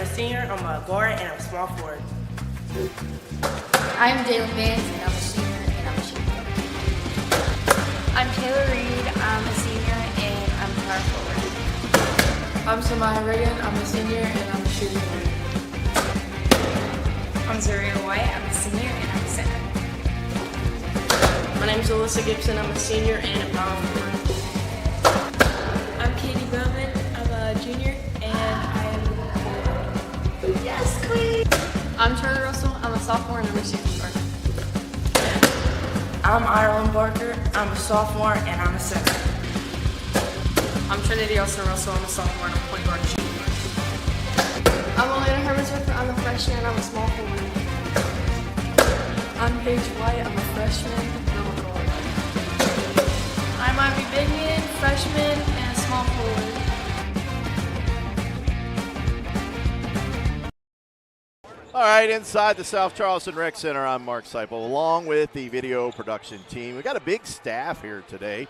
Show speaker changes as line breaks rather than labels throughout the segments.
senior, I'm a guard, and I'm a small forward.
I'm Jalen Vance, and I'm a senior, and I'm a shooting guard.
I'm Taylor Reed. I'm a senior, and I'm a power forward.
I'm Samaya Reagan. I'm a senior, and I'm a shooting guard.
I'm Zaria White. I'm a senior, and I'm a center.
My name is Alyssa Gibson. I'm a senior and a power forward.
I'm Katie Bowman. I'm a junior, and I am a forward.
Yes, queen!
I'm Charlie Russell. I'm a sophomore, and I'm a shooting guard.
I'm Ireland Barker. I'm a sophomore, and I'm a center.
I'm Trinity Austin Russell. I'm a sophomore, and I'm a point guard and shooting guard. I'm Elena Hermansworth. I'm a freshman, and I'm a small forward. I'm Paige White. I'm a freshman, and I'm a guard.
I'm Ivy Binion, freshman, and a small forward.
All right, inside the South Charleston Rec Center, I'm Mark Seipel, along with the video production team. We've got a big staff here today.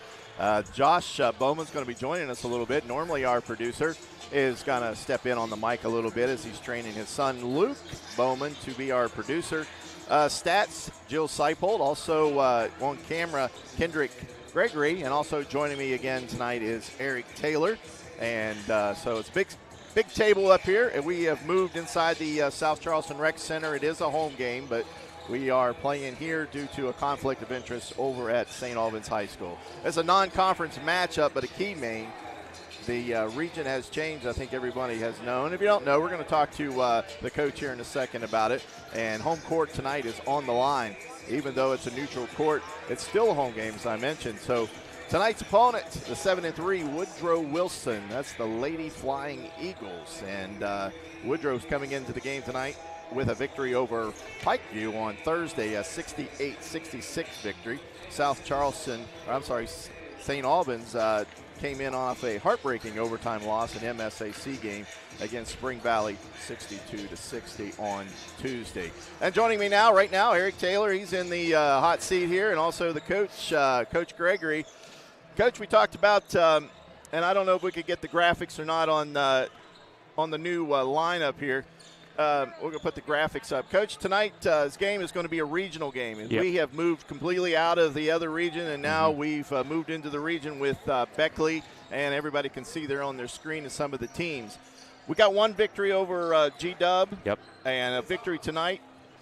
Josh Bowman's going to be joining us a little bit. Normally our producer is going to step in on the mic a little bit as he's training his son, Luke Bowman, to be our producer. Stats, Jill Seipold. Also on camera, Kendrick Gregory. And also joining me again tonight is Eric Taylor. And so it's big table up here, and we have moved inside the South Charleston Rec Center. It is a home game, but we are playing here due to a conflict of interest over at St. Albans High School. It's a non-conference matchup, but a key main. The region has changed. I think everybody has known. If you don't know, we're going to talk to the coach here in a second about it. And home court tonight is on the line. Even though it's a neutral court, it's still a home game, as I mentioned. So tonight's opponent, the 7-3 Woodrow Wilson. That's the Lady Flying Eagles. And Woodrow's coming into the game tonight with a victory over Pikeview on Thursday, a 68-66 victory. St. Albans came in off a heartbreaking overtime loss in MSAC game against Spring Valley, 62-60 on Tuesday. And joining me right now, Eric Taylor. He's in the hot seat here, and also the coach, Coach Gregory. Coach, we talked about, and I don't know if we could get the graphics or not on the new lineup here. We're going to put the graphics up. Coach, tonight's game is going to be a regional game. And
Yep.
We have moved completely out of the other region, and now we've moved into the region with Beckley, and everybody can see there on their screen is some of the teams. We got one victory over G-Dub.
Yep.
And a victory tonight.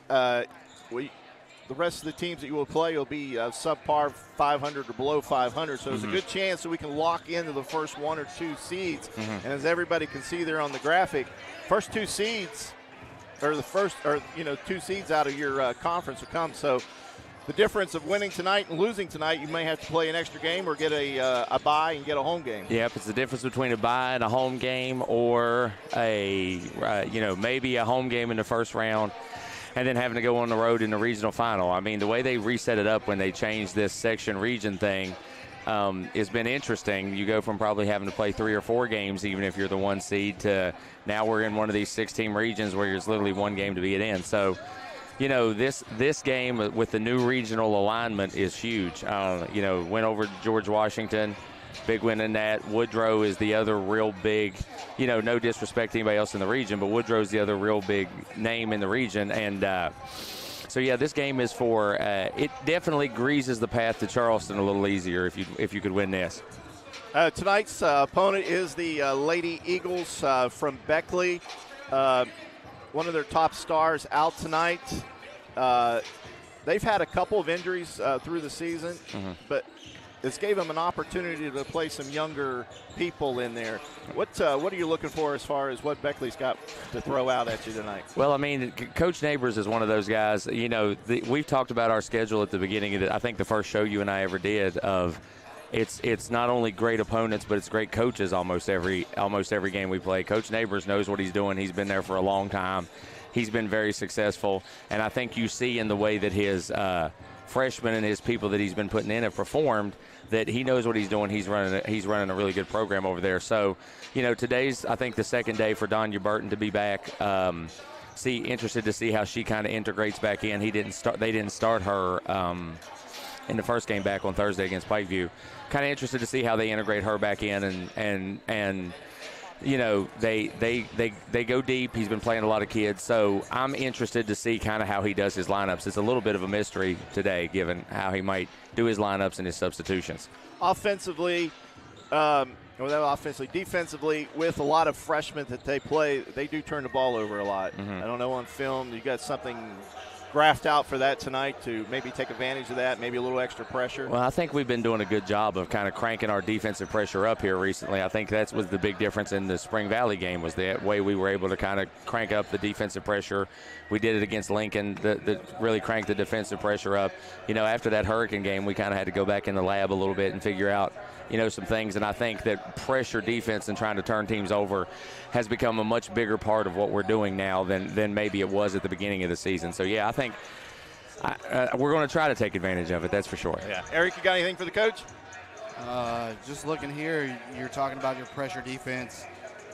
The rest of the teams that you will play will be subpar 500 or below 500. So there's a good chance that we can lock into the first one or two seeds. And as everybody can see there on the graphic, first two seeds two seeds out of your conference will come. So the difference of winning tonight and losing tonight, you may have to play an extra game or get a bye and get a home game.
Yep, it's the difference between a bye and a home game, or maybe a home game in the first round and then having to go on the road in the regional final. I mean, the way they reset it up when they changed this section region thing has been interesting. You go from probably having to play 3 or 4 games, even if you're the 1 seed, to now we're in one of these 6-team regions where there's literally one game to be in. So, this game with the new regional alignment is huge. Went over to George Washington, big win in that. Woodrow is the other real big, no disrespect to anybody else in the region, but Woodrow's the other real big name in the region. And this game is for it definitely greases the path to Charleston a little easier if you could win this.
Tonight's opponent is the Lady Eagles from Beckley. One of their top stars out tonight. They've had a couple of injuries through the season, but this gave them an opportunity to play some younger people in there. What are you looking for as far as what Beckley's got to throw out at you tonight?
Well, I mean, Coach Neighbors is one of those guys. We've talked about our schedule at the beginning of I think the first show you and I ever did of it's not only great opponents, but it's great coaches almost every game we play. Coach Neighbors knows what he's doing. He's been there for a long time. He's been very successful, and I think you see in the way that his freshmen and his people that he's been putting in have performed that he knows what he's doing. He's running a really good program over there. So, today's I think the second day for Donya Burton to be back. Interested to see how she kind of integrates back in. They didn't start her in the first game back on Thursday against Pikeview. Kind of interested to see how they integrate her back in and they go deep. He's been playing a lot of kids, so I'm interested to see kind of how he does his lineups. It's a little bit of a mystery today, given how he might do his lineups and his substitutions.
Offensively, defensively, with a lot of freshmen that they play, they do turn the ball over a lot. I don't know on film, you got something graphed out for that tonight to maybe take advantage of that, maybe a little extra pressure?
Well, I think we've been doing a good job of kind of cranking our defensive pressure up here recently. I think that was the big difference in the Spring Valley game, was the way we were able to kind of crank up the defensive pressure. We did it against Lincoln, that really cranked the defensive pressure up. After that Hurricane game, we kind of had to go back in the lab a little bit and figure out some things, and I think that pressure defense and trying to turn teams over has become a much bigger part of what we're doing now than maybe it was at the beginning of the season. So, yeah, I think we're going to try to take advantage of it, that's for sure.
Yeah. Eric, you got anything for the coach?
Just looking here, you're talking about your pressure defense.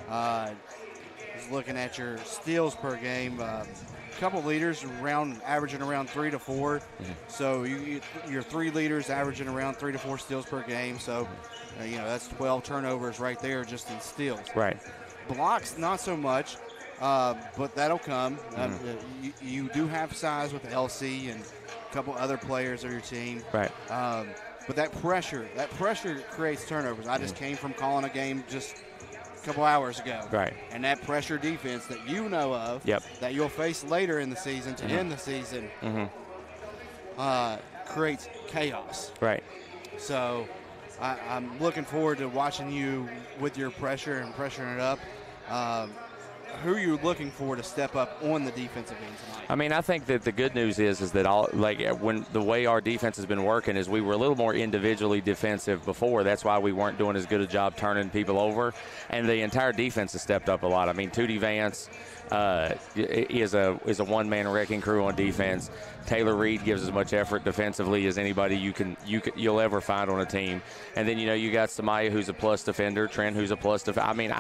Just looking at your steals per game. Couple leaders averaging around 3 to 4. So your 3 leaders averaging around 3 to 4 steals per game. So that's 12 turnovers right there just in steals.
Right.
Blocks not so much, but that'll come. You do have size with LC and a couple other players of your team.
Right.
But that pressure creates turnovers. I just came from calling a game just a couple hours ago.
Right.
And that pressure defense that you know of, that you'll face later in the season to end the season, creates chaos.
Right.
So I'm looking forward to watching you with your pressure and pressuring it up. Who are you looking for to step up on the defensive end tonight?
I mean, I think that the good news is that when the way our defense has been working is we were a little more individually defensive before. That's why we weren't doing as good a job turning people over, and the entire defense has stepped up a lot. I mean, Tootie Vance is a one-man wrecking crew on defense. Taylor Reed gives as much effort defensively as anybody you'll ever find on a team. And then you got Samaya, who's a plus defender, Trent, who's a plus defender. I mean,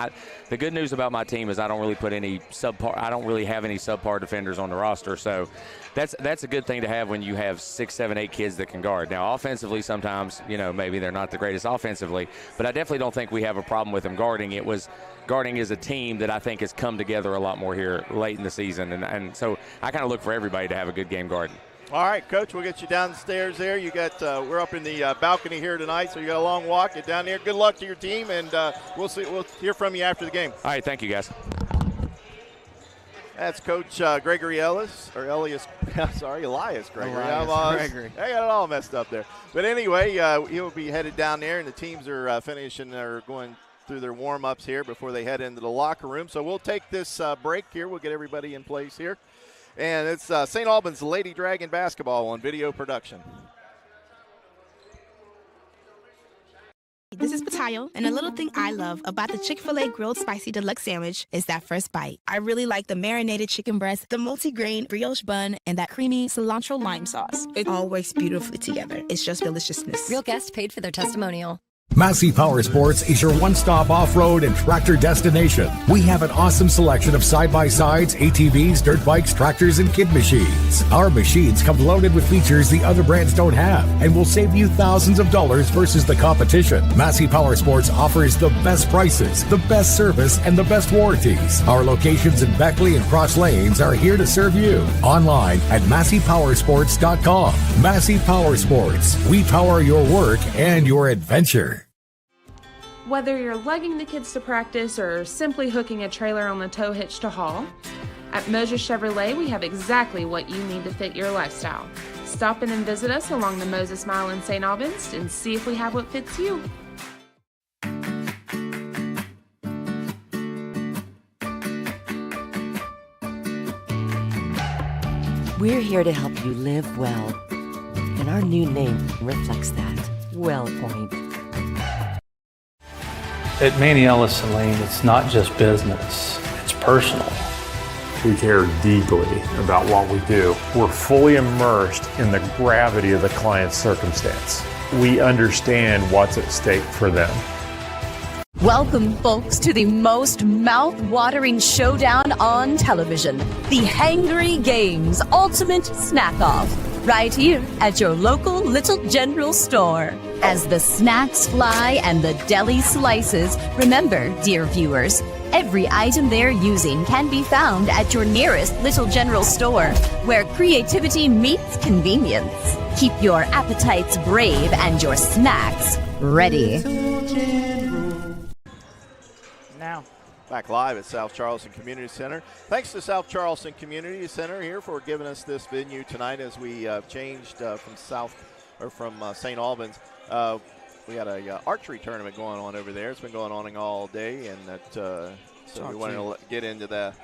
the good news about my team is I don't really have any subpar defenders on the roster. So that's a good thing to have when you have 6, 7, 8 kids that can guard. Now, offensively, sometimes maybe they're not the greatest offensively, but I definitely don't think we have a problem with them guarding. It was guarding as a team that I think has come together a lot more here late in the season, and so I kind of look for everybody to have a good game guarding.
All right, Coach, we'll get you downstairs there. We're up in the balcony here tonight, so you got a long walk. Get down there. Good luck to your team, and we'll hear from you after the game.
All right, thank you, guys.
That's Coach Gregory Elias Gregory.
Elias Gregory.
I got it all messed up there. But anyway, he'll be headed down there, and the teams are finishing or going through their warm-ups here before they head into the locker room. So we'll take this break here. We'll get everybody in place here. And it's St. Albans Lady Dragon basketball on video production.
This is Patayo, and a little thing I love about the Chick-fil-A Grilled Spicy Deluxe Sandwich is that first bite. I really like the marinated chicken breast, the multi-grain brioche bun, and that creamy cilantro lime sauce. It all works beautifully together. It's just deliciousness.
Real guests paid for their testimonial.
Massey Power Sports is your one-stop off-road and tractor destination. We have an awesome selection of side-by-sides, ATVs, dirt bikes, tractors, and kid machines. Our machines come loaded with features the other brands don't have and will save you thousands of dollars versus the competition. Massey Power Sports offers the best prices, the best service, and the best warranties. Our locations in Beckley and Cross Lanes are here to serve you. Online at MasseyPowersports.com. Massey Power Sports. We power your work and your adventure.
Whether you're lugging the kids to practice or simply hooking a trailer on the tow hitch to haul, at Mosier Chevrolet we have exactly what you need to fit your lifestyle. Stop in and visit us along the Moses Mile in St. Albans and see if we have what fits you.
We're here to help you live well, and our new name reflects that. WellPoint.
At Manny Ellis & Lane, it's not just business, it's personal.
We care deeply about what we do. We're fully immersed in the gravity of the client's circumstance. We understand what's at stake for them.
Welcome, folks, to the most mouth-watering showdown on television, the Hangry Games Ultimate Snack-Off, right here at your local Little General store. As the snacks fly and the deli slices, remember, dear viewers, every item they're using can be found at your nearest Little General store, where creativity meets convenience. Keep your appetites brave and your snacks ready.
Now.
Back live at South Charleston Community Center. Thanks to South Charleston Community Center here for giving us this venue tonight as we changed from St. Albans. We had a archery tournament going on over there. It's been going on all day, and so we wanted to get into there.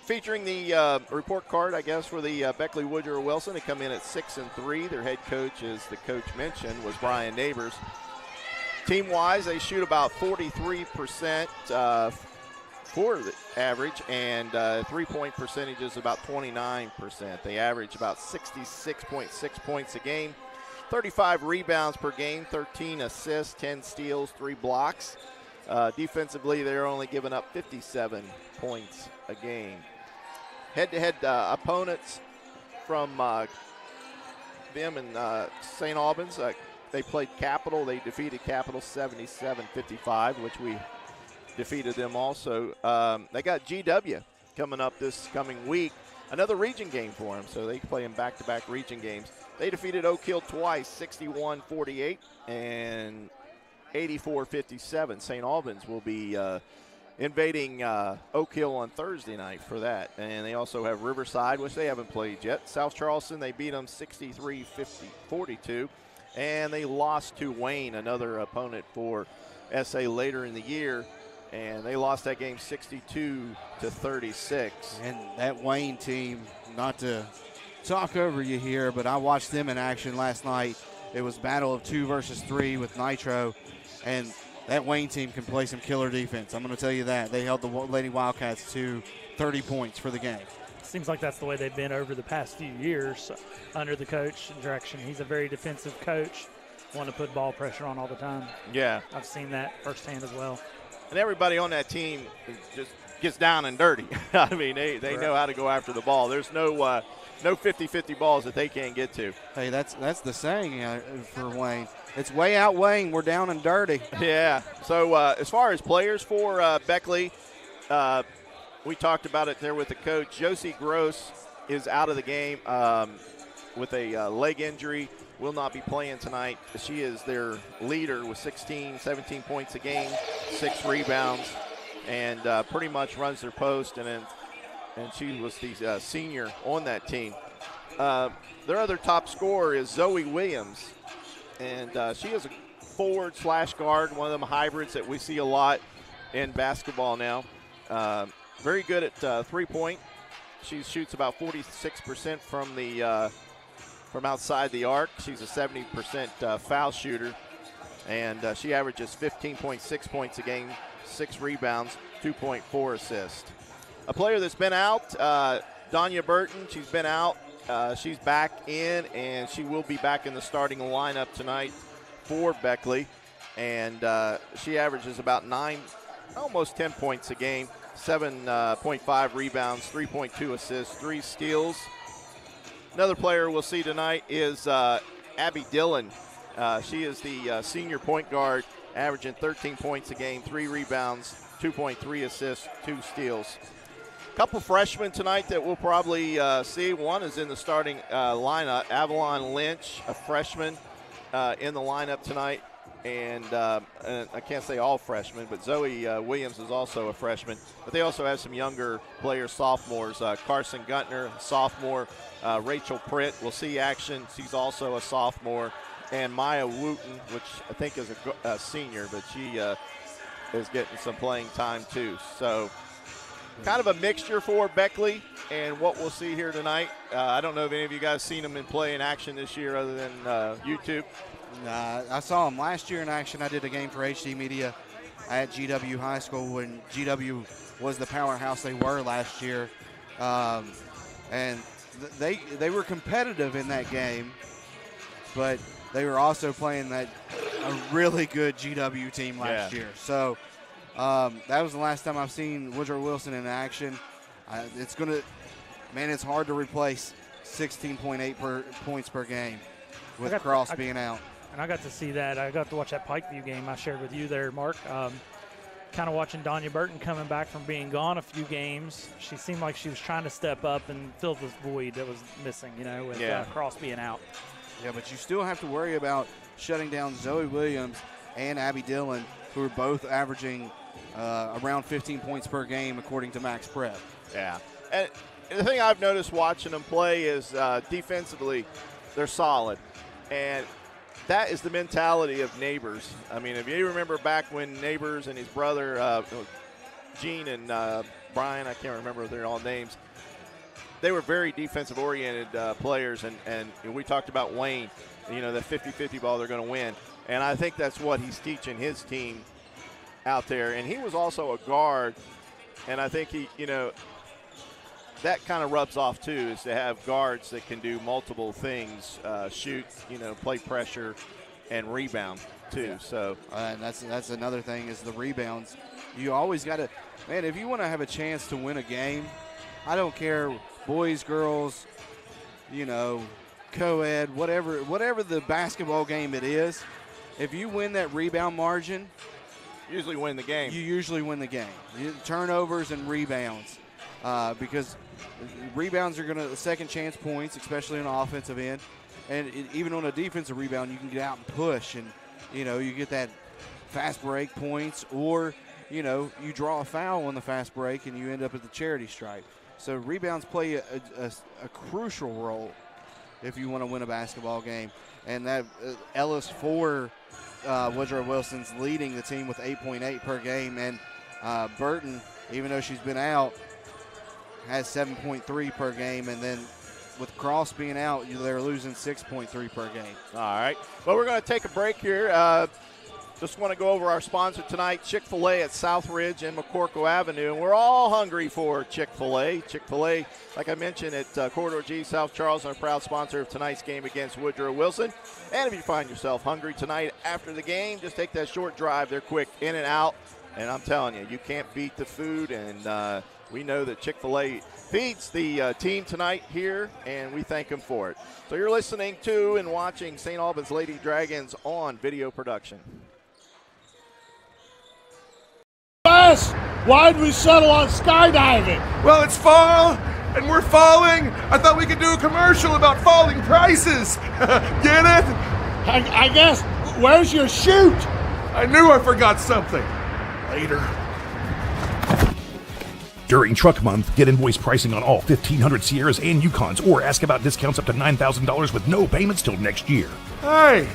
Featuring the report card, I guess, for the Beckley Woodrow Wilson. They come in at 6-3. Their head coach, as the coach mentioned, was Brian Neighbors. Team-wise, they shoot about 43% for the average, and three-point percentage is about 29%. They average about 66.6 points a game, 35 rebounds per game, 13 assists, 10 steals, 3 blocks. Defensively, they're only giving up 57 points a game. Head-to-head opponents from them and St. Albans, they played Capital. They defeated Capital 77-55, which we defeated them also. They got GW coming up this coming week. Another region game for them, so they play in back-to-back region games. They defeated Oak Hill twice, 61-48 and 84-57. St. Albans will be invading Oak Hill on Thursday night for that. And they also have Riverside, which they haven't played yet. South Charleston, they beat them 63-42. And they lost to Wayne, another opponent for SA later in the year. And they lost that game 62-36.
And that Wayne team, not to talk over you here, but I watched them in action last night. It was battle of 2 versus 3 with Nitro. And that Wayne team can play some killer defense. I'm going to tell you that. They held the Lady Wildcats to 30 points for the game.
Seems like that's the way they've been over the past few years under the coach direction. He's a very defensive coach, want to put ball pressure on all the time.
Yeah.
I've seen that firsthand as well.
And everybody on that team just gets down and dirty. I mean, they know how to go after the ball. There's no 50-50 balls that they can't get to.
Hey, that's the saying for Wayne. It's way out Wayne. We're down and dirty.
Yeah. So as far as players for Beckley, we talked about it there with the coach. Josie Gross is out of the game with a leg injury. Will not be playing tonight. She is their leader with 17 points a game, 6 rebounds, and pretty much runs their post. And she was the senior on that team. Their other top scorer is Zoe Williams, and she is a forward/guard, one of them hybrids that we see a lot in basketball now. Very good at three-point. She shoots about 46% from outside the arc. She's a 70% foul shooter, and she averages 15.6 points a game, 6 rebounds, 2.4 assists. A player that's been out, Danya Burton, she's been out. She's back in, and she will be back in the starting lineup tonight for Beckley. And she averages about 9, almost 10 points a game, 7.5 rebounds, 3.2 assists, 3 steals. Another player we'll see tonight is Abby Dillon. She is the senior point guard, averaging 13 points a game, 3 rebounds, 2.3 assists, 2 steals. Couple freshmen tonight that we'll probably see. One is in the starting lineup, Avalon Lynch, a freshman in the lineup tonight. And I can't say all freshmen, but Zoe Williams is also a freshman. But they also have some younger players, sophomores. Carson Guntner, sophomore. Rachel Pritt will see action. She's also a sophomore. And Maya Wooten, which I think is a senior, but she is getting some playing time too. So kind of a mixture for Beckley and what we'll see here tonight. I don't know if any of you guys seen them in play in action this year other than YouTube.
I saw them last year in action. I did a game for HD Media at GW High School when GW was the powerhouse they were last year. And they were competitive in that game, but they were also playing a really good GW team last year. So that was the last time I've seen Woodrow Wilson in action. It's hard to replace 16.8 points per game. with Cross being out.
And I got to see that. I got to watch that Pikeview game I shared with you there, Mark. Kind of watching Donya Burton coming back from being gone a few games. She seemed like she was trying to step up and fill this void that was missing, with Cross being out.
Yeah, but you still have to worry about shutting down Zoe Williams and Abby Dillon, who are both averaging around 15 points per game, according to Max Prep.
Yeah. And the thing I've noticed watching them play is defensively, they're solid. And that is the mentality of Neighbors. I mean, if you remember back when Neighbors and his brother, Gene and Brian, I can't remember their all names, they were very defensive-oriented players. And we talked about Wayne, the 50-50 ball they're going to win. And I think that's what he's teaching his team out there. And he was also a guard. And I think he, that kind of rubs off too, is to have guards that can do multiple things, shoot, play pressure, and rebound too.
Yeah.
So
and that's another thing is the rebounds. You always got to, man, if you want to have a chance to win a game, I don't care, boys, girls, co-ed, whatever the basketball game it is, if you win that rebound margin,
usually win the game.
You usually win the game. Turnovers and rebounds. Because rebounds are going to second chance points, especially on the offensive end. And even on a defensive rebound, you can get out and push. And, you get that fast break points, or, you draw a foul on the fast break and you end up at the charity stripe. So rebounds play a crucial role if you want to win a basketball game. And that Ellis for Woodrow Wilson's leading the team with 8.8 per game. And Burton, even though she's been out, has 7.3 per game, and then with Cross being out, they're losing 6.3 per game.
All right. Well, we're going to take a break here. Just want to go over our sponsor tonight, Chick-fil-A at Southridge and McCorkle Avenue. And we're all hungry for Chick-fil-A. Chick-fil-A, like I mentioned, at Corridor G, South Charleston, a proud sponsor of tonight's game against Woodrow Wilson. And if you find yourself hungry tonight after the game, just take that short drive. They're quick in and out. And I'm telling you, you can't beat the food. And we know that Chick-fil-A feeds the team tonight here, and we thank them for it. So you're listening to and watching St. Albans Lady Dragons on video production.
Why'd we settle on skydiving?
Well, it's fall, and we're falling. I thought we could do a commercial about falling prices. Get it?
I guess. Where's your chute?
I knew I forgot something. Later.
During Truck Month, get invoice pricing on all 1,500 Sierras and Yukons, or ask about discounts up to $9,000 with no payments till next year.
Hey,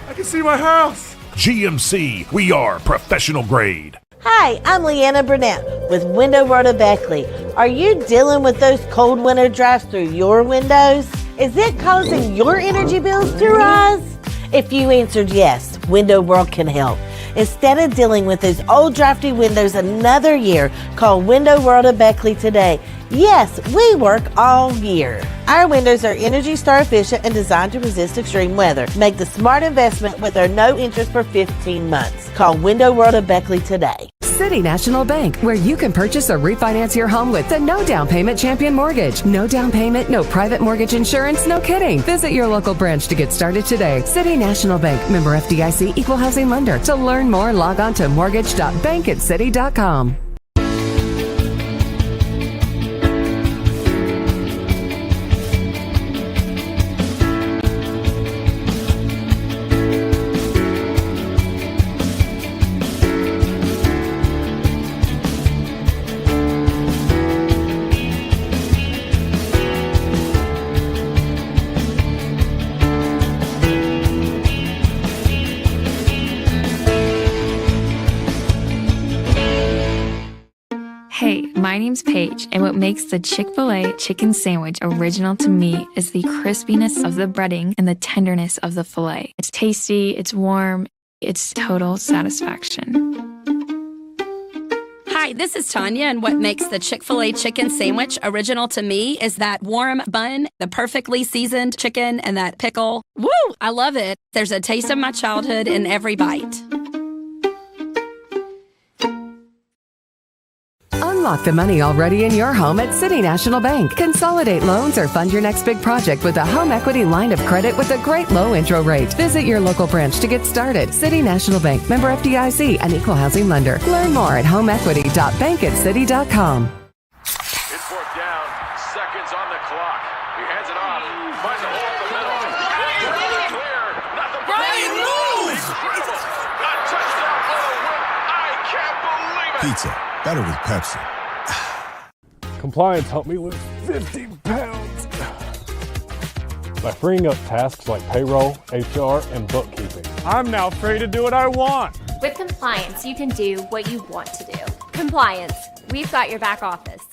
I can see my house.
GMC, we are professional grade.
Hi, I'm Leanna Burnett with Window World of Beckley. Are you dealing with those cold winter drafts through your windows? Is it causing your energy bills to rise? If you answered yes, Window World can help. Instead of dealing with those old drafty windows another year, call Window World of Beckley today. Yes, we work all year. Our windows are Energy Star efficient and designed to resist extreme weather. Make the smart investment with our no interest for 15 months. Call Window World of Beckley today.
City National Bank, where you can purchase or refinance your home with the no down payment Champion Mortgage. No down payment, no private mortgage insurance, no kidding. Visit your local branch to get started today. City National Bank, member FDIC, equal housing lender. To learn more, log on to mortgage.bankatcity.com.
Hey, my name's Paige, and what makes the Chick-fil-A chicken sandwich original to me is the crispiness of the breading and the tenderness of the filet. It's tasty, it's warm, it's total satisfaction.
Hi, this is Tanya, and what makes the Chick-fil-A chicken sandwich original to me is that warm bun, the perfectly seasoned chicken, and that pickle. Woo! I love it. There's a taste of my childhood in every bite.
Unlock the money already in your home at City National Bank. Consolidate loans or fund your next big project with a home equity line of credit with a great low intro rate. Visit your local branch to get started. City National Bank, member FDIC, an equal housing lender. Learn more at homeequity.bankatcity.com.
It's fourth down, seconds on the clock. He hands it off, finds a hole in the middle. Clear, nothing but incredible. A touchdown for the win. I can't believe it.
Pizza, better with Pepsi.
Compliance helped me lose 50 pounds by freeing up tasks like payroll, HR, and bookkeeping. I'm now free to do what I want.
With compliance, you can do what you want to do. Compliance, we've got your back office.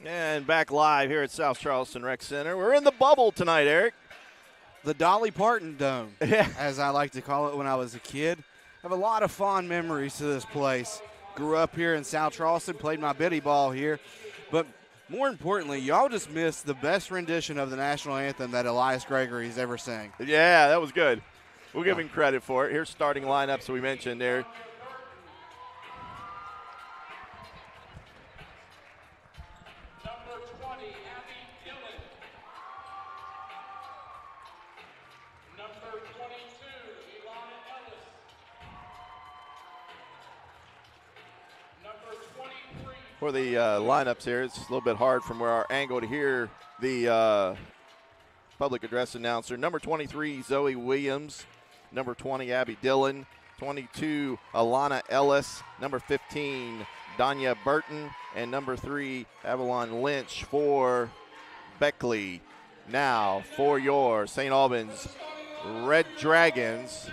And back live here at South Charleston Rec Center. We're in the bubble tonight, Eric.
The Dolly Parton Dome, as I like to call it when I was a kid. I have a lot of fond memories to this place. Grew up here in South Charleston, played my bitty ball here. But more importantly, y'all just missed the best rendition of the national anthem that Elias Gregory's ever sang.
Yeah, that was good. We'll give him credit for it. Here's starting lineups we mentioned there. For the lineups here, it's a little bit hard from where our angle to hear the public address announcer. Number 23, Zoe Williams. Number 20, Abby Dillon. 22, Alana Ellis. Number 15, Danya Burton. And number 3, Avalon Lynch for Beckley. Now for your St. Albans Red Dragons.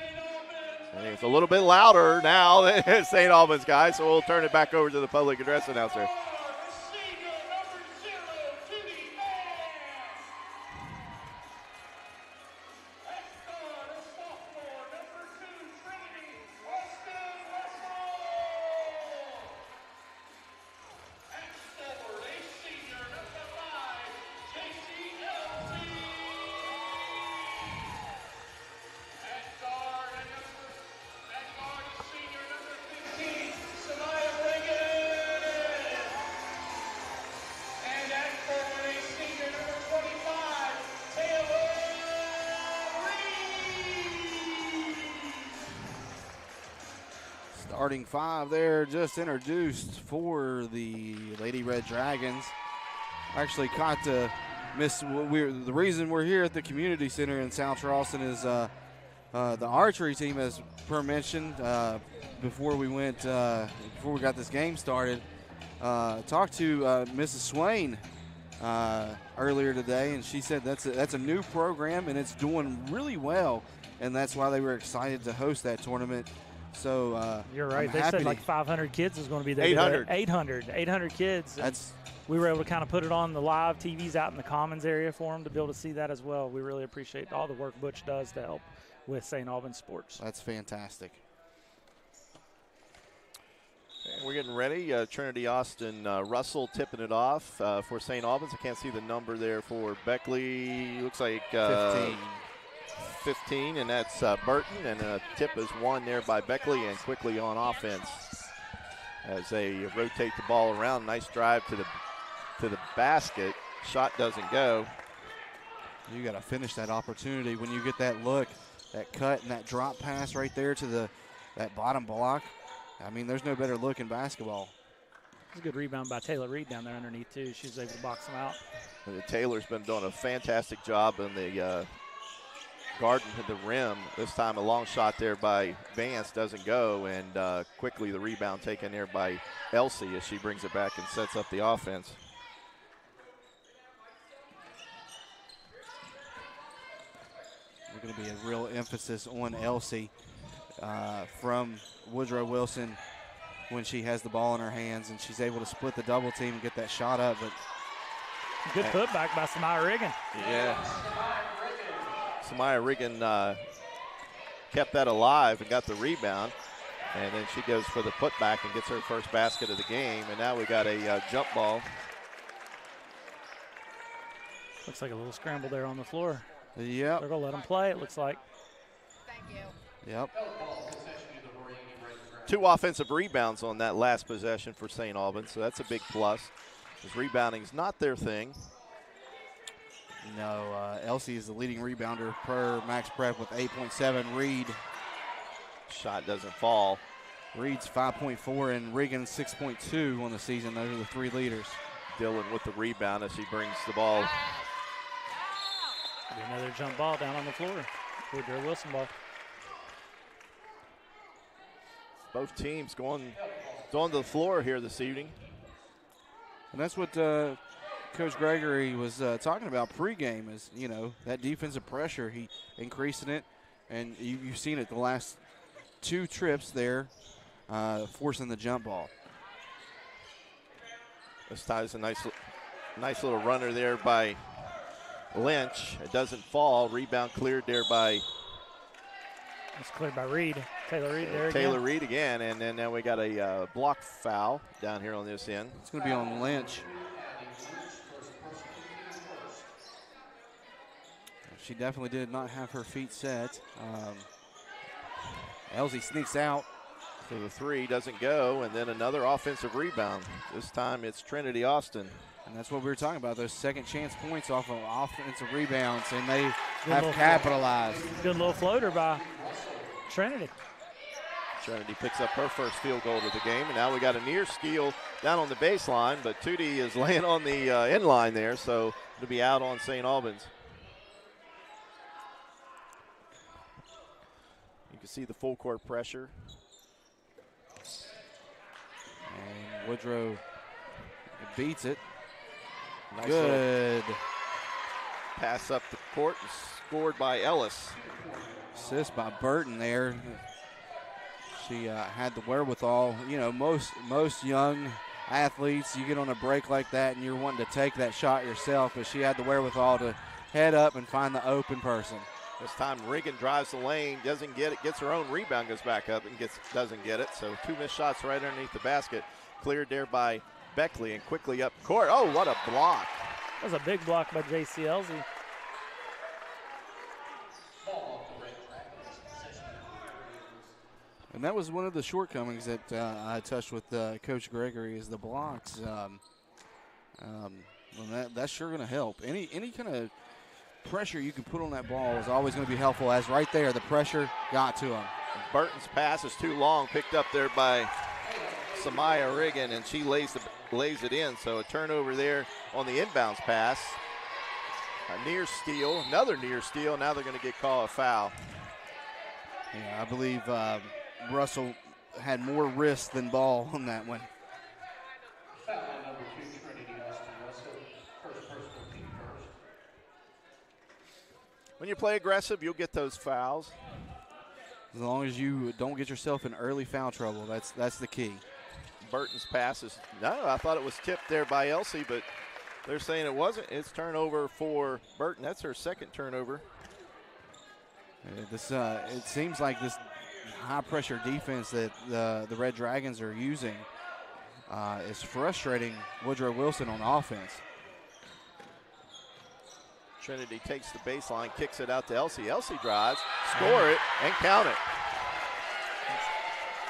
And it's a little bit louder now than St. Albans, guys, so we'll turn it back over to the public address announcer.
Starting five there, just introduced for the Lady Red Dragons. Actually caught to miss. The reason we're here at the community center in South Charleston is the archery team, as per mentioned before we got this game started. Talked to Mrs. Swain earlier today, and she said that's a new program and it's doing really well, and that's why they were excited to host that tournament. So
you're right. They said like 500 kids is going to be there. 800 kids. We were able to kind of put it on the live TVs out in the Commons area for them to be able to see that as well. We really appreciate all the work Butch does to help with St. Albans sports.
That's fantastic.
We're getting ready. Trinity Austin Russell tipping it off for St. Albans. I can't see the number there for Beckley. Looks like 15, and that's Burton, and a tip is won there by Beckley, and quickly on offense. as they rotate the ball around. Nice drive to the basket. Shot doesn't go.
You got to finish that opportunity when you get that look, that cut, and that drop pass right there to that bottom block. I mean, there's no better look in basketball.
It's a good rebound by Taylor Reed down there underneath, too. She was able to box him out.
Taylor's been doing a fantastic job in the garden to the rim. This time a long shot there by Vance doesn't go, and quickly the rebound taken there by Elsie as she brings it back and sets up the offense.
There's going to be a real emphasis on Elsie from Woodrow Wilson when she has the ball in her hands and she's able to split the double team and get that shot up. But
good putback by Samaya Riggin.
Yeah. Samaya Riggin kept that alive and got the rebound. And then she goes for the putback and gets her first basket of the game. And now we got a jump ball.
Looks like a little scramble there on the floor.
Yep.
They're going to let them play, it looks like.
Thank you.
Yep.
2 offensive rebounds on that last possession for St. Albans, so that's a big plus. Because rebounding is not their thing.
No, Elsie is the leading rebounder per Max Prep with 8.7. Reed.
Shot doesn't fall.
Reed's 5.4 and Riggin 6.2 on the season. Those are the 3 leaders.
Dillon with the rebound as he brings the ball.
Another jump ball down on the floor. Woodrow Wilson ball.
Both teams going to the floor here this evening.
And that's what Coach Gregory was talking about pregame is, you know, that defensive pressure. He increasing it, and you've seen it the last 2 trips there, forcing the jump ball.
This ties a nice little runner there by Lynch. It doesn't fall. Rebound cleared there by.
It's cleared by Reed. Taylor Reed there
Taylor Reed again, and then now we got a block foul down here on this end.
It's going to be on Lynch. She definitely did not have her feet set. Elsie sneaks out.
So the 3 doesn't go, and then another offensive rebound. This time it's Trinity Austin.
And that's what we were talking about, those second chance points off of offensive rebounds, and they have capitalized.
Good little floater by Trinity.
Trinity picks up her first field goal of the game, and now we got a near steal down on the baseline, but Tootie is laying on the end line there, so it'll be out on St. Albans. You can see the full court pressure.
And Woodrow beats it.
Nice
good
pass up the court and scored by Ellis.
Assist by Burton there. She had the wherewithal. You know, most young athletes, you get on a break like that and you're wanting to take that shot yourself, but she had the wherewithal to head up and find the open person.
This time Riggin drives the lane, doesn't get it, gets her own rebound, goes back up and doesn't get it. So 2 missed shots right underneath the basket. Cleared there by Beckley and quickly up court. Oh, what a block.
That was a big block by J.C. Elsie.
And that was one of the shortcomings that I touched with Coach Gregory is the blocks. That's sure going to help. Any kind of pressure you can put on that ball is always going to be helpful, as right there the pressure got to him.
Burton's pass is too long, picked up there by Samaya Riggin, and she lays it in. So a turnover there on the inbounds pass. A near steal, another near steal. Now they're going to get called a foul.
Yeah, I believe Russell had more wrist than ball on that one.
When you play aggressive, you'll get those fouls.
As long as you don't get yourself in early foul trouble, that's the key.
Burton's pass is, no, I thought it was tipped there by Elsie, but they're saying it wasn't. It's turnover for Burton. That's her second turnover.
It seems like this high-pressure defense that the Red Dragons are using is frustrating Woodrow Wilson on offense.
Trinity takes the baseline, kicks it out to Elsie. Elsie drives, score it, and count it.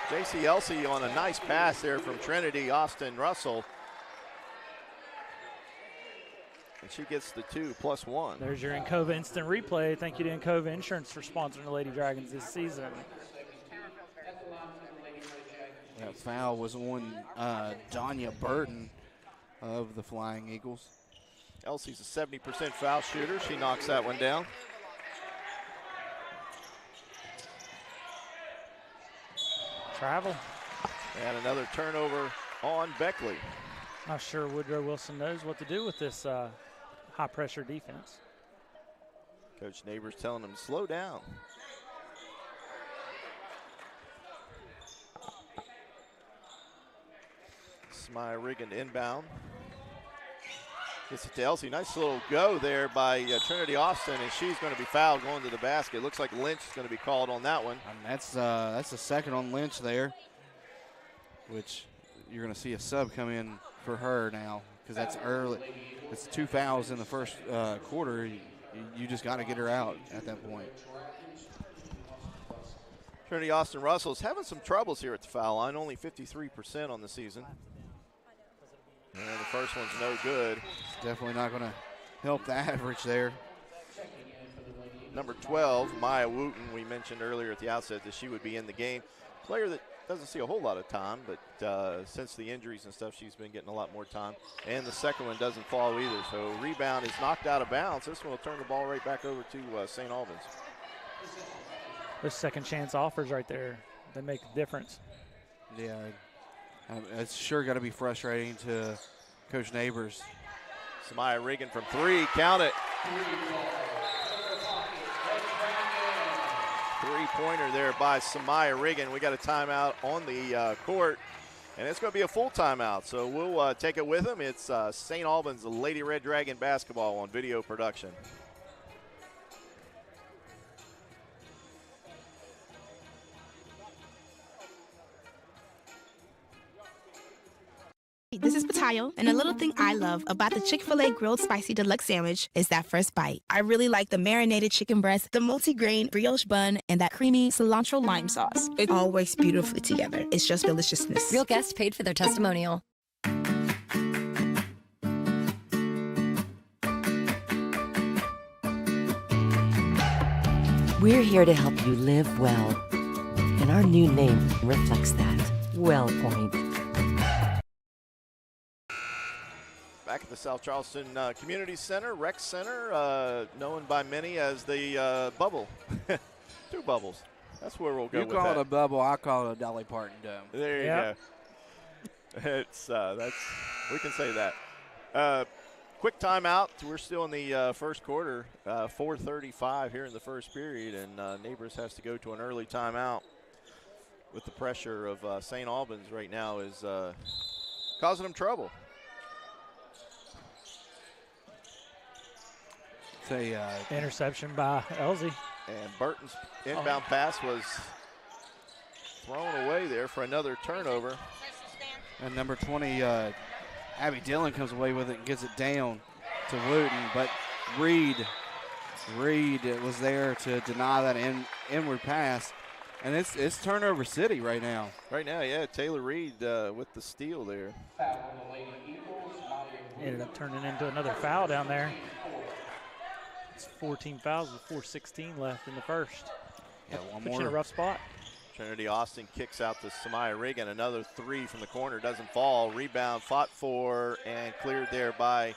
J.C. Elsey on a nice pass there from Trinity Austin Russell. And she gets the 2+1.
There's your Encova instant replay. Thank you to Encova Insurance for sponsoring the Lady Dragons this season.
That foul was on Danya Burton of the Flying Eagles.
Elsie's a 70% foul shooter. She knocks that one down.
Travel.
And another turnover on Beckley.
Not sure Woodrow Wilson knows what to do with this high-pressure defense.
Coach Neighbors telling him to slow down. Smyre Riggin inbound. Gets it to Elsey. Nice little go there by Trinity Austin, and she's going to be fouled going to the basket. Looks like Lynch is going to be called on that one.
And that's the second on Lynch there, which you're going to see a sub come in for her now because that's early. It's 2 fouls in the first quarter. You just got to get her out at that point.
Trinity Austin Russell's having some troubles here at the foul line, only 53% on the season. And the first one's no good.
It's definitely not going to help the average there.
Number 12, Maya Wooten, we mentioned earlier at the outset that she would be in the game. Player that doesn't see a whole lot of time, but since the injuries and stuff, she's been getting a lot more time. And the second one doesn't fall either, so rebound is knocked out of bounds. This one will turn the ball right back over to St. Albans.
Those second chance offers right there, they make a difference.
Yeah, it's sure got to be frustrating to Coach Neighbors.
Samaya Riggin from 3, count it. Three-pointer there by Samaya Riggin. We got a timeout on the court, and it's going to be a full timeout, so we'll take it with them. It's St. Albans Lady Red Dragon basketball on video production.
This is Patayo, and a little thing I love about the Chick-fil-A Grilled Spicy Deluxe Sandwich is that first bite. I really like the marinated chicken breast, the multi-grain brioche bun, and that creamy cilantro lime sauce. It all works beautifully together. It's just deliciousness.
Real guests paid for their testimonial.
We're here to help you live well, and our new name reflects that. WellPoint.
Back at the South Charleston Community Center, Rec Center, known by many as the bubble. 2 bubbles. That's where we'll go with that.
You call it a bubble, I call it a Dolly Parton dome.
There you go. It's we can say that. Quick timeout. We're still in the first quarter. 4:35 here in the first period, and Neighbors has to go to an early timeout with the pressure of St. Albans right now is causing them trouble.
Interception by Elsey.
And Burton's inbound pass was thrown away there for another turnover.
And number 20, Abby Dillon comes away with it and gets it down to Wooten. But Reed was there to deny that inward pass. And it's turnover city right now.
Right now, yeah. Taylor Reed with the steal there.
Ended up turning into another foul down there. It's 14 fouls with 4:16 left in the first.
Yeah, one
Puts
more.
you in a rough spot.
Trinity Austin kicks out to Samaya Riggin. Another 3 from the corner. Doesn't fall. Rebound fought for and cleared there by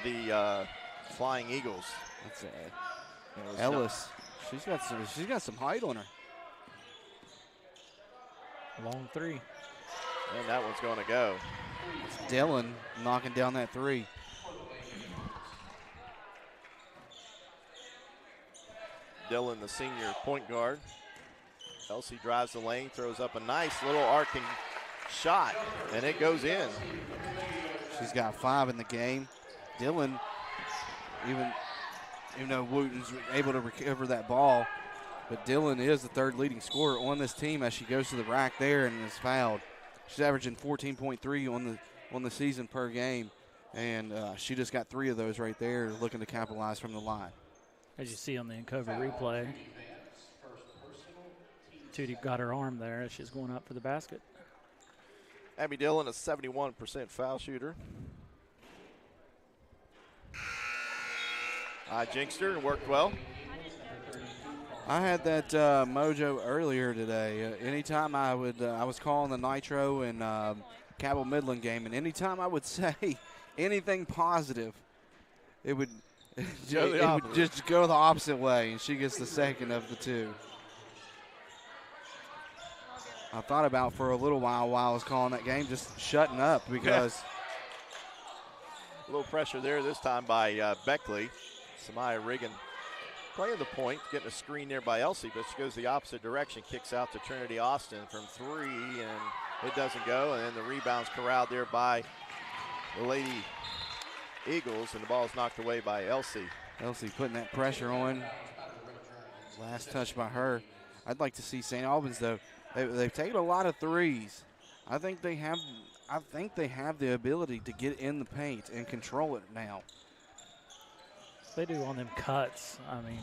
the Flying Eagles.
That's it. Ellis, she's got some height on her.
Long 3.
And that one's going to go.
It's Dillon knocking down that 3.
Dillon, the senior point guard. Elsey drives the lane, throws up a nice little arcing shot, and it goes in.
She's got 5 in the game. Dillon, even though Wooten's able to recover that ball, but Dillon is the 3rd leading scorer on this team as she goes to the rack there and is fouled. She's averaging 14.3 on the season per game, and she just got 3 of those right there, looking to capitalize from the line.
As you see on the Encova replay, Tootie got her arm there as she's going up for the basket.
Abby Dillon, a 71% foul shooter. Jinxed her and worked well.
I had that mojo earlier today. Anytime I was calling the Nitro and Cabell Midland game, and anytime I would say anything positive, it would just go the opposite way, and she gets the second of the two. I thought about for a little while I was calling that game, just shutting up because
a little pressure there this time by Beckley. Samaya Riggin playing the point, getting a screen there by Elsie, but she goes the opposite direction, kicks out to Trinity Austin from 3, and it doesn't go, and then the rebound's corralled there by the Lady Eagles, and the ball's knocked away by Elsie.
Elsie putting that pressure on. Last touch by her. I'd like to see St. Albans, though. They've taken a lot of threes. I think they have the ability to get in the paint and control it now.
They do on them cuts. I mean, you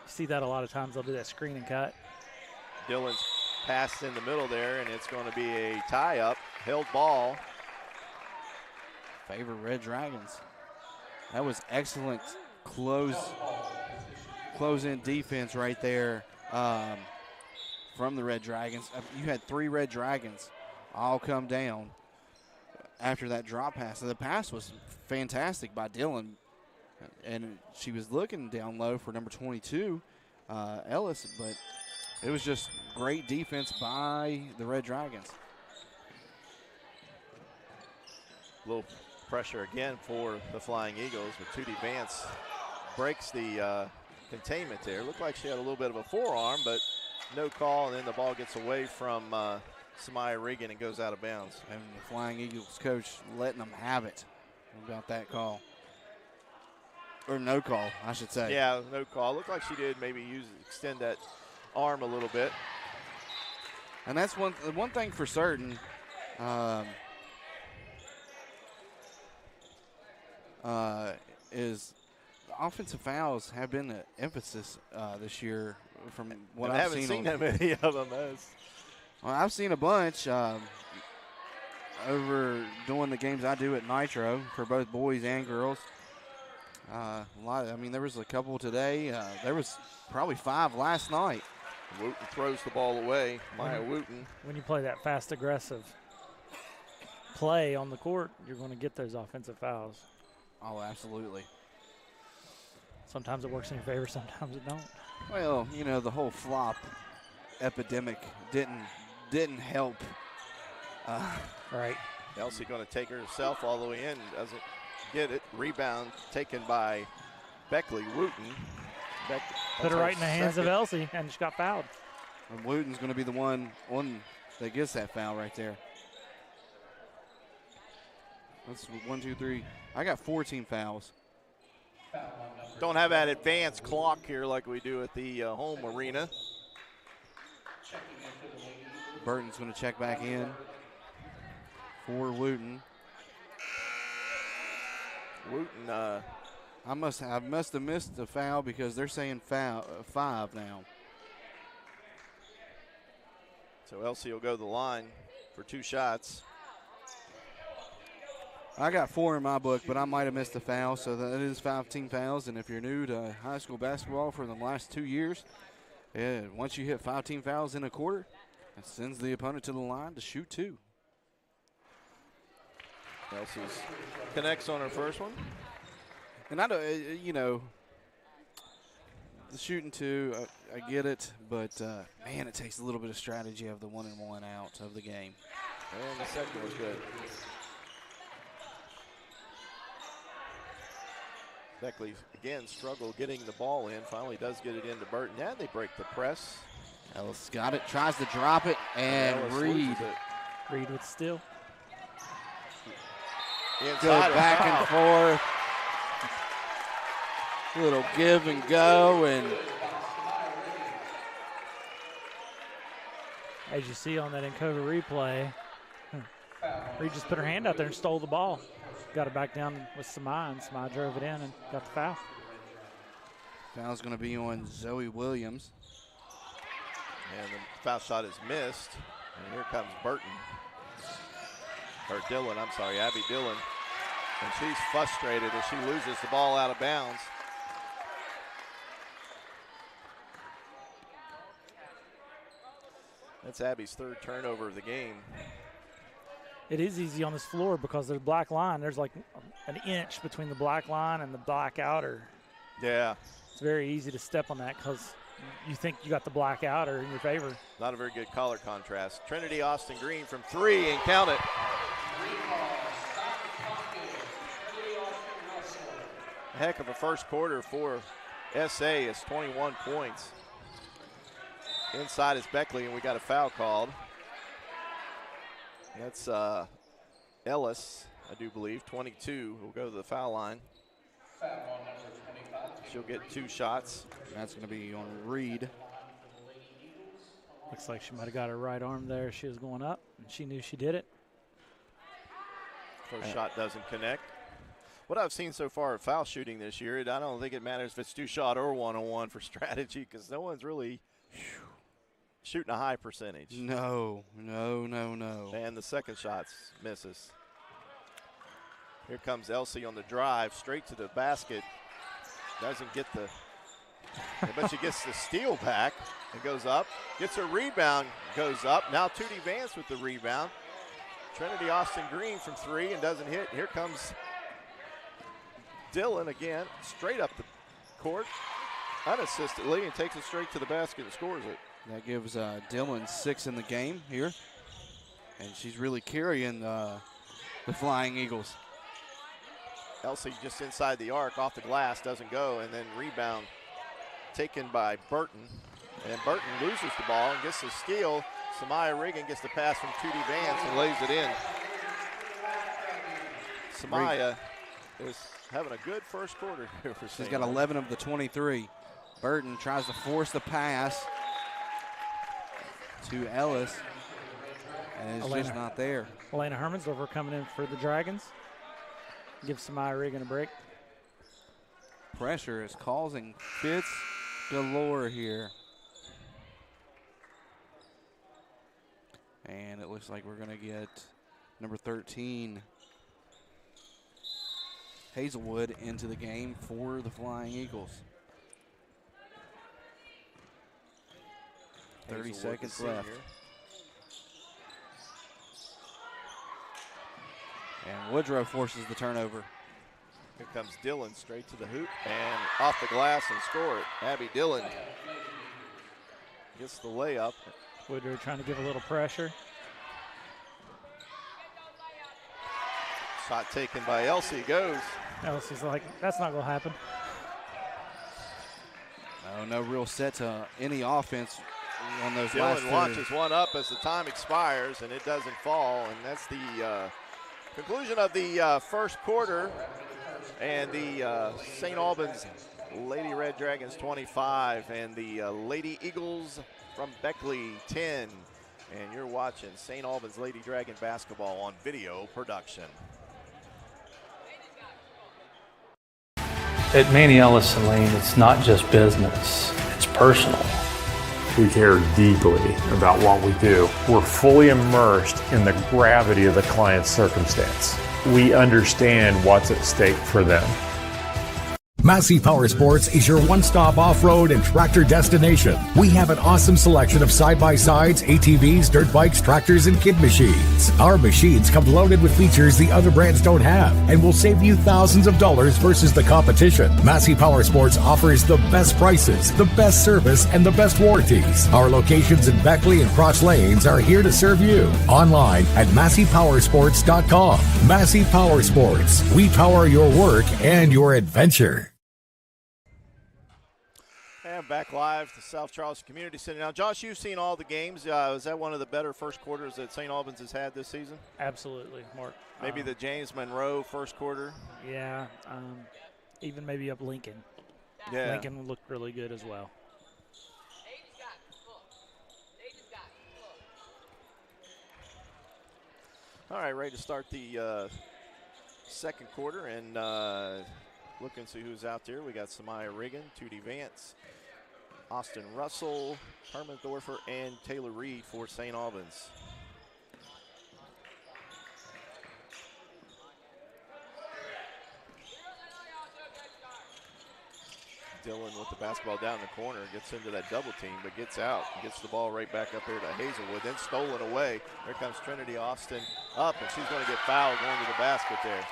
see that a lot of times. They'll do that screen and cut.
Dillon's passed in the middle there, and it's going to be a tie-up. Held ball.
Favor Red Dragons. That was excellent close-in defense right there from the Red Dragons. You had 3 Red Dragons all come down after that drop pass. And the pass was fantastic by Dillon. And she was looking down low for number 22, Ellis, but it was just great defense by the Red Dragons.
A little pressure again for the Flying Eagles, but Tootie Vance breaks the containment there. Looked like she had a little bit of a forearm, but no call, and then the ball gets away from Samaya Regan and goes out of bounds.
And the Flying Eagles coach letting them have it about that call. Or no call, I should say.
Yeah, no call. Looked like she did maybe extend that arm a little bit.
And that's one thing for certain. Is offensive fouls have been an emphasis this year from what I've seen.
I haven't seen that many of them. Well,
I've seen a bunch over doing the games I do at Nitro for both boys and girls. A lot. I mean, there was a couple today. There was probably 5 last night.
Wooten throws the ball away. Maya Wooten.
When you play that fast, aggressive play on the court, you're going to get those offensive fouls.
Oh, absolutely.
Sometimes it works in your favor, sometimes it don't.
Well, you know, the whole flop epidemic didn't help.
Right.
Elsie going to take herself all the way in. Doesn't get it. Rebound taken by Beckley Wooten.
Put her right in the hands of Elsie, and she got fouled.
And Wooten's going to be the one that gets that foul right there. That's 1, 2, 3. I got 14 fouls.
Don't have that advanced clock here like we do at the home arena.
Burton's going to check back in for Wooten.
Wooten,
I must have missed the foul because they're saying 5 now.
So Elsie will go to the line for 2 shots.
I got 4 in my book, but I might have missed a foul, so that is 15 fouls. And if you're new to high school basketball for the last 2 years, once you hit 15 fouls in a quarter, it sends the opponent to the line to shoot 2.
Elsie connects on her first one.
And I don't, you know, the shooting 2, I get it, but man, it takes a little bit of strategy of the 1-and-1 out of the game.
And the second was good. Beckley, again, struggled getting the ball in. Finally does get it into Burton. Yeah, they break the press.
Ellis got it, tries to drop it, and Reed.
Reed with steal.
Go back and forth. Little give and go. And
as you see on that Encova replay, Reed just put her hand out there and stole the ball. Got it back down with Samai, and Samai drove it in and got the foul.
Foul's going to be on Zoe Williams.
And the foul shot is missed. And here comes Burton. Or Dillon, I'm sorry, Abby Dillon. And she's frustrated as she loses the ball out of bounds. That's Abby's third turnover of the game.
It is easy on this floor because there's a black line. There's like an inch between the black line and the black outer.
Yeah.
It's very easy to step on that because you think you got the black outer in your favor.
Not a very good color contrast. Trinity Austin Green from 3 and count it. A heck of a first quarter for SA. It's 21 points. Inside is Beckley, and we got a foul called. That's Ellis, I do believe, 22, will go to the foul line. She'll get 2 shots.
That's going to be on Reed.
Looks like she might have got her right arm there. She was going up, and she knew she did it.
First shot doesn't connect. What I've seen so far of foul shooting this year, I don't think it matters if it's 2-shot or 1-on-1 for strategy because no one's really shooting a high percentage.
No.
And the second shot misses. Here comes Elsie on the drive, straight to the basket. Doesn't get the, but she gets the steal back and goes up. Gets a rebound, goes up. Now Tootie Vance with the rebound. Trinity Austin Green from 3 and doesn't hit. Here comes Dillon again, straight up the court, unassistedly, and takes it straight to the basket and scores it.
That gives Dillon 6 in the game here. And she's really carrying the Flying Eagles.
Elsie just inside the arc, off the glass, doesn't go, and then rebound taken by Burton. And Burton loses the ball and gets the steal. Samaya Riggin gets the pass from Tootie Vance and lays it in. Samaya is having a good first quarter here for
She's got 11 of the 23. Burton tries to force the pass to Ellis, and it's just not there.
Elena Hermansdorfer coming in for the Dragons. Gives Samaya Regan a break.
Pressure is causing fits galore here. And it looks like we're going to get number 13, Hazelwood, into the game for the Flying Eagles. 30 seconds left. And Woodrow forces the turnover.
Here comes Dillon straight to the hoop and off the glass and score it. Abby Dillon gets the layup.
Woodrow trying to give a little pressure.
Shot taken by Elsie, goes.
Elsie's like, that's not going to happen.
No real set to any offense on those
Dillon
last
launches one up as the time expires, and it doesn't fall, and that's the conclusion of the first quarter. And the St. Albans Lady Red Dragons 25 and the Lady Eagles from Beckley 10. And you're watching St. Albans Lady Dragon basketball on video production.
At Manny Ellison Lane, it's not just business, it's personal.
We care deeply about what we do. We're fully immersed in the gravity of the client's circumstance. We understand what's at stake for them.
Massey Power Sports is your one-stop off-road and tractor destination. We have an awesome selection of side-by-sides, ATVs, dirt bikes, tractors, and kid machines. Our machines come loaded with features the other brands don't have and will save you thousands of dollars versus the competition. Massey Power Sports offers the best prices, the best service, and the best warranties. Our locations in Beckley and Cross Lanes are here to serve you. Online at MasseyPowersports.com. Massey Power Sports. We power your work and your adventure.
And back live to South Charleston Community Center. Now, Josh, you've seen all the games. Was that one of the better first quarters that St. Albans has had this season?
Absolutely, Mark.
Maybe the James Monroe first quarter?
Yeah, even maybe up Lincoln.
Yeah.
Lincoln looked really good as well.
All right, ready to start the second quarter and look and see who's out there. We got Samaya Riggin, Tootie Vance, Austin Russell, Hermendorfer, and Taylor Reed for St. Albans. Dillon with the basketball down in the corner, gets into that double team, but gets out, gets the ball right back up there to Hazelwood, then stolen away. There comes Trinity Austin up, and she's going to get fouled going to the basket there.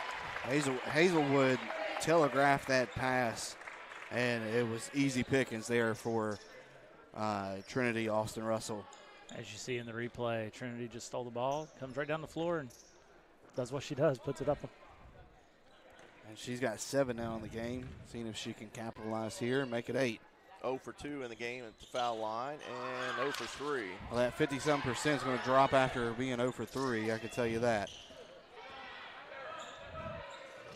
Hazelwood telegraphed that pass, and it was easy pickings there for Trinity Austin Russell.
As you see in the replay, Trinity just stole the ball, comes right down the floor, and does what she does, puts it up.
And she's got 7 now in the game, seeing if she can capitalize here and make it 8.
0 for 2 in the game at the foul line, and 0 for 3.
Well, that 50-some% is going to drop after being 0 for 3, I can tell you that.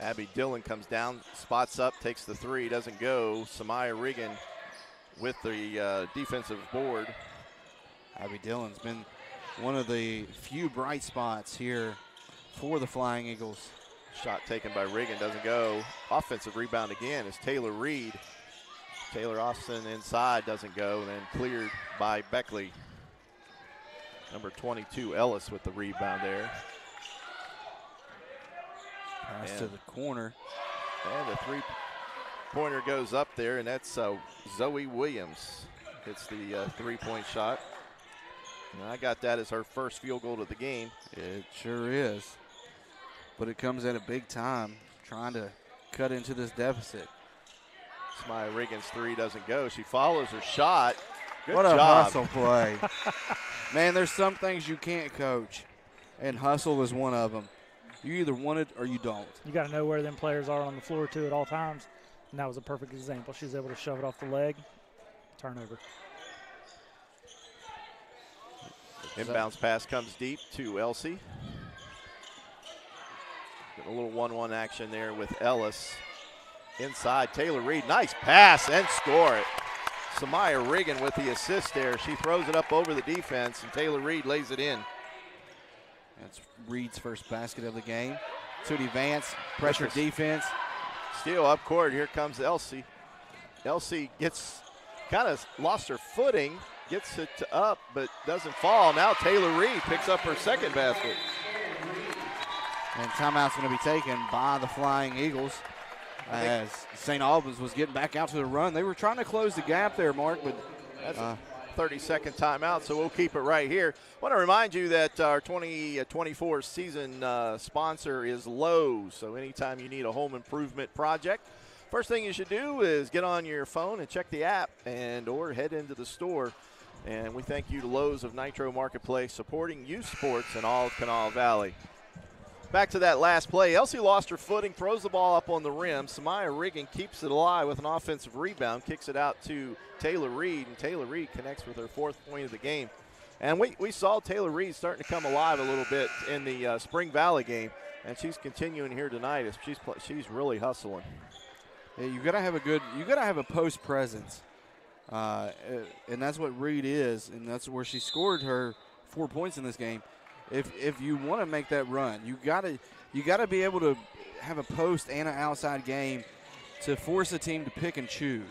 Abby Dillon comes down, spots up, takes the 3, doesn't go. Samaya Riggin with the defensive board.
Abby Dillon's been one of the few bright spots here for the Flying Eagles.
Shot taken by Riggin, doesn't go. Offensive rebound again is Taylor Reed. Taylor Austin inside, doesn't go, and then cleared by Beckley. Number 22, Ellis with the rebound there.
Pass to the corner.
And the three-pointer goes up there, and that's Zoe Williams. Hits the three-point shot. And I got that as her first field goal of the game.
It sure is. But it comes at a big time, trying to cut into this deficit.
Samaya Riggin's 3 doesn't go. She follows her shot. Good
what
job.
A hustle play. Man, there's some things you can't coach, and hustle is one of them. You either want it or you don't.
You got to know where them players are on the floor, too, at all times. And that was a perfect example. She's able to shove it off the leg, turnover.
Inbounds pass comes deep to Elsie. Get a little 1-1 action there with Ellis. Inside, Taylor Reed, nice pass and score it. Samaya Riggin with the assist there. She throws it up over the defense, and Taylor Reed lays it in.
That's Reed's first basket of the game. Tootie Vance, pressure defense.
Steal up court, here comes Elsie. Elsie gets, kind of lost her footing, gets it up, but doesn't fall. Now Taylor Reed picks up her second basket.
And timeout's going to be taken by the Flying Eagles as St. Albans was getting back out to the run. They were trying to close the gap there, Mark, but
that's a 30-second timeout, so we'll keep it right here. I want to remind you that our 2024 season sponsor is Lowe's, so anytime you need a home improvement project, first thing you should do is get on your phone and check the app or head into the store. And we thank you to Lowe's of Nitro Marketplace supporting youth sports in all of Kanawha Valley. Back to that last play. Elsie lost her footing, throws the ball up on the rim. Samaya Riggin keeps it alive with an offensive rebound, kicks it out to Taylor Reed, and Taylor Reed connects with her 4th point of the game. And we saw Taylor Reed starting to come alive a little bit in the Spring Valley game, and she's continuing here tonight. She's really hustling.
Yeah, you gotta have a post presence, and that's what Reed is, and that's where she scored her 4 points in this game. If you want to make that run, you gotta be able to have a post and an outside game to force a team to pick and choose.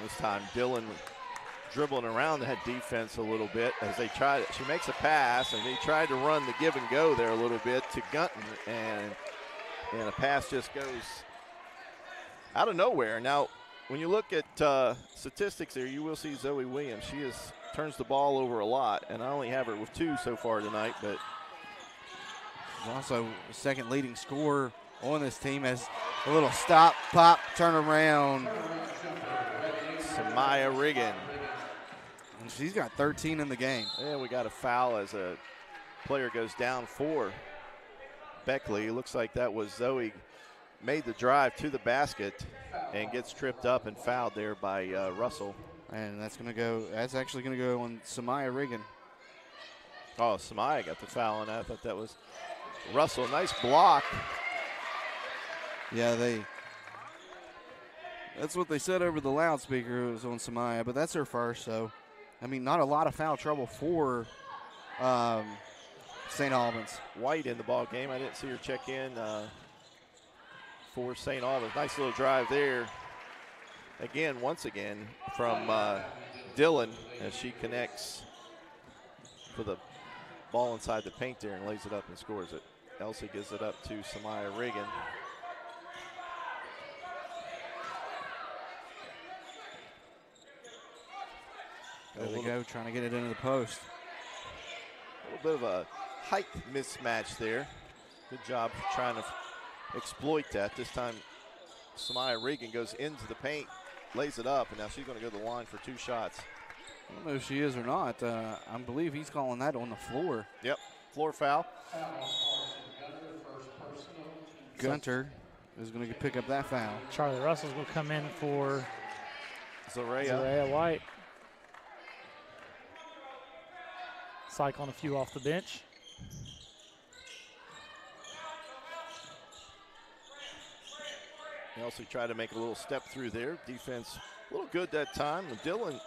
This time Dillon dribbling around that defense a little bit as they try to, she makes a pass and they tried to run the give and go there a little bit to Gunton, and a pass just goes out of nowhere. Now, when you look at statistics there, you will see Zoe Williams. She turns the ball over a lot, and I only have her with 2 so far tonight, but
she's also the second leading scorer on this team as a little stop, pop, turn around.
Samaya Riggin.
And she's got 13 in the game.
And we got a foul as a player goes down for Beckley. It looks like that was Zoe made the drive to the basket and gets tripped up and fouled there by Russell.
And that's actually going to go on Samaya Riggin.
Oh, Samaya got the foul on that. I thought that was Russell. Nice block.
Yeah, that's what they said over the loudspeaker. It was on Samaya, but that's her first. So, I mean, not a lot of foul trouble for St. Albans.
White in the ball game. I didn't see her check in for St. Albans. Nice little drive there. once again, from Dillon as she connects for the ball inside the paint there and lays it up and scores it. Elsie gives it up to Samaya Reagan.
There they go, trying to get it into the post.
A little bit of a height mismatch there. Good job trying to exploit that. This time, Samaya Reagan goes into the paint, lays it up, and now she's going to go to the line for 2 shots.
I don't know if she is or not. I believe he's calling that on the floor.
Yep, floor foul.
Gunter is going to pick up that foul.
Charlie Russell's going to come in for
Zaria
White. Cycling a few off the bench.
Elsie tried to make a little step through there. Defense a little good that time. Dillon,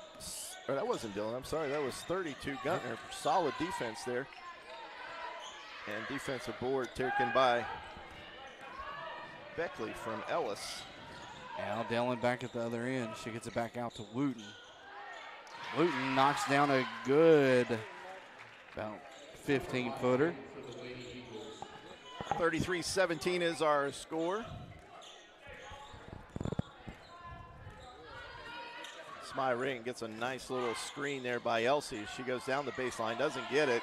or that wasn't Dillon, I'm sorry, that was 32 Gunter. Solid defense there. And defensive board taken by Beckley from Ellis.
Now Dillon back at the other end. She gets it back out to Wooten. Wooten knocks down a good about 15-footer.
33-17 is our score. Samaya Reagan gets a nice little screen there by Elsie. She goes down the baseline, doesn't get it.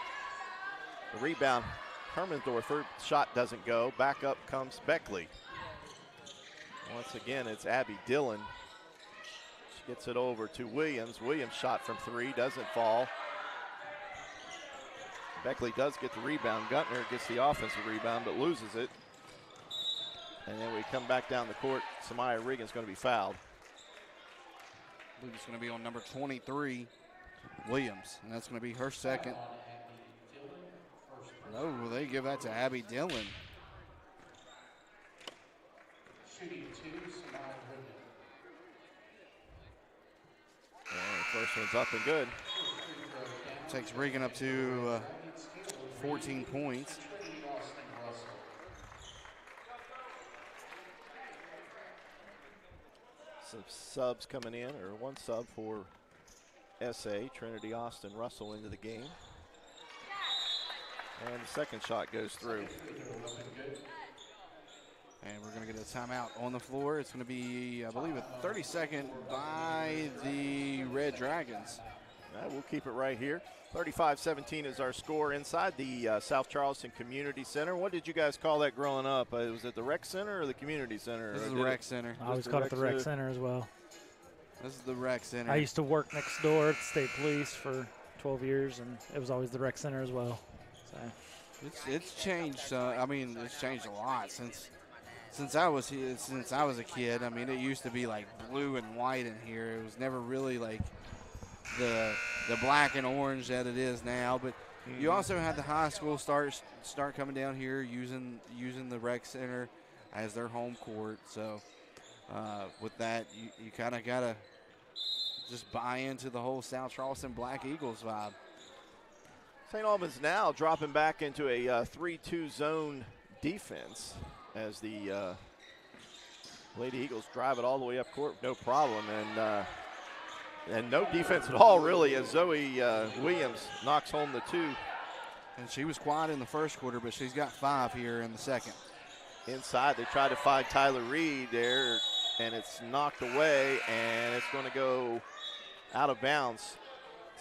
The rebound, Hermendorfer, shot doesn't go. Back up comes Beckley. Once again, it's Abby Dillon. She gets it over to Williams. Williams shot from 3, doesn't fall. Beckley does get the rebound. Guntner gets the offensive rebound, but loses it. And then we come back down the court. Samaya Reagan's going to be fouled.
I believe it's going to be on number 23, Williams, and that's going to be her second. No, they give that to Abby Dillon.
And the first one's up and good.
Takes Reagan up to 14 points.
Some subs coming in, or one sub for SA. Trinity Austin Russell into the game. And the second shot goes through.
And we're going to get a timeout on the floor. It's going to be, I believe, a 30-second by the Red Dragons.
We'll keep it right here. 35-17 is our score inside the South Charleston Community Center. What did you guys call that growing up? Was it the Rec Center or the Community Center?
This is the Rec Center.
I always called it the Rec Center as well.
This is the Rec Center.
I used to work next door at the State Police for 12 years, and it was always the Rec Center as well. So
it's changed. I mean, it's changed a lot since I was here, since I was a kid. I mean, it used to be like blue and white in here. It was never really like the black and orange that it is now. But you also had the high school start coming down here using the Rec Center as their home court. So with that, you kind of gotta just buy into the whole South Charleston Black Eagles vibe.
St. Albans now dropping back into a 3-2 zone defense as the Lady Eagles drive it all the way up court, no problem, and no defense at all really as Zoe Williams knocks home the 2.
And she was quiet in the first quarter, but she's got 5 here in the second.
Inside, they try to find Tyler Reed there, and it's knocked away, and it's going to go out of bounds.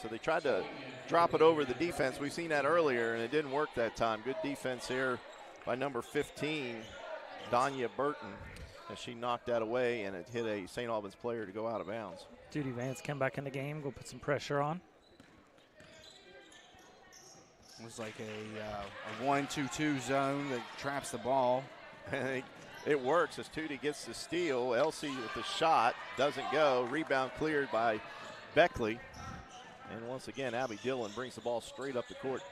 So they tried to drop it over the defense. We've seen that earlier, and it didn't work that time. Good defense here by number 15, Danya Burton, as she knocked that away, and it hit a St. Albans player to go out of bounds.
Judy Vance come back in the game, go put some pressure on.
It was like a 1-2-2 zone that traps the ball.
It works as Tootie gets the steal. Elsie with the shot, doesn't go. Rebound cleared by Beckley. And once again, Abby Dillon brings the ball straight up the court.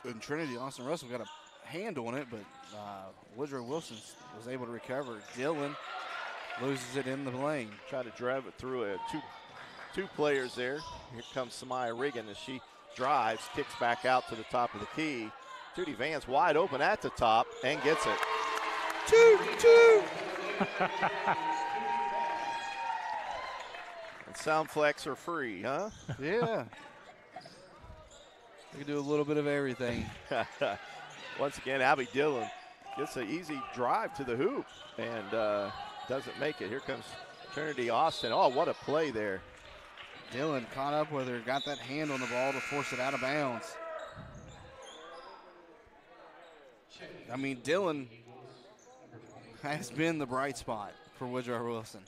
And Trinity Austin Russell got a hand on it, but Woodrow Wilson was able to recover. Dillon loses it in the lane.
Try to drive it through two players there. Here comes Samaya Reagan as she drives, kicks back out to the top of the key. Tootie Vance wide open at the top and gets it.
2-2.
sound flex are free, huh?
Yeah. We can do a little bit of everything.
Once again, Abby Dillon gets an easy drive to the hoop and doesn't make it. Here comes Trinity Austin. Oh, what a play there.
Dillon caught up with her, got that hand on the ball to force it out of bounds. I mean, Dillon has been the bright spot for Woodrow Wilson.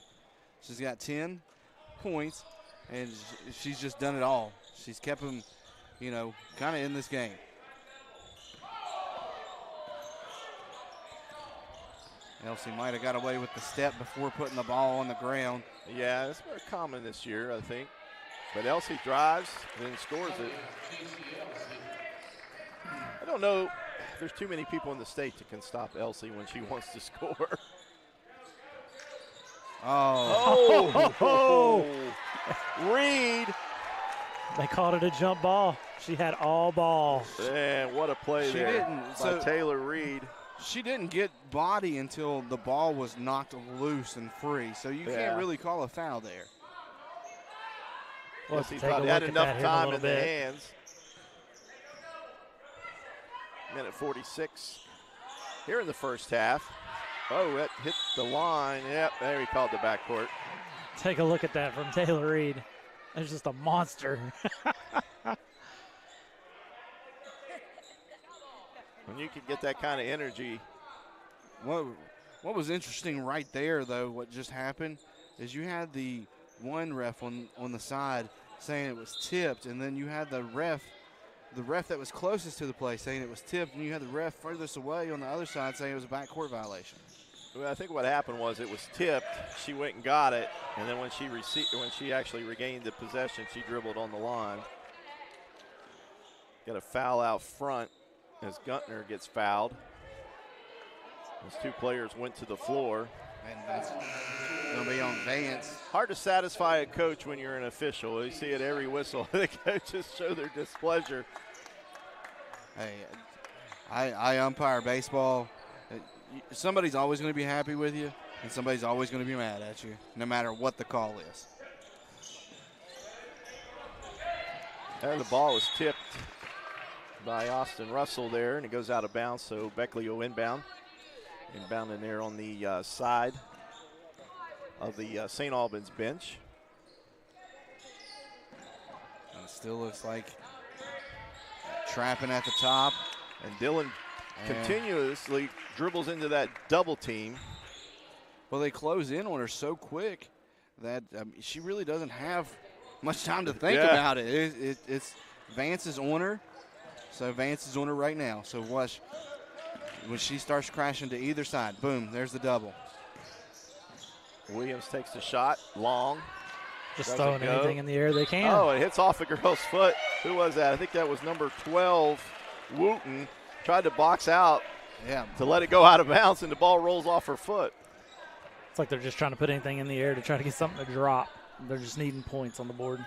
She's got 10 points, and she's just done it all. She's kept them, you know, kind of in this game. Elsie might have got away with the step before putting the ball on the ground.
Yeah, it's more common this year, I think. But Elsie drives, then scores it. I don't know if there's too many people in the state that can stop Elsie when she wants to score.
Oh.
Reed.
They called it a jump ball. She had all ball.
Man, what a play
She
there
didn't.
by
So
Taylor Reed.
she didn't get body until the ball was knocked loose and free. So you can't really call a foul there.
Well,
Yes, he
take a
probably
look
had
at
enough
that here in a
time
little
in the
bit.
hands. Minute 46 here in the first half. Oh, that hit the line. Yep, there he called the backcourt.
Take a look at that from Taylor Reed. It's just a monster.
When you can get that kind of energy.
What was interesting right there, though, what just happened, is you had the one ref on the side saying it was tipped, and then you had the ref that was closest to the play saying it was tipped, and you had the ref furthest away on the other side saying it was a backcourt violation.
Well, I think what happened was it was tipped. She went and got it, and then when she actually regained the possession, she dribbled on the line. Got a foul out front as Guntner gets fouled. Those two players went to the floor.
And that's going to be on Vance.
Hard to satisfy a coach when you're an official. You see it every whistle. The coaches show their displeasure.
Hey, I umpire baseball. Somebody's always going to be happy with you, and somebody's always going to be mad at you, no matter what the call is.
And the ball was tipped by Austin Russell there, and it goes out of bounds, so Beckley will inbound. Inbounding there on the side of the St. Albans bench.
And it still looks like trapping at the top.
And Dillon continuously dribbles into that double team.
Well, they close in on her so quick that she really doesn't have much time to think about it. It's Vance is on her, so Vance is on her right now. So watch when she starts crashing to either side. Boom, there's the double.
Williams takes the shot, long.
Just throwing anything in the air they can.
Oh, it hits off the girl's foot. Who was that? I think that was number 12, Wooten. Tried to box out to let it go out of bounds, and the ball rolls off her foot.
It's like they're just trying to put anything in the air to try to get something to drop. They're just needing points on the board.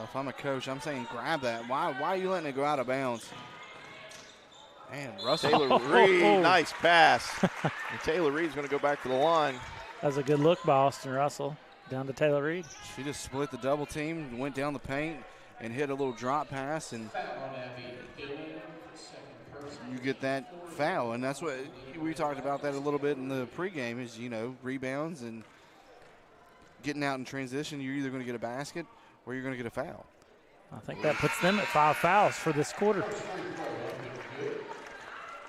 If I'm a coach, I'm saying grab that. Why are you letting it go out of bounds? Man, Russell.
Taylor Reed, nice pass. And Taylor Reed's going to go back to the line.
That was a good look by Austin Russell. Down to Taylor Reed.
She just split the double team, went down the paint, and hit a little drop pass, and you get that foul. And that's what we talked about that a little bit in the pregame is, rebounds and getting out in transition. You're either going to get a basket or you're going to get a foul.
I think that puts them at 5 fouls for this quarter.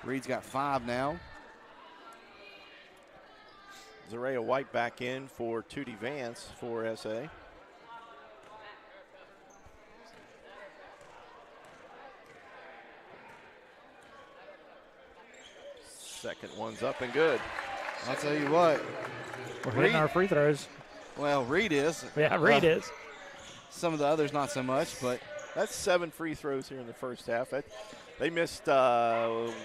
Reed's got 5 now.
Zaria White back in for Tootie Vance for SA. Second one's up and good.
I'll tell you what.
We're hitting our free throws.
Well, Reed is.
Yeah, Reed is.
Some of the others not so much, but.
That's 7 free throws here in the first half. They missed, 12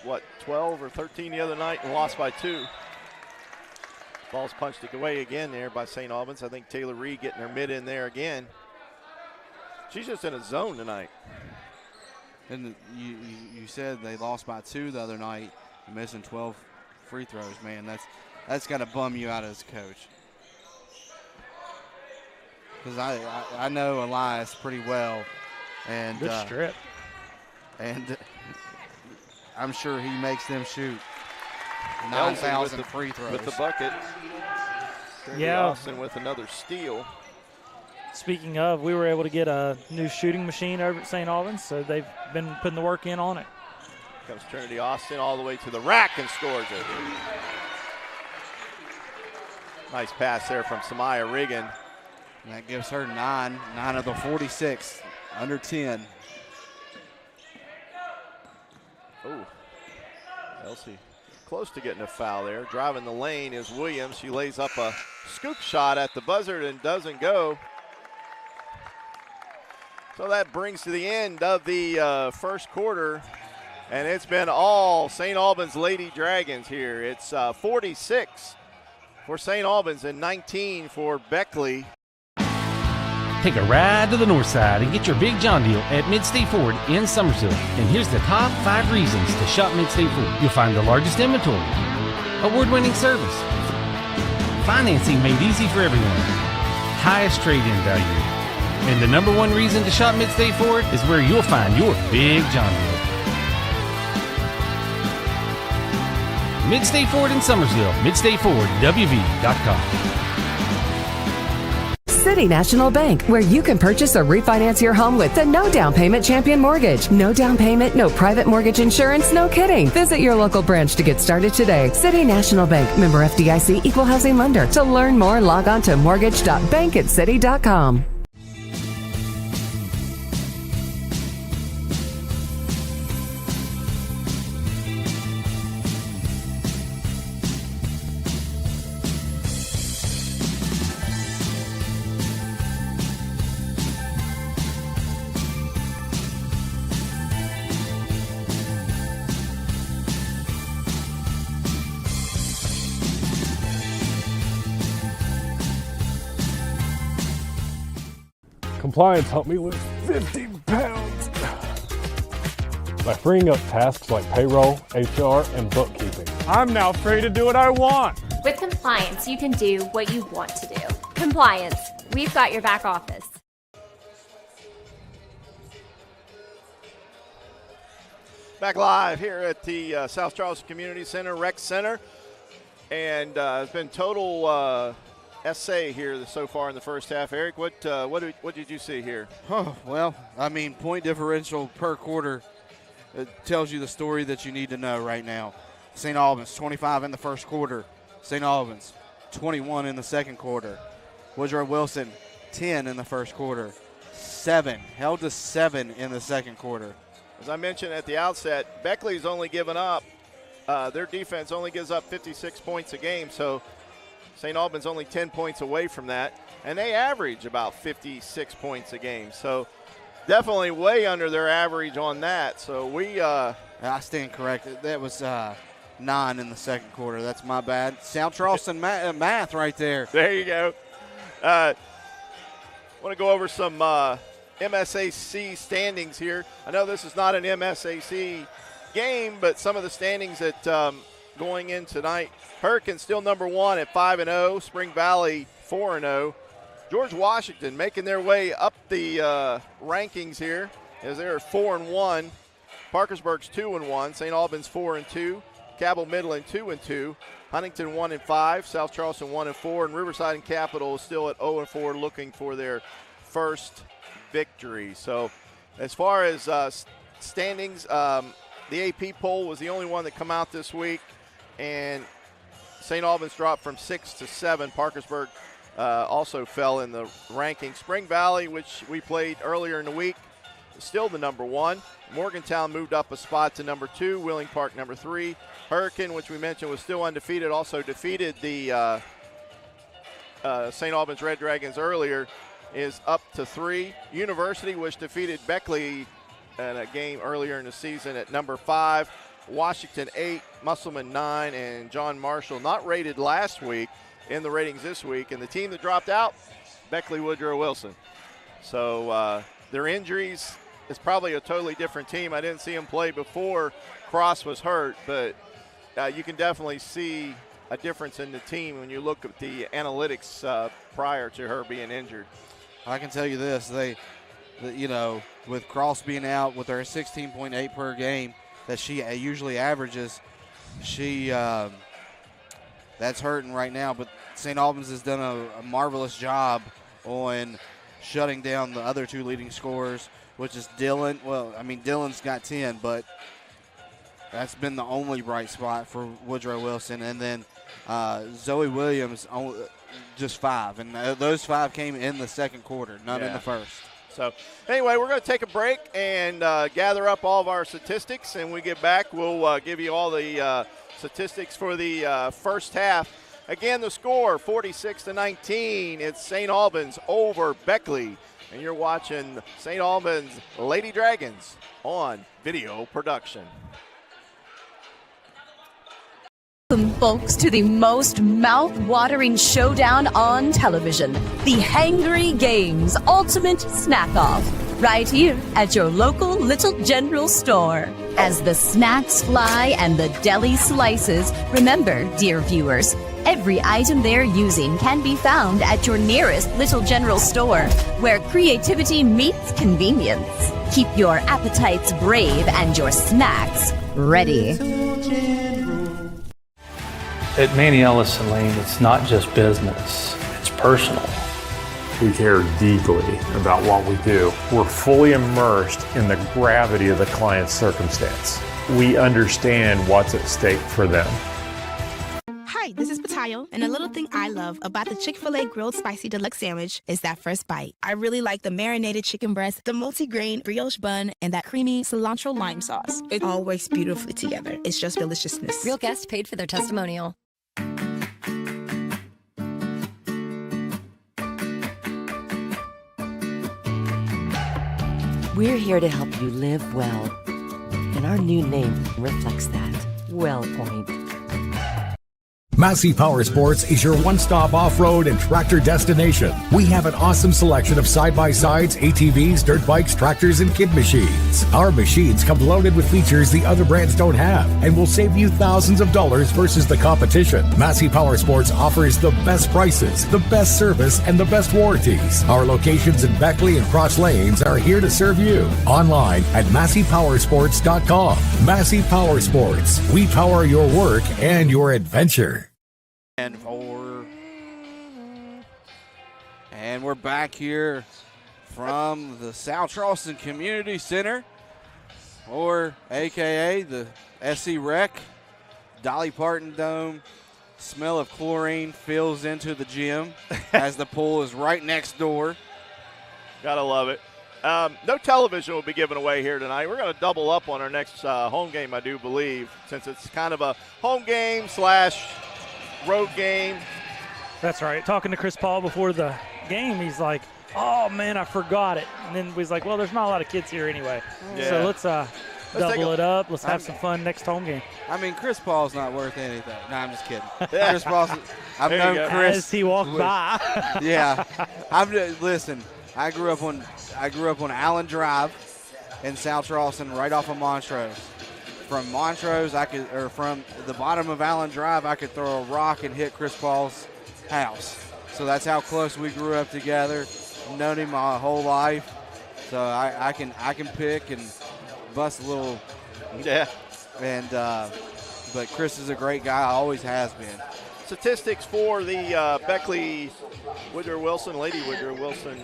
or 13 the other night and lost by 2. Ball's punched it away again there by St. Albans. I think Taylor Reed getting her mid in there again. She's just in a zone tonight.
And you said they lost by 2 the other night, missing 12 free throws. Man, that's got to bum you out as a coach. because I know Elias pretty well. And
Good strip.
And I'm sure he makes them shoot 9,000 free throws.
With the bucket.
Yeah.
Austin with another steal.
Speaking of, we were able to get a new shooting machine over at St. Albans, so they've been putting the work in on it.
Comes Trinity Austin all the way to the rack and scores it. Nice pass there from Samaya Riggin.
And that gives her 9 of the 46, under 10.
Oh, Elsie close to getting a foul there. Driving the lane is Williams. She lays up a scoop shot at the buzzer and doesn't go. So that brings to the end of the first quarter, and it's been all St. Albans Lady Dragons here. It's 46 for St. Albans and 19 for Beckley.
Take a ride to the north side and get your big John deal at Mid-State Ford in Summersville. And here's the top 5 reasons to shop Mid-State Ford. You'll find the largest inventory, award-winning service, financing made easy for everyone, highest trade-in value. And the number 1 reason to shop Mid-State Ford is where you'll find your big John deal. Mid-State Ford in Summersville, MidStateFordWV.com.
City National Bank, where you can purchase or refinance your home with the no down payment champion mortgage. No down payment, no private mortgage insurance, no kidding. Visit your local branch to get started today. City National Bank, member FDIC, equal housing lender. To learn more, log on to mortgage.bankatcity.com.
Compliance helped me lose 50 pounds by freeing up tasks like payroll, HR, and bookkeeping. I'm now free to do what I want.
With compliance, you can do what you want to do. Compliance, we've got your back office.
Back live here at the South Charleston Community Center, Rec Center. And it's been total essay here so far in the first half. Eric, what did you see here?
Oh, well, I mean, point differential per quarter, it tells you the story that you need to know right now. St. Albans, 25 in the first quarter. St. Albans, 21 in the second quarter. Woodrow Wilson, 10 in the first quarter. 7, held to 7 in the second quarter.
As I mentioned at the outset, Beckley's only given up, their defense only gives up 56 points a game, so St. Albans only 10 points away from that, and they average about 56 points a game. So definitely way under their average on that. So I
stand corrected. That was 9 in the second quarter. That's my bad. South Charleston math right there.
There you go. Want to go over some MSAC standings here. I know this is not an MSAC game, but some of the standings that going in tonight. Hurricanes still number 1 at 5-0. Spring Valley 4-0. George Washington making their way up the rankings here as they're 4-1. Parkersburg's 2-1. St. Albans 4-2. Cabell Midland 2-2. Huntington 1-5. South Charleston 1-4. And Riverside and Capital is still at 0-4, looking for their first victory. So as far as standings, the AP poll was the only one that come out this week, and St. Albans dropped from 6 to 7. Parkersburg also fell in the ranking. Spring Valley, which we played earlier in the week, is still the number 1. Morgantown moved up a spot to number 2. Wheeling Park number 3. Hurricane, which we mentioned was still undefeated, also defeated the St. Albans Red Dragons earlier, is up to 3. University, which defeated Beckley in a game earlier in the season, at number 5. Washington 8, Musselman 9, and John Marshall not rated last week in the ratings this week. And the team that dropped out, Beckley Woodrow Wilson. So their injuries is probably a totally different team. I didn't see him play before Cross was hurt, but you can definitely see a difference in the team when you look at the analytics prior to her being injured.
I can tell you this: with Cross being out with her 16.8 per game that she usually averages, that's hurting right now. But St. Albans has done a marvelous job on shutting down the other two leading scorers, which is Dylan. Well, I mean, Dylan's got 10, but that's been the only bright spot for Woodrow Wilson. And then Zoe Williams, just 5. And those 5 came in the second quarter, none in the first.
So, anyway, we're going to take a break and gather up all of our statistics. And when we get back, we'll give you all the statistics for the first half. Again, the score, 46-19. It's St. Albans over Beckley. And you're watching St. Albans Lady Dragons on video production.
Welcome, folks, to the most mouth-watering showdown on television, the Hangry Games Ultimate Snack-Off, right here at your local Little General store. As the snacks fly and the deli slices, remember, dear viewers, every item they're using can be found at your nearest Little General store, where creativity meets convenience. Keep your appetites brave and your snacks ready.
At Manny Ellison Lane, it's not just business, it's personal.
We care deeply about what we do. We're fully immersed in the gravity of the client's circumstance. We understand what's at stake for them.
Hi, this is Patayo, and a little thing I love about the Chick-fil-A Grilled Spicy Deluxe Sandwich is that first bite. I really like the marinated chicken breast, the multi-grain brioche bun, and that creamy cilantro lime sauce. It all works beautifully together. It's just deliciousness.
Real guests paid for their testimonial.
We're here to help you live well, and our new name reflects that. WellPoint.
Massey Power Sports is your one-stop off-road and tractor destination. We have an awesome selection of side-by-sides, ATVs, dirt bikes, tractors, and kid machines. Our machines come loaded with features the other brands don't have and will save you thousands of dollars versus the competition. Massey Power Sports offers the best prices, the best service, and the best warranties. Our locations in Beckley and Cross Lanes are here to serve you. Online at MasseyPowersports.com. Massey Power Sports. We power your work and your adventure.
And we're back here from the South Charleston Community Center, or AKA the SC Rec. Dolly Parton Dome. Smell of chlorine fills into the gym as the pool is right next door.
Gotta love it. No television will be given away here tonight. We're going to double up on our next home game, I do believe, since it's kind of a home game / road game.
That's right. Talking to Chris Paul before the game, he's like, oh, man, I forgot it. And then he's like, well, there's not a lot of kids here anyway. Yeah. So let's double it up. Let's have some fun next home game.
I mean, Chris Paul's not worth anything. No, I'm just kidding. Chris Paul's, I've known Chris.
As he walked by.
Yeah. Listen, I grew up on Allen Drive in South Charleston, right off of Montrose. From Montrose, from the bottom of Allen Drive, I could throw a rock and hit Chris Paul's house. So that's how close we grew up together. I've known him my whole life. So I can pick and bust a little.
Yeah.
And but Chris is a great guy, always has been.
Statistics for the Beckley Woodrow Wilson, Lady Woodrow Wilson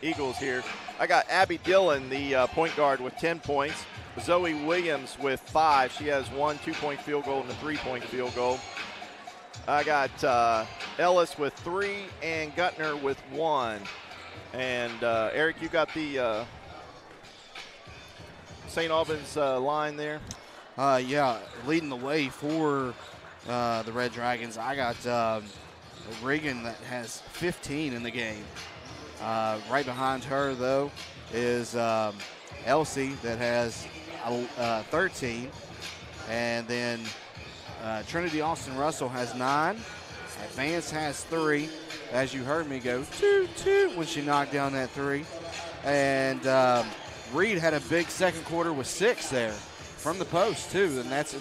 Eagles here. I got Abby Dillon, the point guard, with 10 points. Zoe Williams with 5. She has 1 2-point field goal and a 3-point field goal. I got Ellis with 3 and Gutner with 1. And Eric, you got the St. Albans line there?
Yeah, leading the way for the Red Dragons. I got Regan that has 15 in the game. Right behind her, though, is Elsie that has 13. And then Trinity Austin Russell has 9. Vance has 3. As you heard me go, toot, when she knocked down that 3. And Reed had a big second quarter with 6 there from the post, too. And that's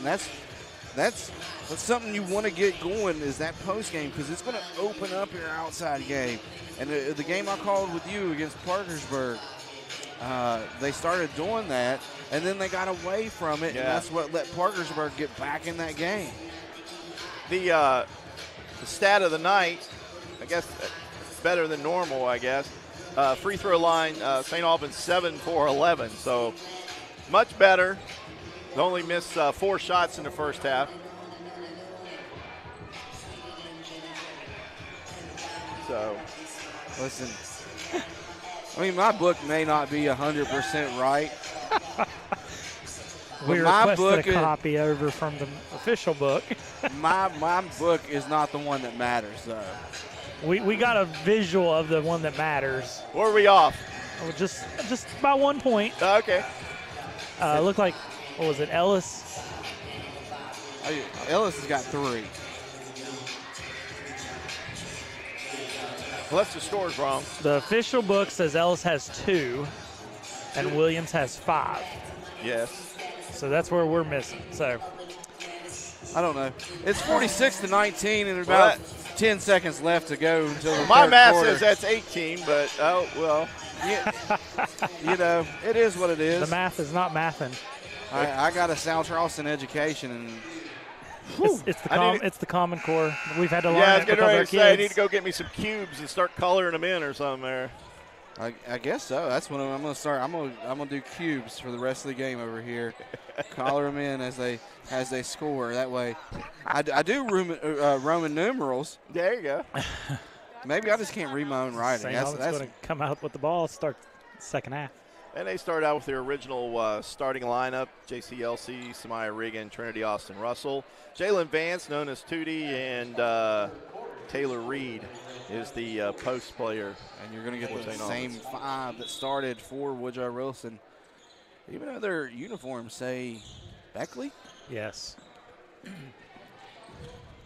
that's something you want to get going is that post game because it's going to open up your outside game. And the game I called with you against Parkersburg, they started doing that, and then they got away from it, and that's what let Parkersburg get back in that game.
The stat of the night, I guess better than normal, I guess. Free throw line, St. Albans 7 for 11, so much better. They only missed 4 shots in the first half. So,
listen, I mean, my book may not be 100% right.
We requested a copy over from the official book.
my book is not the one that matters, though.
We got a visual of the one that matters.
Where are we off?
Oh, just by 1 point.
Okay.
Looked like, what was it, Ellis?
Ellis has got 3.
Unless the score's wrong.
The official book says Ellis has 2 and Williams has 5.
Yes.
So that's where we're missing. So
I don't know. It's 46-19 and about 10 seconds left to go until the
my
third
math
quarter.
says that's 18, but oh well.
Yeah, you know, it is what it is.
The math is not mathing.
I got a South Charleston education, and
it's the Common Core. We've had to learn
I
it
was getting
because
ready
our
to say I
kids.
need to go get me some cubes and start coloring them in or something there.
I guess so. That's what I'm going to start. I'm going to do cubes for the rest of the game over here. Color them in as they score. That way, I do Roman numerals.
There you go.
Maybe I just can't read my own writing.
That's going to come out with the ball. Start second half.
And they start out with their original starting lineup: JCLC, Samaya Regan, Trinity Austin Russell, Jalen Vance, known as Tootie, and Taylor Reed is the post player.
And you're going to get the same 5 that started for Woodrow Wilson. Even though their uniforms say Beckley?
Yes.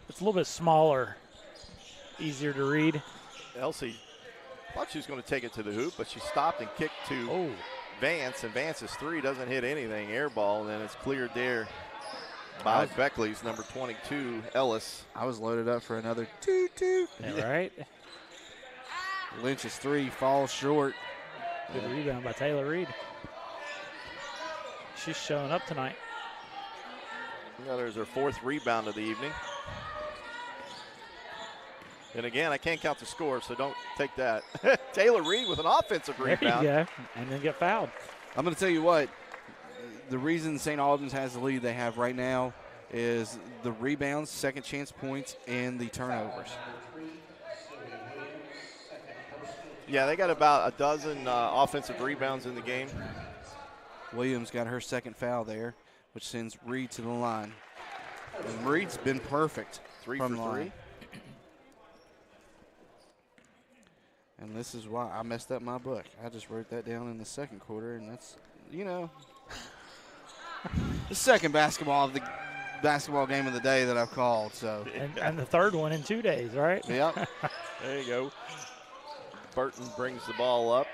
It's a little bit smaller, easier to read.
Elsie thought she was going to take it to the hoop, but she stopped and kicked to Vance, and Vance's 3 doesn't hit anything, air ball, and then it's cleared there by Beckley's number 22, Ellis.
I was loaded up for another 2-2.
Yeah, right.
Lynch's 3 falls short.
Good rebound by Taylor Reed. She's showing up tonight.
Well, there's her 4th rebound of the evening. And again, I can't count the score, so don't take that. Taylor Reed with an offensive rebound.
There you go, and then get fouled.
I'm going to tell you what, the reason St. Albans has the lead they have right now is the rebounds, second chance points, and the turnovers.
Yeah, they got about a dozen offensive rebounds in the game.
Williams got her second foul there, which sends Reed to the line. And Reed's been perfect.
3
from
for 3.
line. And this is why I messed up my book. I just wrote that down in the second quarter, and that's, you know, the second basketball game of the day that I've called. So
and the third one in 2 days, right?
Yep.
There you go. Burton brings the ball up.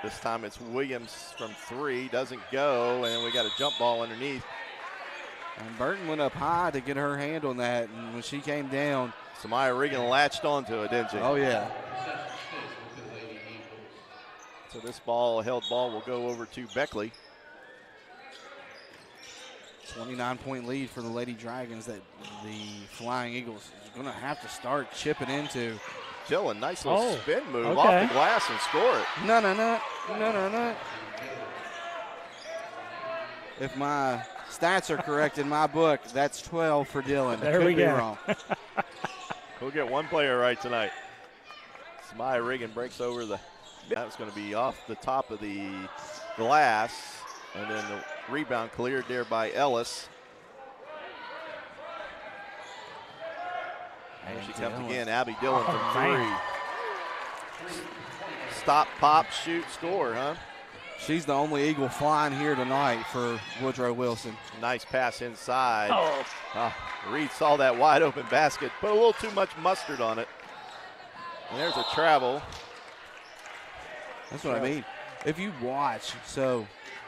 This time it's Williams from 3. Doesn't go, and we got a jump ball underneath.
And Burton went up high to get her hand on that, and when she came down,
Samaya Regan latched onto it, didn't she?
Oh, yeah.
So this held ball will go over to Beckley.
29-point lead for the Lady Dragons that the Flying Eagles is going to have to start chipping into.
Jill, a nice little spin move
okay.
off the glass and score it.
No. If my stats are correct in my book, that's 12 for Dylan.
There we go.
Wrong.
We'll get one player right tonight. Samaya Regan breaks over the. That's going to be off the top of the glass, and then the rebound cleared there by Ellis. And she comes again, Abby Dillon from 3. Stop, pop, shoot, score, huh?
She's the only Eagle flying here tonight for Woodrow Wilson.
Nice pass inside. Reed saw that wide open basket, put a little too much mustard on it. And there's a travel.
That's what I mean. If you watch, so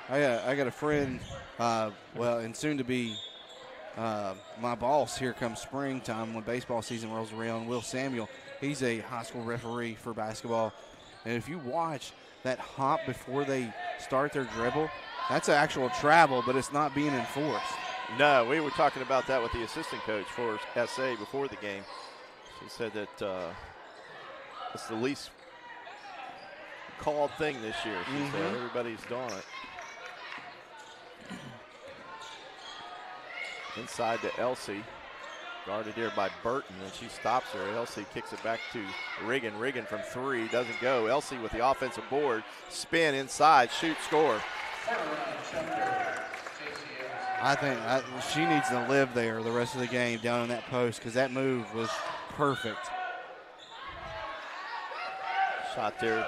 I got a friend, and soon to be my boss, here comes springtime when baseball season rolls around, Will Samuel, he's a high school referee for basketball. And if you watch that hop before they start their dribble, that's actual travel, but it's not being enforced.
No, we were talking about that with the assistant coach for SA before the game. She said that it's the least called thing this year. She said everybody's doing it. Inside to Elsie, guarded here by Burton, and she stops her. Elsie kicks it back to Riggin. Riggin from 3, doesn't go. Elsie with the offensive board, spin inside, shoot, score.
I think she needs to live there the rest of the game down in that post because that move was perfect.
Shot there,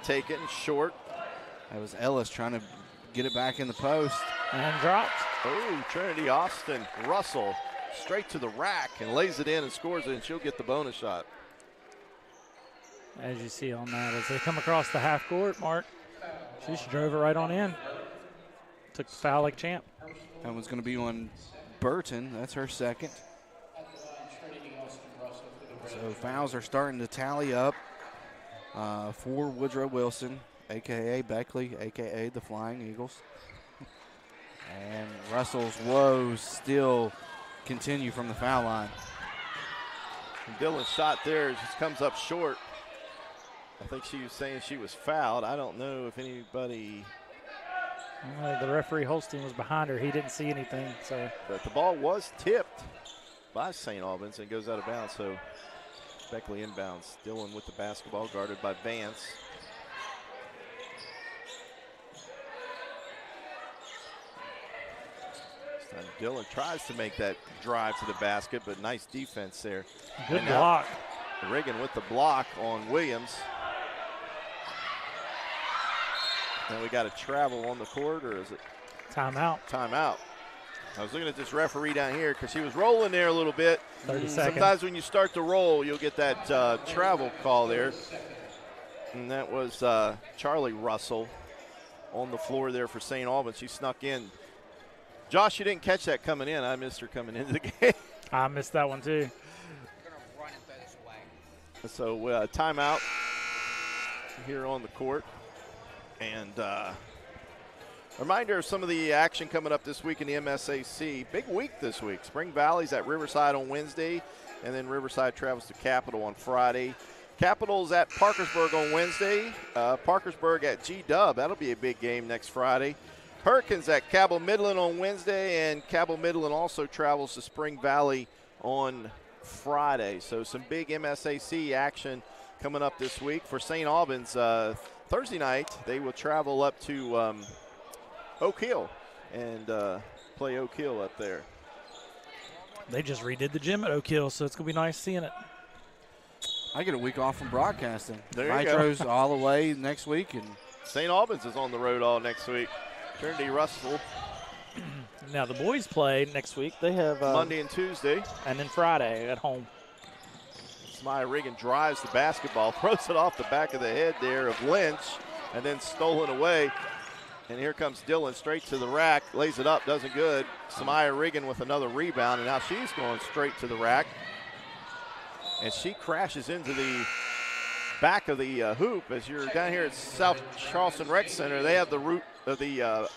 taken short.
That was Ellis trying to get it back in the post.
And dropped.
Oh, Trinity Austin Russell straight to the rack and lays it in and scores it, and she'll get the bonus shot.
As you see on that, as they come across the half court, Mark, she just drove it right on in. Took the foul like champ.
That one's going to be on Burton. That's her second. So fouls are starting to tally up for Woodrow Wilson, a.k.a. Beckley, a.k.a. the Flying Eagles. And Russell's woes still continue from the foul line.
And Dylan's shot there just comes up short. I think she was saying she was fouled. I don't know if anybody...
The referee Holstein was behind her. He didn't see anything. So,
but the ball was tipped by St. Albans and goes out of bounds. So Beckley inbounds. Dylan with the basketball, guarded by Vance. Dylan tries to make that drive to the basket, but nice defense there.
Good block.
Reagan with the block on Williams. And we got a travel on the court, or is it?
Timeout.
Timeout. I was looking at this referee down here because she was rolling there a little bit.
30 seconds.
Sometimes when you start to roll, you'll get that travel call there. And that was Charlie Russell on the floor there for St. Albans. She snuck in. Josh, you didn't catch that coming in. I missed her coming into the game.
I missed that one too.
So timeout here on the court. And reminder of some of the action coming up this week in the MSAC. Big week this week. Spring Valley's at Riverside on Wednesday, and then Riverside travels to Capital on Friday. Capital's at Parkersburg on Wednesday. Parkersburg at G-Dub. That'll be a big game next Friday. Hurricanes at Cabell Midland on Wednesday, and Cabell Midland also travels to Spring Valley on Friday. So some big MSAC action coming up this week. For St. Albans, Thursday night, they will travel up to Oak Hill and play Oak Hill up there.
They just redid the gym at Oak Hill, so it's going to be nice seeing it.
I get a week off from broadcasting.
There you
Nitro's
go.
all the way next week. And
St. Albans is on the road all next week. Trinity Russell.
Now, the boys play next week. They have
Monday and Tuesday.
And then Friday at home.
Smythe Reagan drives the basketball, throws it off the back of the head there of Lynch, and then stolen away. And here comes Dylan straight to the rack, lays it up, doesn't good. Samaya Reagan with another rebound, and now she's going straight to the rack. And she crashes into the back of the hoop. As you're down here at South Charleston Rec Center, they have the root of the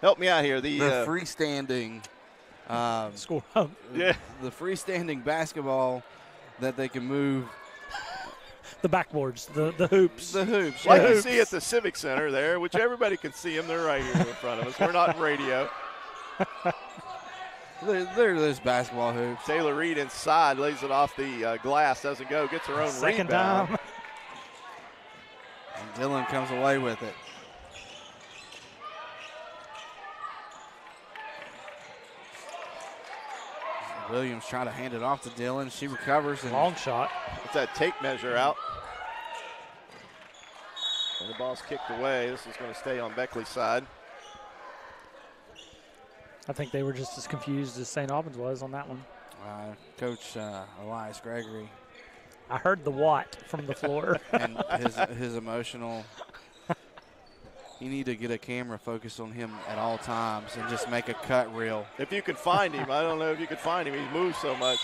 help me out here. The
freestanding
score.
Yeah,
the freestanding basketball that they can move.
The backboards, the hoops.
The hoops.
Like
yeah.
you see at the Civic Center there, which everybody can see them. They're right here in front of us. We're not in radio.
They're those basketball hoops.
Taylor Reed inside, lays it off the glass, doesn't go, gets her own
Second
rebound.
time.
And Dylan comes away with it. Williams trying to hand it off to Dylan. She recovers. And
long shot.
It's that tape measure out. And the ball's kicked away. This is going to stay on Beckley's side.
I think they were just as confused as St. Albans was on that one.
Coach Elias Gregory.
I heard the what from the floor.
And his emotional. You need to get a camera focused on him at all times and just make a cut reel.
If you can find him. I don't know if you could find him. He's moved so much.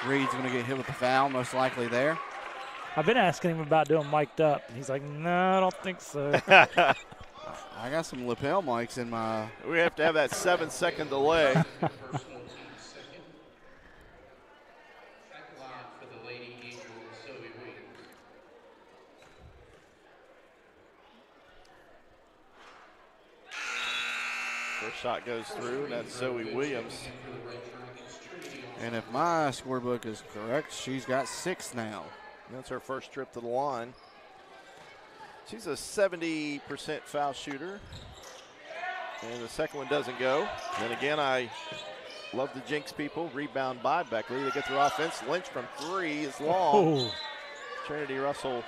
Reed's going to get hit with the foul, most likely there.
I've been asking him about doing mic'd up. He's like, no, I don't think so.
I got some lapel mics in my.
We have to have that 7-second delay. First shot goes through, and that's Zoe Williams.
And if my scorebook is correct, she's got 6 now.
That's her first trip to the line. She's a 70% foul shooter. And the second one doesn't go. Then again, I love to jinx people. Rebound by Beckley. They get their offense. Lynch from 3 is long.
Oh.
Trinity Russell,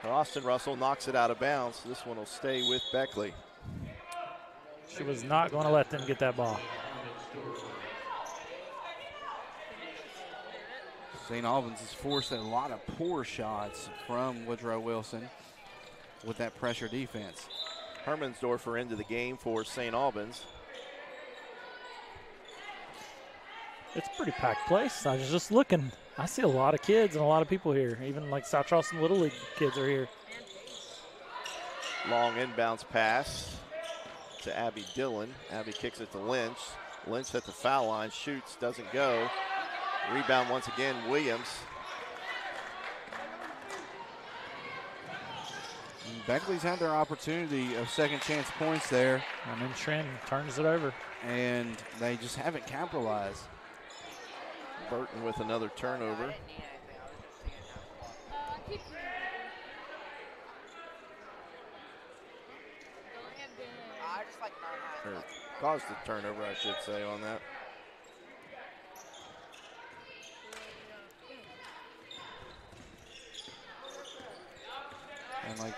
or Austin Russell, knocks it out of bounds. This one will stay with Beckley.
She was not going to let them get that ball.
St. Albans has forced a lot of poor shots from Woodrow Wilson with that pressure defense.
Hermansdorfer into the game for St. Albans.
It's a pretty packed place. I was just looking. I see a lot of kids and a lot of people here. Even like South Charleston Little League kids are here.
Long inbounds pass to Abby Dillon. Abby kicks it to Lynch. Lynch at the foul line, shoots, doesn't go. Rebound once again, Williams.
Beckley's had their opportunity of second chance points there.
And then Trin turns it over.
And they just haven't capitalized.
Burton with another turnover. Or caused the turnover, I should say, on that.
And like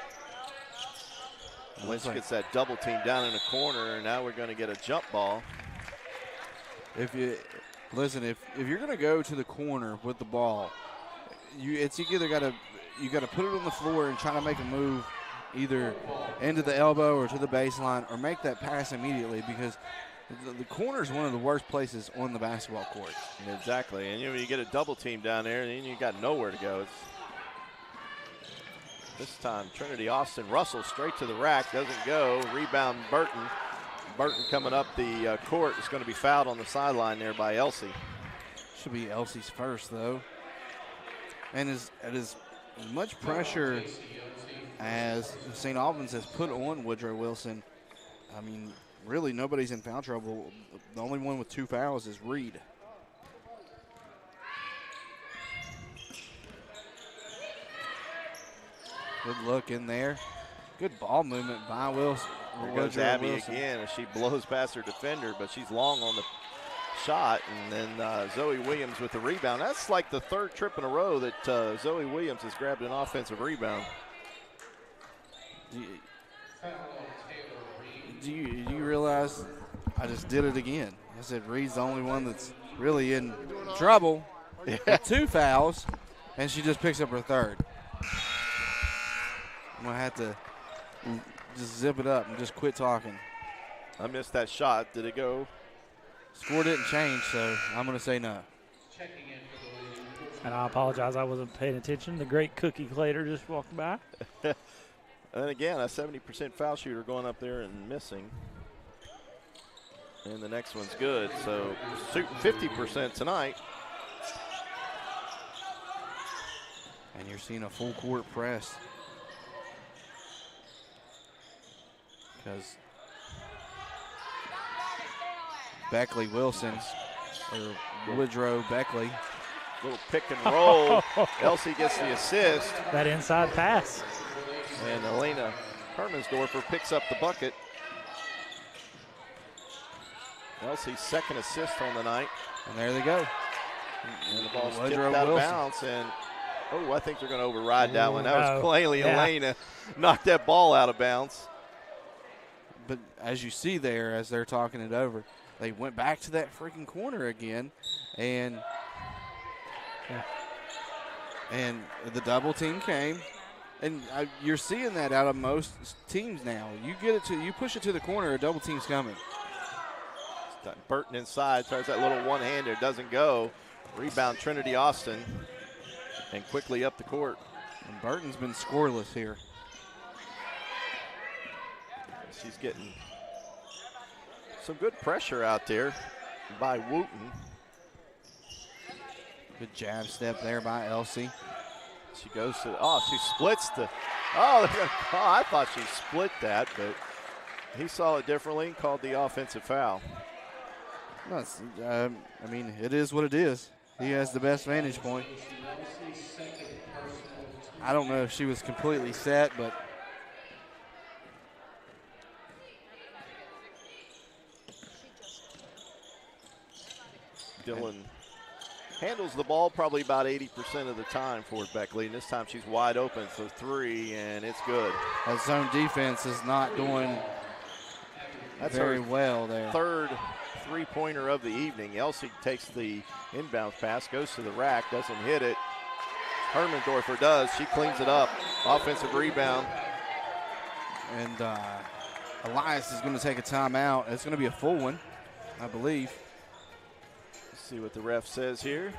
Lynch gets that double team down in the corner, and now we're going to get a jump ball.
If you listen, if you're going to go to the corner with the ball, it's either you got to put it on the floor and try to make a move, either into the elbow or to the baseline, or make that pass immediately, because the corner is one of the worst places on the basketball court.
Exactly, and you get a double team down there, and then you got nowhere to go. This time, Trinity Austin Russell straight to the rack, doesn't go. Rebound Burton. Burton coming up the court is going to be fouled on the sideline there by Elsie.
Should be Elsie's first, though. And as much pressure as St. Albans has put on Woodrow Wilson, I mean, really nobody's in foul trouble. The only one with 2 fouls is Reed. Good look in there. Good ball movement by Wilson.
Here goes Abby again as she blows past her defender, but she's long on the shot. And then Zoe Williams with the rebound. That's like the 3rd trip in a row that Zoe Williams has grabbed an offensive rebound.
Do you realize I just did it again? I said Reed's the only one that's really in trouble with 2 fouls, and she just picks up her 3rd. I'm going to have to just zip it up and just quit talking.
I missed that shot. Did it go?
Score didn't change, so I'm going to say no.
And I apologize, I wasn't paying attention. The great Cookie Clater just walked by.
And again, a 70% foul shooter going up there and missing. And the next one's good. So shooting 50% tonight.
And you're seeing a full court press. Because Beckley Wilson, or Woodrow Beckley.
Little pick and roll. Elsie gets the assist.
That inside pass.
And Elena Hermansdorfer picks up the bucket. Elsie's 2nd assist on the night.
And there they go.
And the ball's tipped out of bounds. And, I think they're going to override that one. That was plainly Elena knocked that ball out of bounds.
But as you see there, as they're talking it over, they went back to that freaking corner again. And the double team came. And you're seeing that out of most teams now. You push it to the corner, a double team's coming.
Burton inside, tries that little one-hander, doesn't go. Rebound Trinity Austin, and quickly up the court.
And Burton's been scoreless here.
She's getting some good pressure out there by Wooten.
Good jab step there by Elsie.
She goes to, she splits the, I thought she split that, but he saw it differently and called the offensive foul.
No, I mean, it is what it is. He has the best vantage point. I don't know if she was completely set, but
Dylan handles the ball probably about 80% of the time for Beckley, and this time she's wide open for three, and it's good.
That zone defense is not doing very well there.
Third three-pointer of the evening. Elsie takes the inbound pass, goes to the rack, doesn't hit it. Hermendorfer does. She cleans it up. Offensive rebound.
And Elias is going to take a timeout. It's going to be a full one, I believe.
Let's see what the ref says here.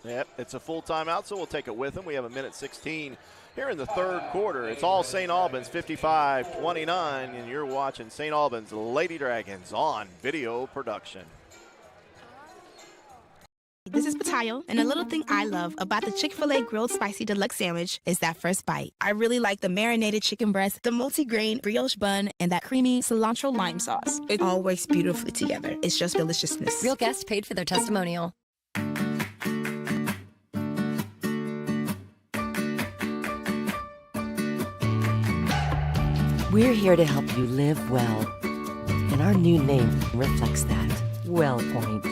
Yep, it's a full timeout, so we'll take it with him. We have a minute 16 here in the third quarter. It's all St. Albans 55-29, and you're watching St. Albans Lady Dragons on video production.
This is Patayo, and a little thing I love about the Chick-fil-A Grilled Spicy Deluxe Sandwich is that first bite. I really like the marinated chicken breast, the multi-grain brioche bun, and that creamy cilantro lime sauce. It all works beautifully together. It's just deliciousness.
Real guests paid for their testimonial.
We're here to help you live well, and our new name reflects that. WellPoint.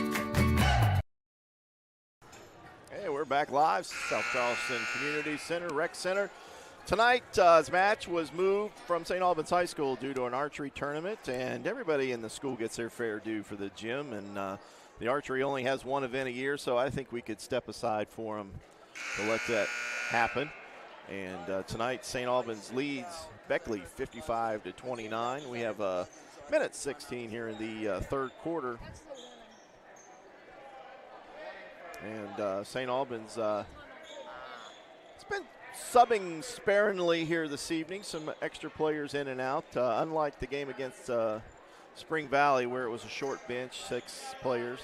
Hey, we're back live, South Charleston Community Center, Rec Center. Tonight's match was moved from St. Albans High School due to an archery tournament, and everybody in the school gets their fair due for the gym, and the archery only has one event a year, so I think we could step aside for them to let that happen. And tonight, St. Albans leads Beckley 55-29. We have a minute 16 here in the third quarter. And St. Albans, it's been subbing sparingly here this evening. Some extra players in and out. Unlike the game against Spring Valley where it was a short bench, 6 players.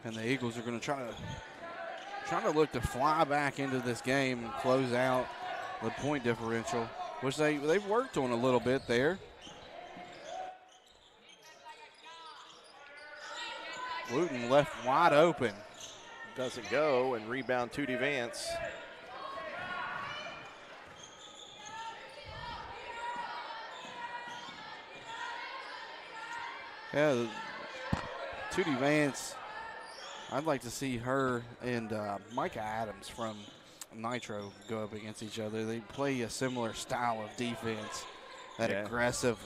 And the Eagles are going to try to look to fly back into this game and close out the point differential, which they've worked on a little bit there. Wooten left wide open.
Doesn't go, and rebound to Vance.
Yeah, Tootie Vance, I'd like to see her and Micah Adams from Nitro go up against each other. They play a similar style of defense, that aggressive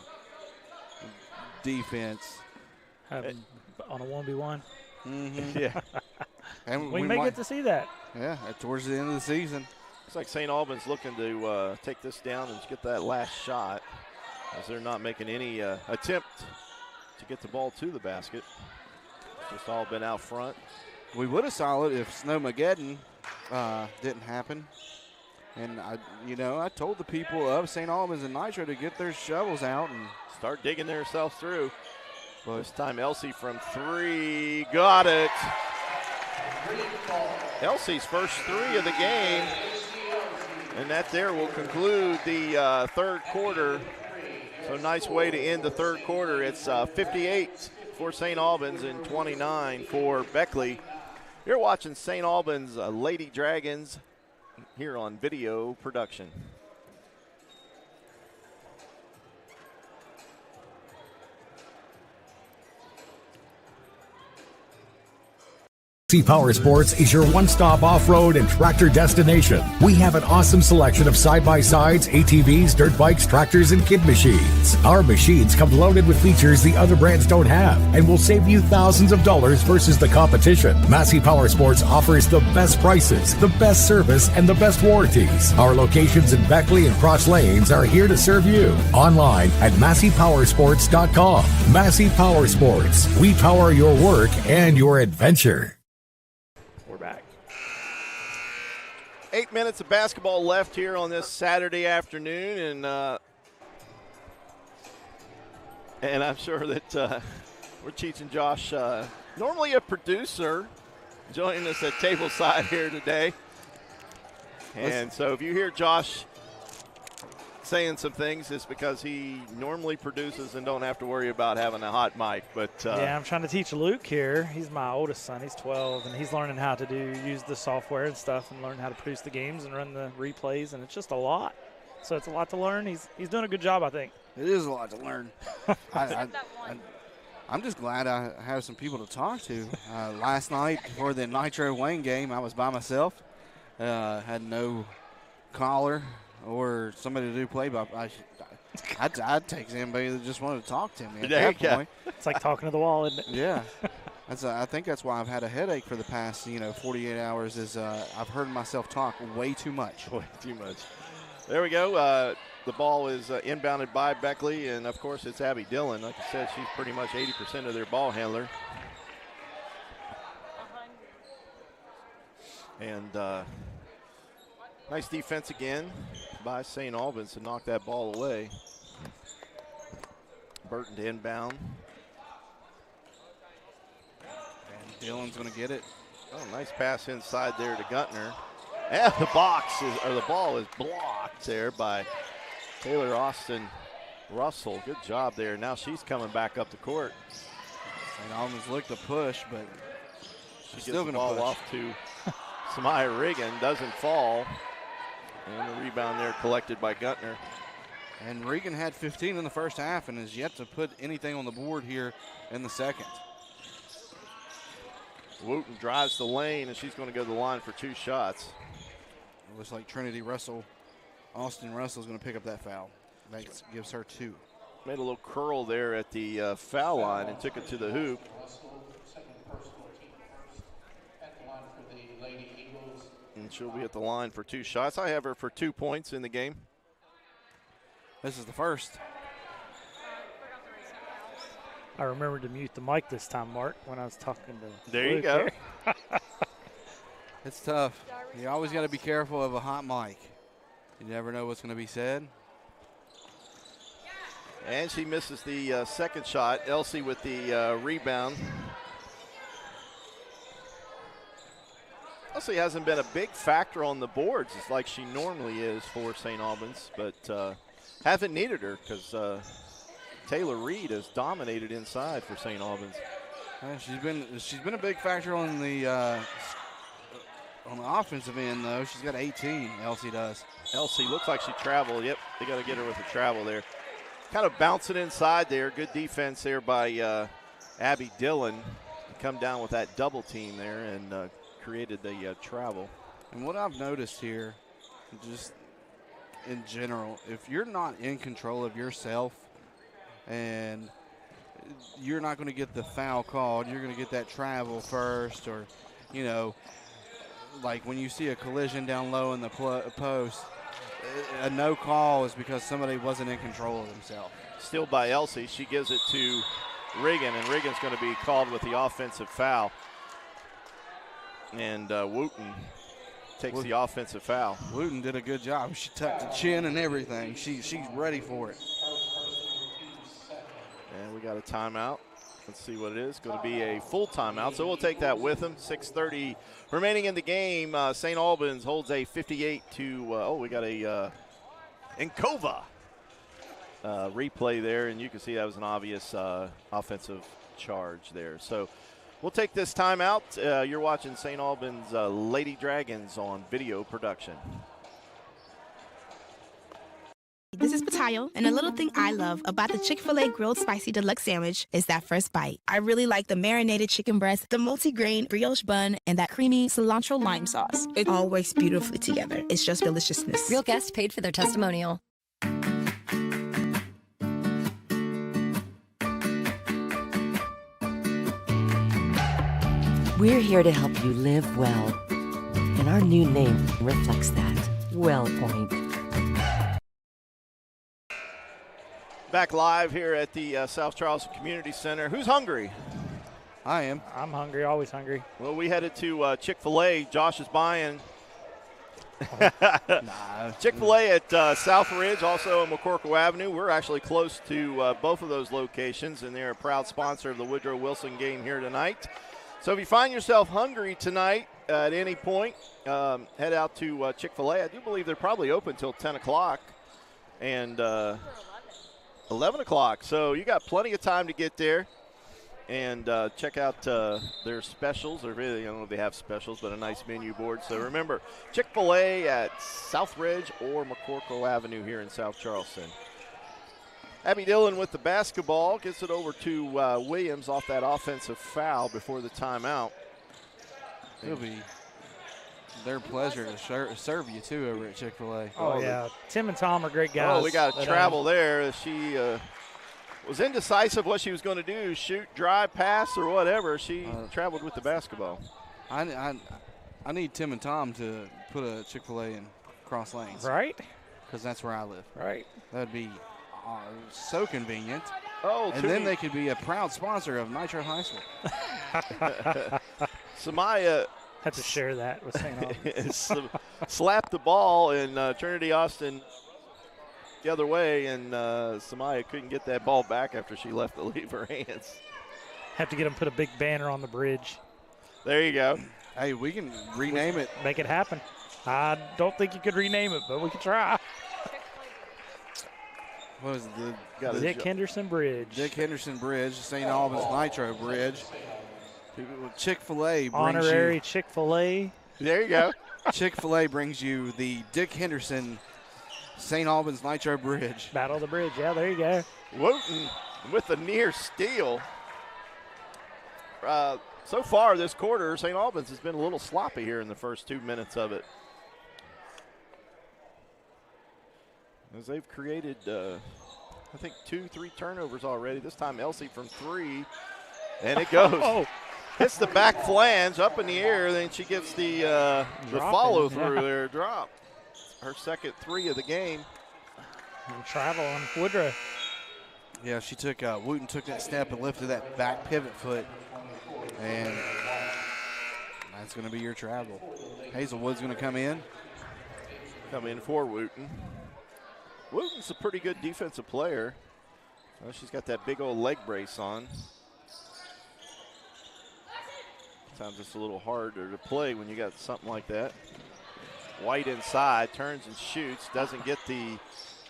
defense.
On a 1v1.
Mm-hmm.
Yeah.
And
we may get to see that.
Yeah, towards the end of the season.
Looks like St. Albans looking to take this down and get that last shot, as they're not making any attempt to get the ball to the basket. It's just all been out front.
We would have saw it if Snowmageddon didn't happen. And I told the people of St. Albans and Nitro to get their shovels out and
start digging themselves through. But this time Elsie from 3, got it. Elsie's first 3 of the game, and that there will conclude the third quarter. So nice way to end the third quarter. It's 58 for St. Albans and 29 for Beckley. You're watching St. Albans Lady Dragons here on video production.
Massey Power Sports is your one-stop off-road and tractor destination. We have an awesome selection of side-by-sides, ATVs, dirt bikes, tractors, and kid machines. Our machines come loaded with features the other brands don't have and will save you thousands of dollars versus the competition. Massey Power Sports offers the best prices, the best service, and the best warranties. Our locations in Beckley and Cross Lanes are here to serve you. Online at MasseyPowersports.com. Massey Power Sports. We power your work and your adventure.
We're back.
8 minutes of basketball left here on this Saturday afternoon, and I'm sure that we're teaching Josh, normally a producer, joining us at table side here today. And so if you hear Josh saying some things, it's because he normally produces and don't have to worry about having a hot mic. But
yeah, I'm trying to teach Luke here. He's my oldest son. He's 12, and he's learning how to use the software and stuff and learn how to produce the games and run the replays, and it's just a lot. So it's a lot to learn. He's doing a good job, I think.
It is a lot to learn. I'm just glad I have some people to talk to. Last night for the Nitro Wayne game, I was by myself. Had no caller or somebody to do play-by. I'd take anybody that just wanted to talk to me at that point.
It's like talking to the wall, isn't it?
Yeah. I think that's why I've had a headache for the past 48 hours is I've heard myself talk way too much.
Way too much. There we go. The ball is inbounded by Beckley, and, of course, it's Abby Dillon. Like I said, she's pretty much 80% of their ball handler. And nice defense again by St. Albans to knock that ball away. Burton to inbound.
And Dillon's going to get it.
Oh, nice pass inside there to Guntner. And the ball is blocked there by Taylor Austin Russell. Good job there. Now she's coming back up the court.
St. Albans looked to push, but
she's still going to ball off to Samaya Regan. Doesn't fall. And the rebound there collected by Guntner.
And Regan had 15 in the first half and has yet to put anything on the board here in the second.
Wooten drives the lane, and she's going to go to the line for 2 shots.
It looks like Trinity Russell, Austin Russell, is going to pick up that foul. That gives her 2.
Made a little curl there at the foul line and took it to the hoop. And she'll be at the line for 2 shots. I have her for 2 points in the game.
This is the first.
I remembered to mute the mic this time, Mark, when I was talking to
There
Luke
you go.
It's tough. You always got to be careful of a hot mic. You never know what's going to be said.
And she misses the second shot. Elsie with the rebound. Elsie hasn't been a big factor on the boards as like she normally is for St. Albans, but haven't needed her because Taylor Reed has dominated inside for St. Albans.
She's been a big factor on the offensive end, though. She's got 18, Elsie does.
Elsie looks like she traveled. Yep, they got to get her with the travel there. Kind of bouncing inside there. Good defense there by Abby Dillon. Come down with that double team there and created the travel.
And what I've noticed here, just in general, if you're not in control of yourself and you're not going to get the foul called, you're going to get that travel first, or, like when you see a collision down low in the post, a no call is because somebody wasn't in control of themselves.
Still by Elsie. She gives it to Regan, and Regan's going to be called with the offensive foul. And Wooten takes the offensive foul.
Wooten did a good job. She tucked the chin and everything. She's ready for it.
And we got a timeout. Let's see what it is. Going to be a full timeout, so we'll take that with them. 6:30 remaining in the game. St. Albans holds a 58 to, we got a Enkova replay there, and you can see that was an obvious offensive charge there. So we'll take this timeout. You're watching St. Albans Lady Dragons on video production.
this is Patayo, and a little thing I love about the Chick-fil-A Grilled Spicy Deluxe Sandwich is that first bite. I really like the marinated chicken breast, the multi-grain brioche bun, and that creamy cilantro lime sauce. It all works beautifully together. It's just deliciousness.
Real guests paid for their testimonial.
We're here to help you live well, and our new name reflects that. Well Point.
Back live here at the South Charleston Community Center. Who's hungry?
I am.
I'm hungry, always hungry.
Well, we headed to Chick-fil-A. Josh is buying Chick-fil-A at South Ridge, also on McCorkle Avenue. We're actually close to both of those locations, and they're a proud sponsor of the Woodrow Wilson game here tonight. So if you find yourself hungry tonight at any point, head out to Chick-fil-A. I do believe they're probably open until 10 o'clock and 11 o'clock. So you got plenty of time to get there and check out their specials. Or really, I don't know if they have specials, but a nice menu board. So remember, Chick-fil-A at South Ridge or McCorkle Avenue here in South Charleston. Abby Dillon with the basketball gets it over to Williams off that offensive foul before the timeout.
It'll be their pleasure to serve you, too, over at Chick-fil-A.
Oh, yeah. Tim and Tom are great guys.
Oh, we got to travel there. She was indecisive what she was going to do, shoot, drive, pass, or whatever. She traveled with the basketball.
I need Tim and Tom to put a Chick-fil-A in Cross Lanes.
Right.
Because that's where I live.
Right.
That would be so convenient.
Oh,
and then they could be a proud sponsor of Nitro High School.
Samaya
had to share that with St. Albans.
Slapped the ball, and Trinity Austin the other way, and Samaya couldn't get that ball back after she left it leave her hands.
Have to get them put a big banner on the bridge.
There you go.
Hey, we can rename it.
Make it happen. I don't think you could rename it, but we could try.
What was
the Dick Henderson Bridge?
Dick Henderson Bridge, St. Albans Nitro Bridge. Chick-fil-A brings
honorary
you,
Chick-fil-A.
There you go.
Chick-fil-A brings you the Dick Henderson St. Albans Nitro Bridge.
Battle of the Bridge. Yeah, there you go.
Wooten with a near steal. So far this quarter, St. Albans has been a little sloppy here in the first 2 minutes of it. As they've created, I think, 2-3 turnovers already. This time Elsie from 3, and it goes. Hits the back flange up in the air, then she gets the follow-through there, drop. Her second 3 of the game.
And travel on Woodrow.
Yeah, she took, Wooten took that step and lifted that back pivot foot, and that's going to be your travel. Hazelwood's going to come in.
Come in for Wooten. Wooten's a pretty good defensive player. She's got that big old leg brace on. Sometimes it's a little harder to play when you got something like that. White inside, turns and shoots, doesn't get the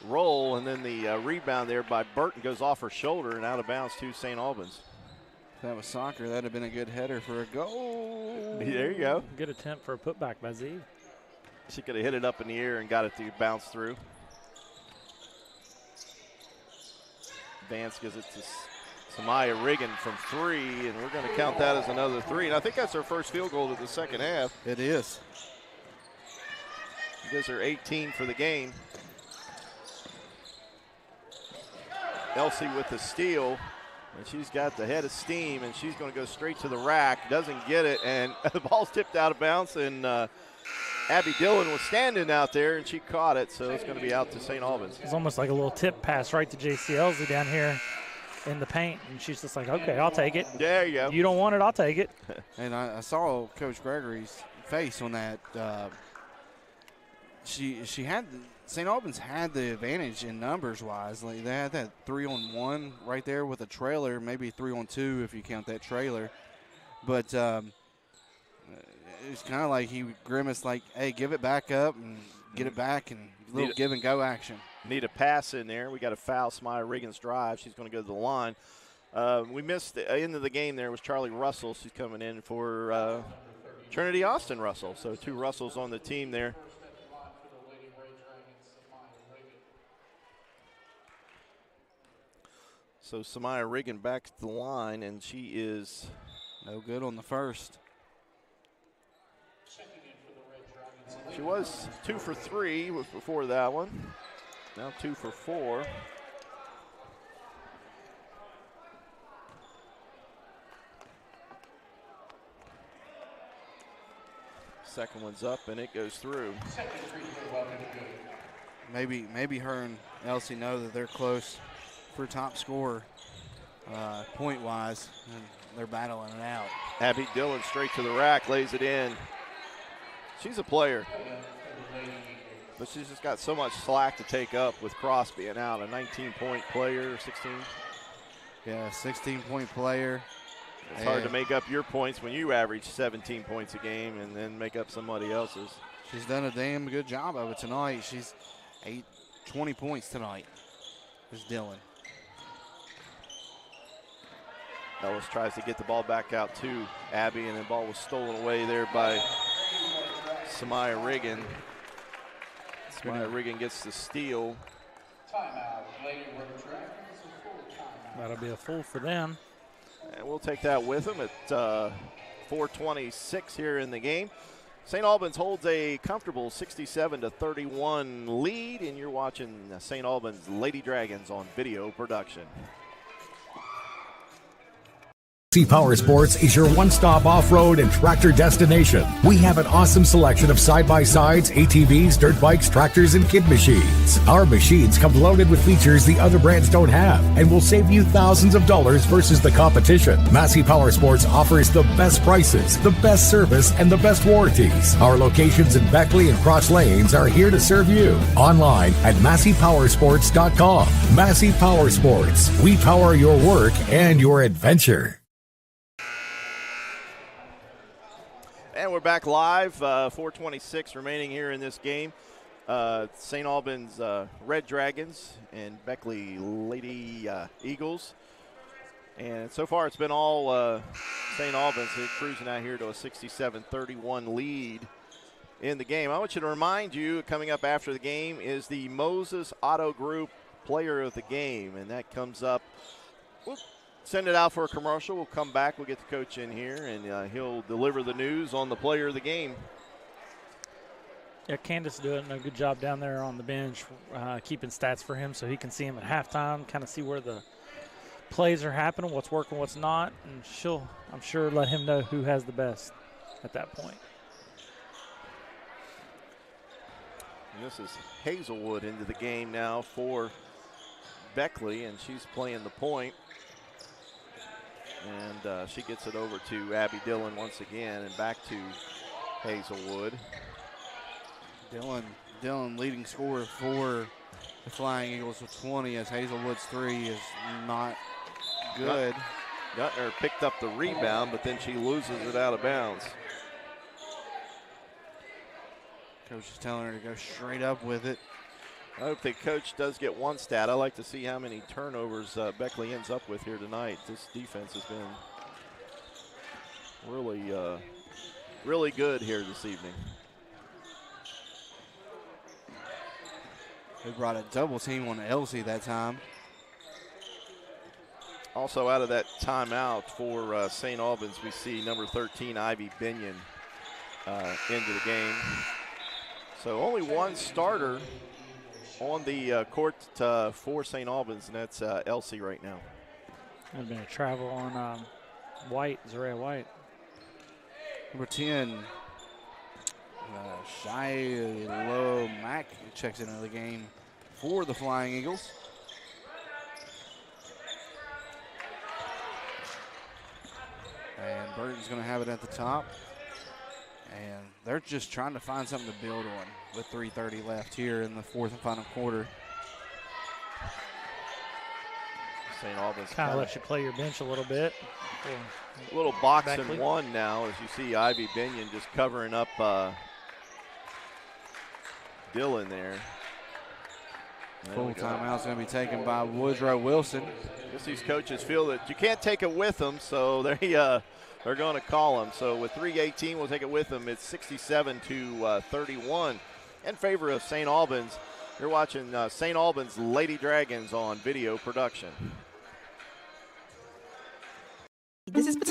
roll, and then the rebound there by Burton goes off her shoulder and out of bounds to St. Albans.
If that was soccer, that would have been a good header for a goal.
There you go.
Good attempt for a putback by Z.
She could have hit it up in the air and got it to bounce through. Vance gives it to Samaya Riggin from 3, and we're going to count that as another 3. And I think that's her first field goal of the second half.
It is.
Gives her 18 for the game. Elsie with the steal, and she's got the head of steam, and she's going to go straight to the rack. Doesn't get it, and the ball's tipped out of bounds, and Abby Dillon was standing out there, and she caught it, so it's going to be out to St. Albans.
It's almost like a little tip pass right to J.C. Elsie down here in the paint, and she's just like, okay, I'll take it.
There you go.
You don't want it, I'll take it.
And I saw Coach Gregory's face on that. She had St. Albans had the advantage in numbers wise. Like they had that 3-on-1 right there with a trailer, maybe 3-on-2 if you count that trailer. But it's kind of like he grimaced, like, "Hey, give it back up and get it back," and a little give and go action.
Need a pass in there. We got a foul. Samaya Riggins drive. She's going to go to the line. We missed the end of the game. There was Charlie Russell. She's coming in for Trinity Austin Russell. So 2 Russells on the team there. So Samaya Riggin back to the line, and she is
no good on the first.
She was 2 for 3 before that one. Now 2 for 4. Second one's up, and it goes through.
Maybe her and Elsie know that they're close for top scorer point-wise, and they're battling it out.
Abby Dillon straight to the rack, lays it in. She's a player, but she's just got so much slack to take up with Cross being out. A 19-point player, 16.
Yeah, 16-point player.
It's hard to make up your points when you average 17 points a game and then make up somebody else's.
She's done a damn good job of it tonight. She's 20 points tonight. There's Dillon.
Ellis tries to get the ball back out to Abby, and the ball was stolen away there by Samaya Riggin. Samaya Riggin gets the steal.
That'll be a full for them.
And we'll take that with them at 4:26 here in the game. St. Albans holds a comfortable 67-31 lead, and you're watching St. Albans Lady Dragons on video production.
Massey Power Sports is your one-stop off-road and tractor destination. We have an awesome selection of side-by-sides, ATVs, dirt bikes, tractors, and kid machines. Our machines come loaded with features the other brands don't have and will save you thousands of dollars versus the competition. Massey Power Sports offers the best prices, the best service, and the best warranties. Our locations in Beckley and Cross Lanes are here to serve you. Online at MasseyPowersports.com. Massey Power Sports. We power your work and your adventure.
And we're back live, 4:26 remaining here in this game. St. Albans Red Dragons and Beckley Lady Eagles. And so far it's been all St. Albans. They're cruising out here to a 67-31 lead in the game. I want you to remind you, coming up after the game is the Moses Auto Group Player of the Game. And that comes up. We'll send it out for a commercial. We'll come back. We'll get the coach in here, and he'll deliver the news on the player of the game.
Yeah, Candace doing a good job down there on the bench, keeping stats for him so he can see him at halftime, kind of see where the plays are happening, what's working, what's not, and she'll, I'm sure, let him know who has the best at that point.
And this is Hazelwood into the game now for Beckley, and she's playing the point. And she gets it over to Abby Dillon once again, and back to Hazelwood.
Dillon leading scorer for the Flying Eagles with 20, as Hazelwood's three is not good.
Gutner picked up the rebound, but then she loses it out of bounds.
Coach is telling her to go straight up with it.
I hope the coach does get one stat. I like to see how many turnovers Beckley ends up with here tonight. This defense has been really good here this evening.
They brought a double team on Elsie that time.
Also out of that timeout for St. Albans, we see number 13, Ivy Binion, into the game. So only one starter on the court for St. Albans, and that's Elsie right now.
There's been a travel on White, Zaria White.
Number 10, Shiloh Mack checks into the game for the Flying Eagles. And Burton's going to have it at the top. And they're just trying to find something to build on with 3:30 left here in the fourth and final quarter.
St. Albans
kind of lets you play your bench a little bit.
A little box
Beckley.
and one now, as you see Ivy Binion just covering up Dillon there.
Full timeout's going to be taken by Woodrow Wilson.
I guess these coaches feel that you can't take it with them, so they're going to call them. So with 3:18, we'll take it with them. It's 67-31 in favor of St. Albans. You're watching St. Albans Lady Dragons on video production.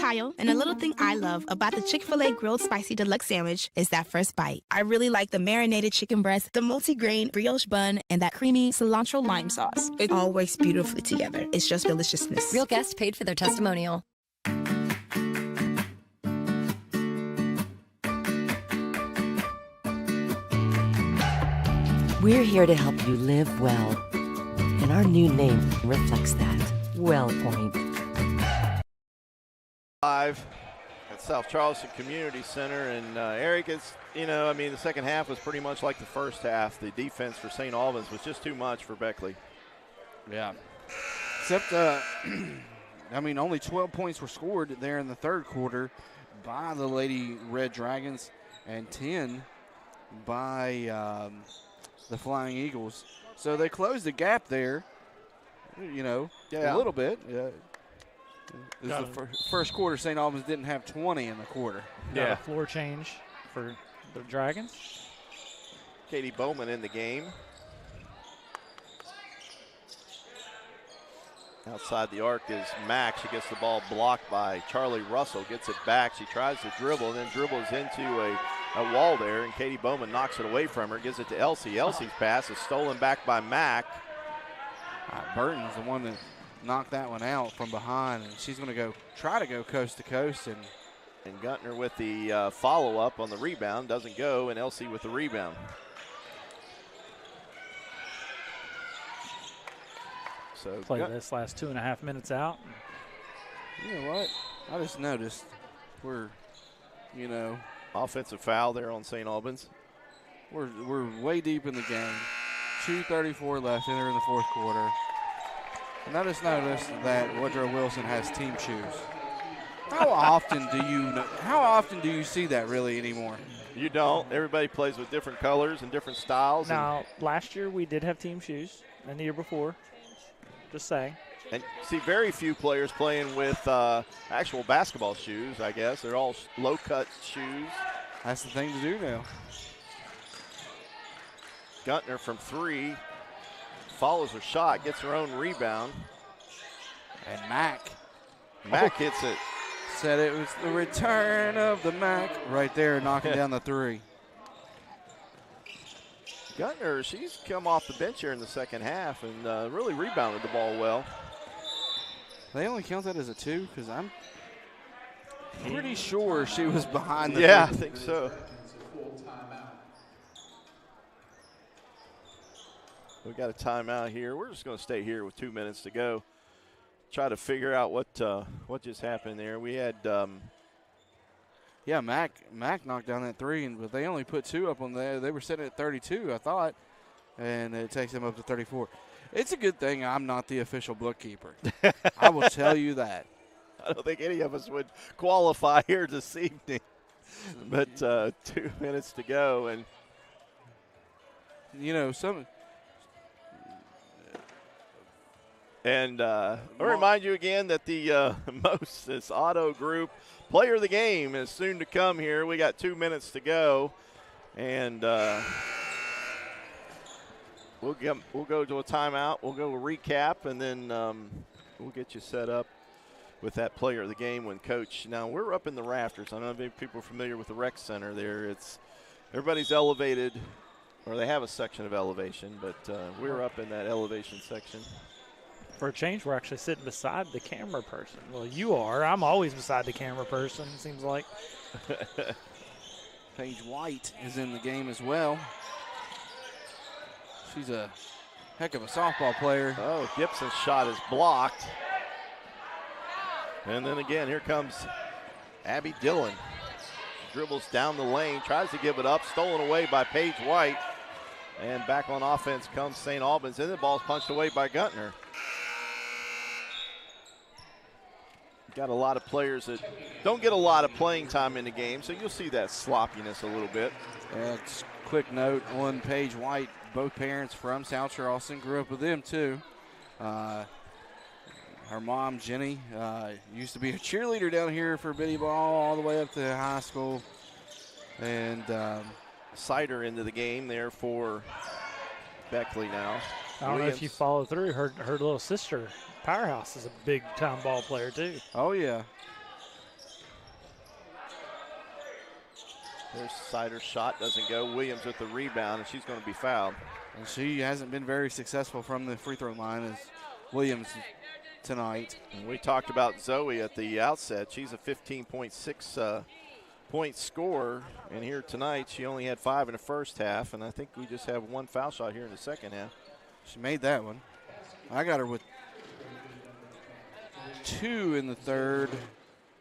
tile, and a little thing I love about the Chick-fil-A Grilled Spicy Deluxe Sandwich is that first bite. I really like the marinated chicken breast, the multi-grain brioche bun, and that creamy cilantro lime sauce. It all works beautifully together. It's just deliciousness.
Real guests paid for their testimonial.
We're here to help you live well, and our new name reflects that. WellPoint.
Live at South Charleston Community Center, and Eric, it's, the second half was pretty much like the first half. The defense for St. Albans was just too much for Beckley.
Yeah. Except, only 12 points were scored there in the third quarter by the Lady Red Dragons and 10 by the Flying Eagles. So they closed the gap there, a little bit. This is the first quarter. St. Albans didn't have 20 in the quarter.
Got a floor change for the Dragons.
Katie Bowman in the game. Outside the arc is Mack. She gets the ball blocked by Charlie Russell. Gets it back. She tries to dribble and then dribbles into a wall there, and Katie Bowman knocks it away from her. Gives it to Elsie. Elsie's pass is stolen back by Mack.
Burton's the one that knocked that one out from behind, and she's going to try to go coast to coast.
And Guntner with the follow-up on the rebound. Doesn't go, and Elsie with the rebound. So
play this last 2.5 minutes out.
You know what? I just noticed we're,
offensive foul there on St. Albans.
We're way deep in the game. 2:34 left entering the fourth quarter. And I just noticed that Woodrow Wilson has team shoes. How often do you see that really anymore?
You don't. Everybody plays with different colors and different styles.
Now, last year we did have team shoes, and the year before. Just saying.
And see very few players playing with actual basketball shoes, I guess. They're all low-cut shoes.
That's the thing to do now.
Guntner from three. Follows her shot, gets her own rebound.
And Mack
hits it.
Said it was the return of the Mack right there, knocking down the three.
Guntner, she's come off the bench here in the second half and really rebounded the ball well.
They only count that as a two because I'm pretty sure she was behind the
I think so. We got a timeout here. We're just going to stay here with 2 minutes to go. Try to figure out what just happened there. We had
Mack knocked down that three, but they only put two up on there. They were sitting at 32, I thought, and it takes them up to 34. It's a good thing I'm not the official bookkeeper. I will tell you that.
I don't think any of us would qualify here this evening. But 2 minutes to go, and And I'll remind you again that the Moses Auto Group Player of the Game is soon to come here. We got 2 minutes to go, and we'll go to a timeout. We'll go to a recap, and then we'll get you set up with that Player of the Game when Coach. Now, we're up in the rafters. I don't know if people are familiar with the rec center there. Everybody's elevated, or they have a section of elevation, but we're up in that elevation section.
For a change, we're actually sitting beside the camera person. Well, you are. I'm always beside the camera person, it seems like.
Paige White is in the game as well. She's a heck of a softball player.
Oh, Gibson's shot is blocked. And then again, here comes Abby Dillon. Dribbles down the lane, tries to give it up, stolen away by Paige White. And back on offense comes St. Albans, and the ball's punched away by Guntner. Got a lot of players that don't get a lot of playing time in the game, so you'll see that sloppiness a little bit.
Quick note on Paige White, both parents from South Charleston, grew up with them too. Her mom, Jenny, used to be a cheerleader down here for Biddy Ball all the way up to high school. And
Sider into the game there for Beckley now.
I don't know if you follow through. Her little sister, Powerhouse, is a big-time ball player too.
Oh, yeah.
There's Sider's shot, doesn't go. Williams with the rebound, and she's going to be fouled.
And she hasn't been very successful from the free throw line as Williams tonight.
And we talked about Zoe at the outset. She's a 15.6 point scorer, and here tonight she only had 5 in the first half, and I think we just have 1 foul shot here in the second half.
She made that one. I got her with 2 in the third.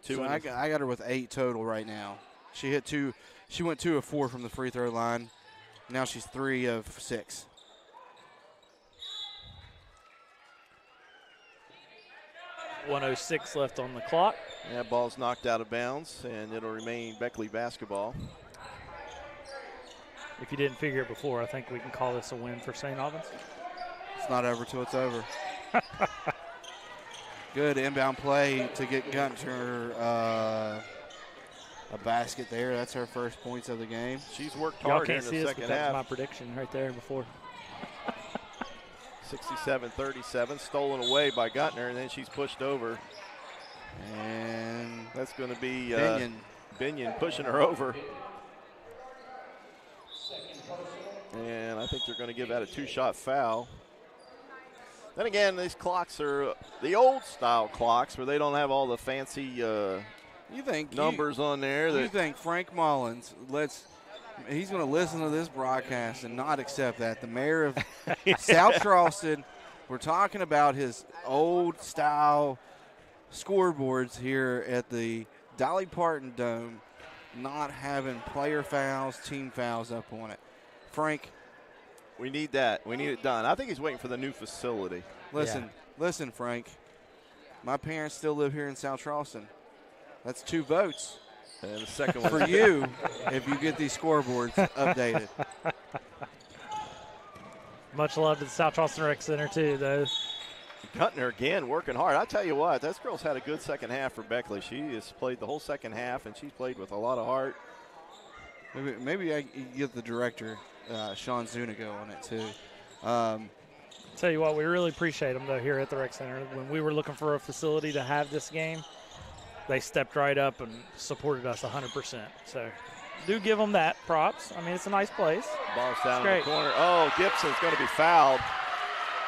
I got her with 8 total right now. She hit 2. She went 2 of 4 from the free throw line. Now she's 3 of 6.
.106 left on the clock.
Yeah, ball's knocked out of bounds, and it'll remain Beckley basketball.
If you didn't figure it before, I think we can call this a win for St. Albans.
It's not over till it's over. Good inbound play to get Gunter a basket there. That's her first points of the game.
She's worked
Y'all
hard
can't
in
see
the
us, but
second
that
half.
was my prediction right there before.
67-37, stolen away by Guntner, and then she's pushed over. And that's going to be Binion pushing her over. And I think they're going to give that a 2-shot foul. Then again, these clocks are the old style clocks where they don't have all the fancy numbers on there.
You think Frank Mullins he's going to listen to this broadcast and not accept that. The mayor of South Charleston, we're talking about his old style scoreboards here at the Dolly Parton Dome not having player fouls, team fouls up on it. Frank.
We need that. We need it done. I think he's waiting for the new facility.
Listen, Frank. My parents still live here in South Charleston. That's 2 votes.
And the second one
for you if you get these scoreboards updated.
Much love to the South Charleston Rec Center, too, though.
Guntner again working hard. I tell you what, this girl's had a good second half for Beckley. She has played the whole second half, and she's played with a lot of heart.
Maybe I can get the director, Sean Zuniga, on it, too.
Tell you what, we really appreciate them, though, here at the Rec Center. When we were looking for a facility to have this game, they stepped right up and supported us 100%. So do give them that props. I mean, it's a nice place.
Ball's down in the corner. Oh, Gibson's going to be fouled.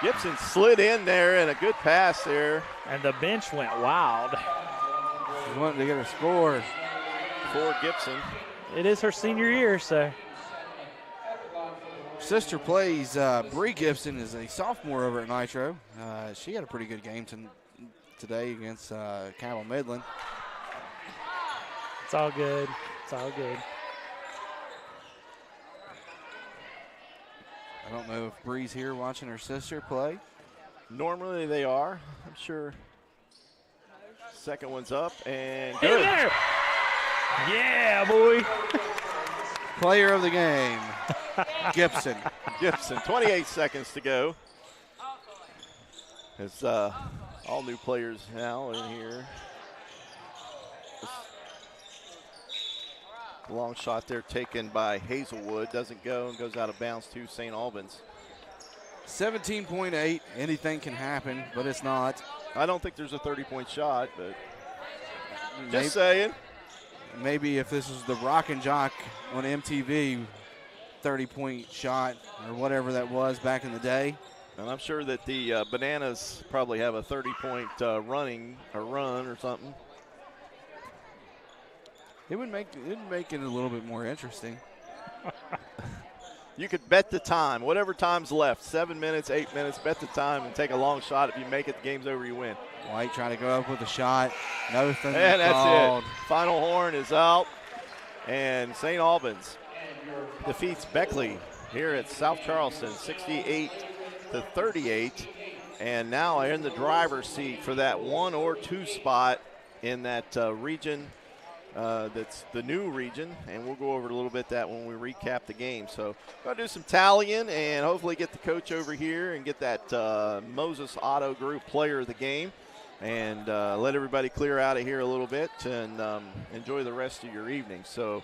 Gibson slid in there and a good pass there.
And the bench went wild.
She wanted to get a score.
For Gibson.
It is her senior year, so.
Sister plays, Bree Gibson is a sophomore over at Nitro. She had a pretty good game today against Cabell Midland.
It's all good. It's all good.
I don't know if Bree's here watching her sister play.
Normally they are, I'm sure. Second one's up and
good. There. Yeah, boy.
Player of the game, Gibson.
Gibson, 28 seconds to go. It's all new players now in here. Long shot there taken by Hazelwood. Doesn't go and goes out of bounds to St. Albans.
17.8. Anything can happen, but it's not.
I don't think there's a 30-point shot, but just saying.
Maybe if this was the Rock and Jock on MTV, 30-point shot or whatever that was back in the day.
And I'm sure that the Bananas probably have a 30-point run or something.
It would make it a little bit more interesting.
You could bet the time, whatever time's left, 7 minutes, 8 minutes, bet the time and take a long shot. If you make it, the game's over, you win.
White trying to go up with a shot. Nothing.
And that's
called.
it. Final horn is out. And St. Albans defeats Beckley here at South Charleston, 68-38. And now in the driver's seat for that 1 or 2 spot in that region. That's the new region, and we'll go over a little bit that when we recap the game. So we'll do some tallying and hopefully get the coach over here and get that Moses Auto Group player of the game and let everybody clear out of here a little bit and enjoy the rest of your evening. So,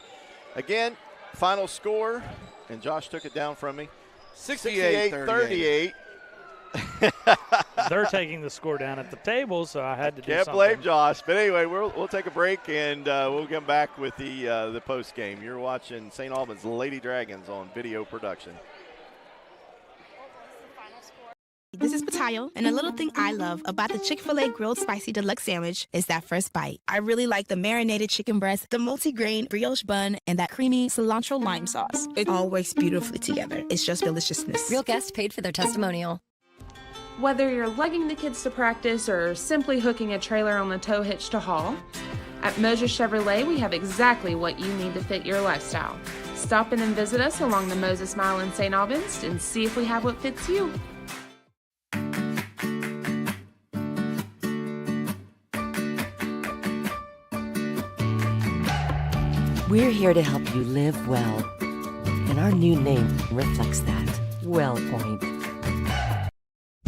again, final score, and Josh took it down from me,
68-38.
they're taking the score down at the table, so I had to do
Can't
something.
blame Josh. But anyway, we'll take a break, and we'll come back with the post game. You're watching St. Albans Lady Dragons on video production.
This is Patayo, and a little thing I love about the Chick-fil-A Grilled Spicy Deluxe Sandwich is that first bite. I really like the marinated chicken breast, the multi-grain brioche bun, and that creamy cilantro lime sauce. It all works beautifully together. It's just deliciousness.
Real guests paid for their testimonial.
Whether you're lugging the kids to practice or simply hooking a trailer on the tow hitch to haul, at Moses Chevrolet, we have exactly what you need to fit your lifestyle. Stop in and visit us along the Moses Mile in St. Albans and see if we have what fits you.
We're here to help you live well, and our new name reflects that. WellPoint.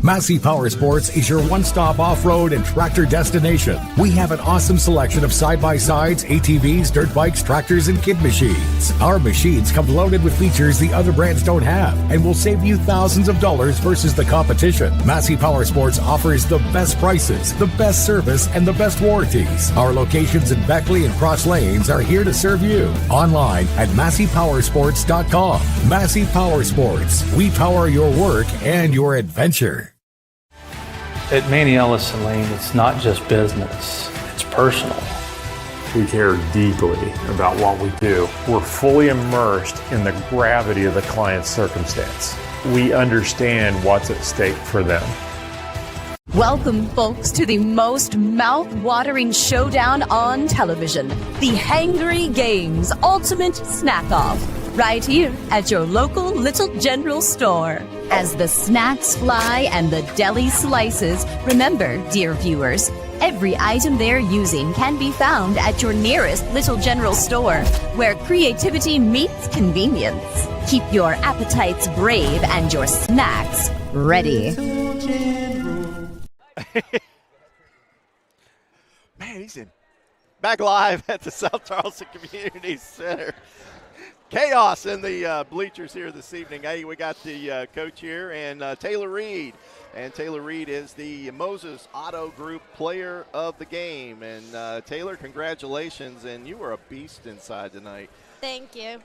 Massey Power Sports is your one-stop off-road and tractor destination. We have an awesome selection of side-by-sides, ATVs, dirt bikes, tractors, and kid machines. Our machines come loaded with features the other brands don't have and will save you thousands of dollars versus the competition. Massey Power Sports offers the best prices, the best service, and the best warranties. Our locations in Beckley and Cross Lanes are here to serve you. Online at MasseyPowersports.com. Massey Power Sports. We power your work and your adventure.
At Manny Ellison Lane, it's not just business, it's personal.
We care deeply about what we do. We're fully immersed in the gravity of the client's circumstance. We understand what's at stake for them.
Welcome, folks, to the most mouth-watering showdown on television, the Hangry Games Ultimate Snack-Off, right here at your local Little General store. As the snacks fly and the deli slices, remember, dear viewers, every item they're using can be found at your nearest Little General store, where creativity meets convenience. Keep your appetites brave and your snacks ready.
Man, he's in. Back live at the South Charleston Community Center. Chaos in the bleachers here this evening. Hey, we got the coach here and Taylor Reed. And Taylor Reed is the Moses Auto Group Player of the Game. And Taylor, congratulations. And you were a beast inside tonight.
Thank you.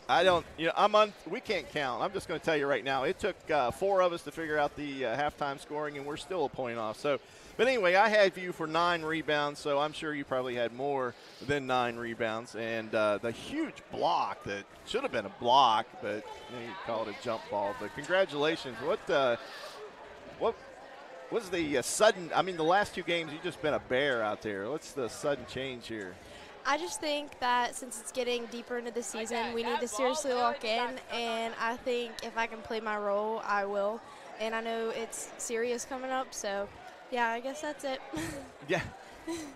We can't count. I'm just going to tell you right now, it took 4 of us to figure out the halftime scoring, and we're still a point off. But anyway, I had you for 9 rebounds, so I'm sure you probably had more than 9 rebounds. And the huge block that should have been a block, but you call it a jump ball. But congratulations. What was the sudden? I mean, the last 2 games, you've just been a bear out there. What's the sudden change here?
I just think that since it's getting deeper into the season, we need to seriously lock in, and I think if I can play my role, I will. And I know it's serious coming up, so yeah, I guess that's it.
Yeah.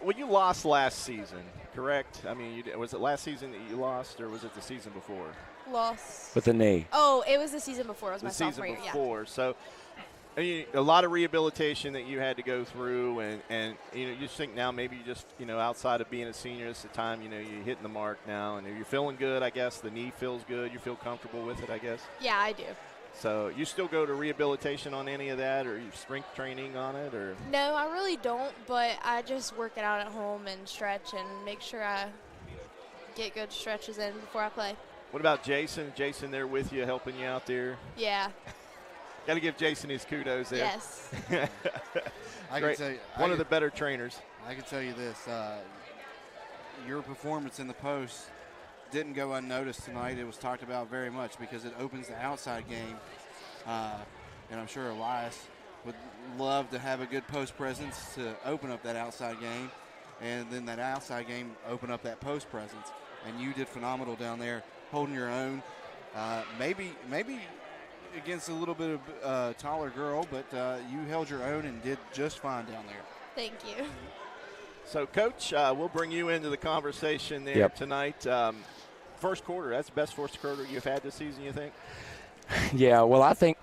Well, you lost last season, correct? I mean, was it last season that you lost, or was it the season before?
Lost.
With the knee.
Oh, it was the season before. It was my sophomore year.
The season before, so I mean, a lot of rehabilitation that you had to go through, and you just think now maybe you just, outside of being a senior, it's the time, you're hitting the mark now, and you're feeling good, I guess. The knee feels good. You feel comfortable with it, I guess?
Yeah, I do.
So you still go to rehabilitation on any of that, or you strength training on it, or?
No, I really don't, but I just work it out at home and stretch and make sure I get good stretches in before I play.
What about Jason? Jason there with you, helping you out there?
Yeah.
Got to give Jason his kudos there.
Yes.
I can tell you,
one of the better trainers.
I can tell you this: your performance in the post didn't go unnoticed tonight. It was talked about very much because it opens the outside game, and I'm sure Elias would love to have a good post presence to open up that outside game, and then that outside game open up that post presence. And you did phenomenal down there, holding your own. Maybe against a little bit of taller girl, but you held your own and did just fine down there.
Thank you.
So, Coach, we'll bring you into the conversation there tonight. First quarter, that's the best first quarter you've had this season, you think?
Yeah, well, I think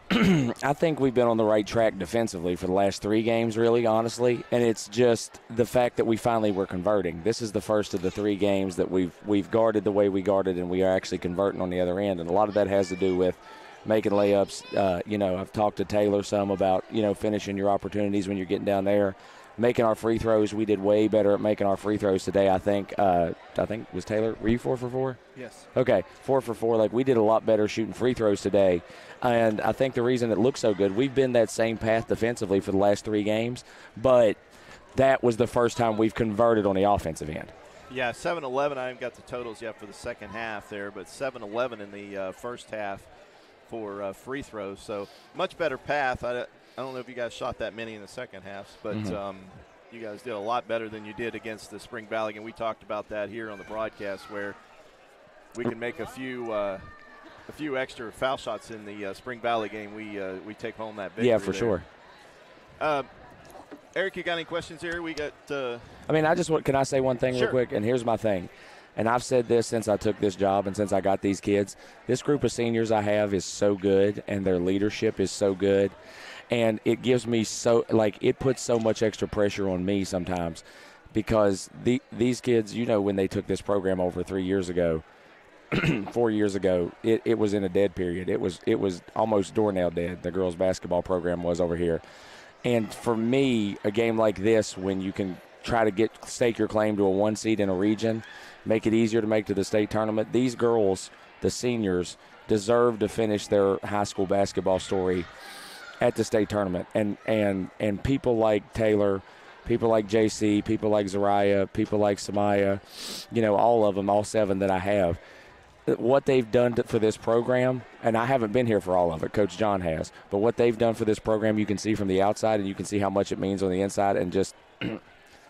we've been on the right track defensively for the last 3 games, really, honestly. And it's just the fact that we finally were converting. This is the first of the 3 games that we've guarded the way we guarded, and we are actually converting on the other end. And a lot of that has to do with making layups. I've talked to Taylor some about, finishing your opportunities when you're getting down there. Making our free throws, we did way better at making our free throws today. I think was Taylor, were you 4 for 4?
Yes.
Okay, 4 for 4. Like, we did a lot better shooting free throws today. And I think the reason it looks so good, we've been that same path defensively for the last 3 games, but that was the first time we've converted on the offensive end.
Yeah, 7-11. I haven't got the totals yet for the second half there, but 7-11 in the first half for free throws. So much better path. I don't know if you guys shot that many in the second half, but you guys did a lot better than you did against the Spring Valley. And we talked about that here on the broadcast, where we can make a few extra foul shots in the Spring Valley game. We take home that victory.
Yeah, for sure.
Eric, you got any questions here? We got.
Can I say one thing real quick? And here's my thing. And I've said this since I took this job and since I got these kids. This group of seniors I have is so good, and their leadership is so good. And it gives me it puts so much extra pressure on me sometimes, because these kids, when they took this program over 3 years ago, 4 years ago, it was in a dead period. It was almost doornail dead. The girls' basketball program was over here. And for me, a game like this, when you can try to stake your claim to a 1 seed in a region, make it easier to make to the state tournament, these girls, the seniors, deserve to finish their high school basketball story at the state tournament. And people like Taylor, people like JC, people like Zariah, people like Samaya, all of them, all 7 that I have, what they've done for this program, and I haven't been here for all of it, Coach John has, but what they've done for this program, you can see from the outside, and you can see how much it means on the inside, and just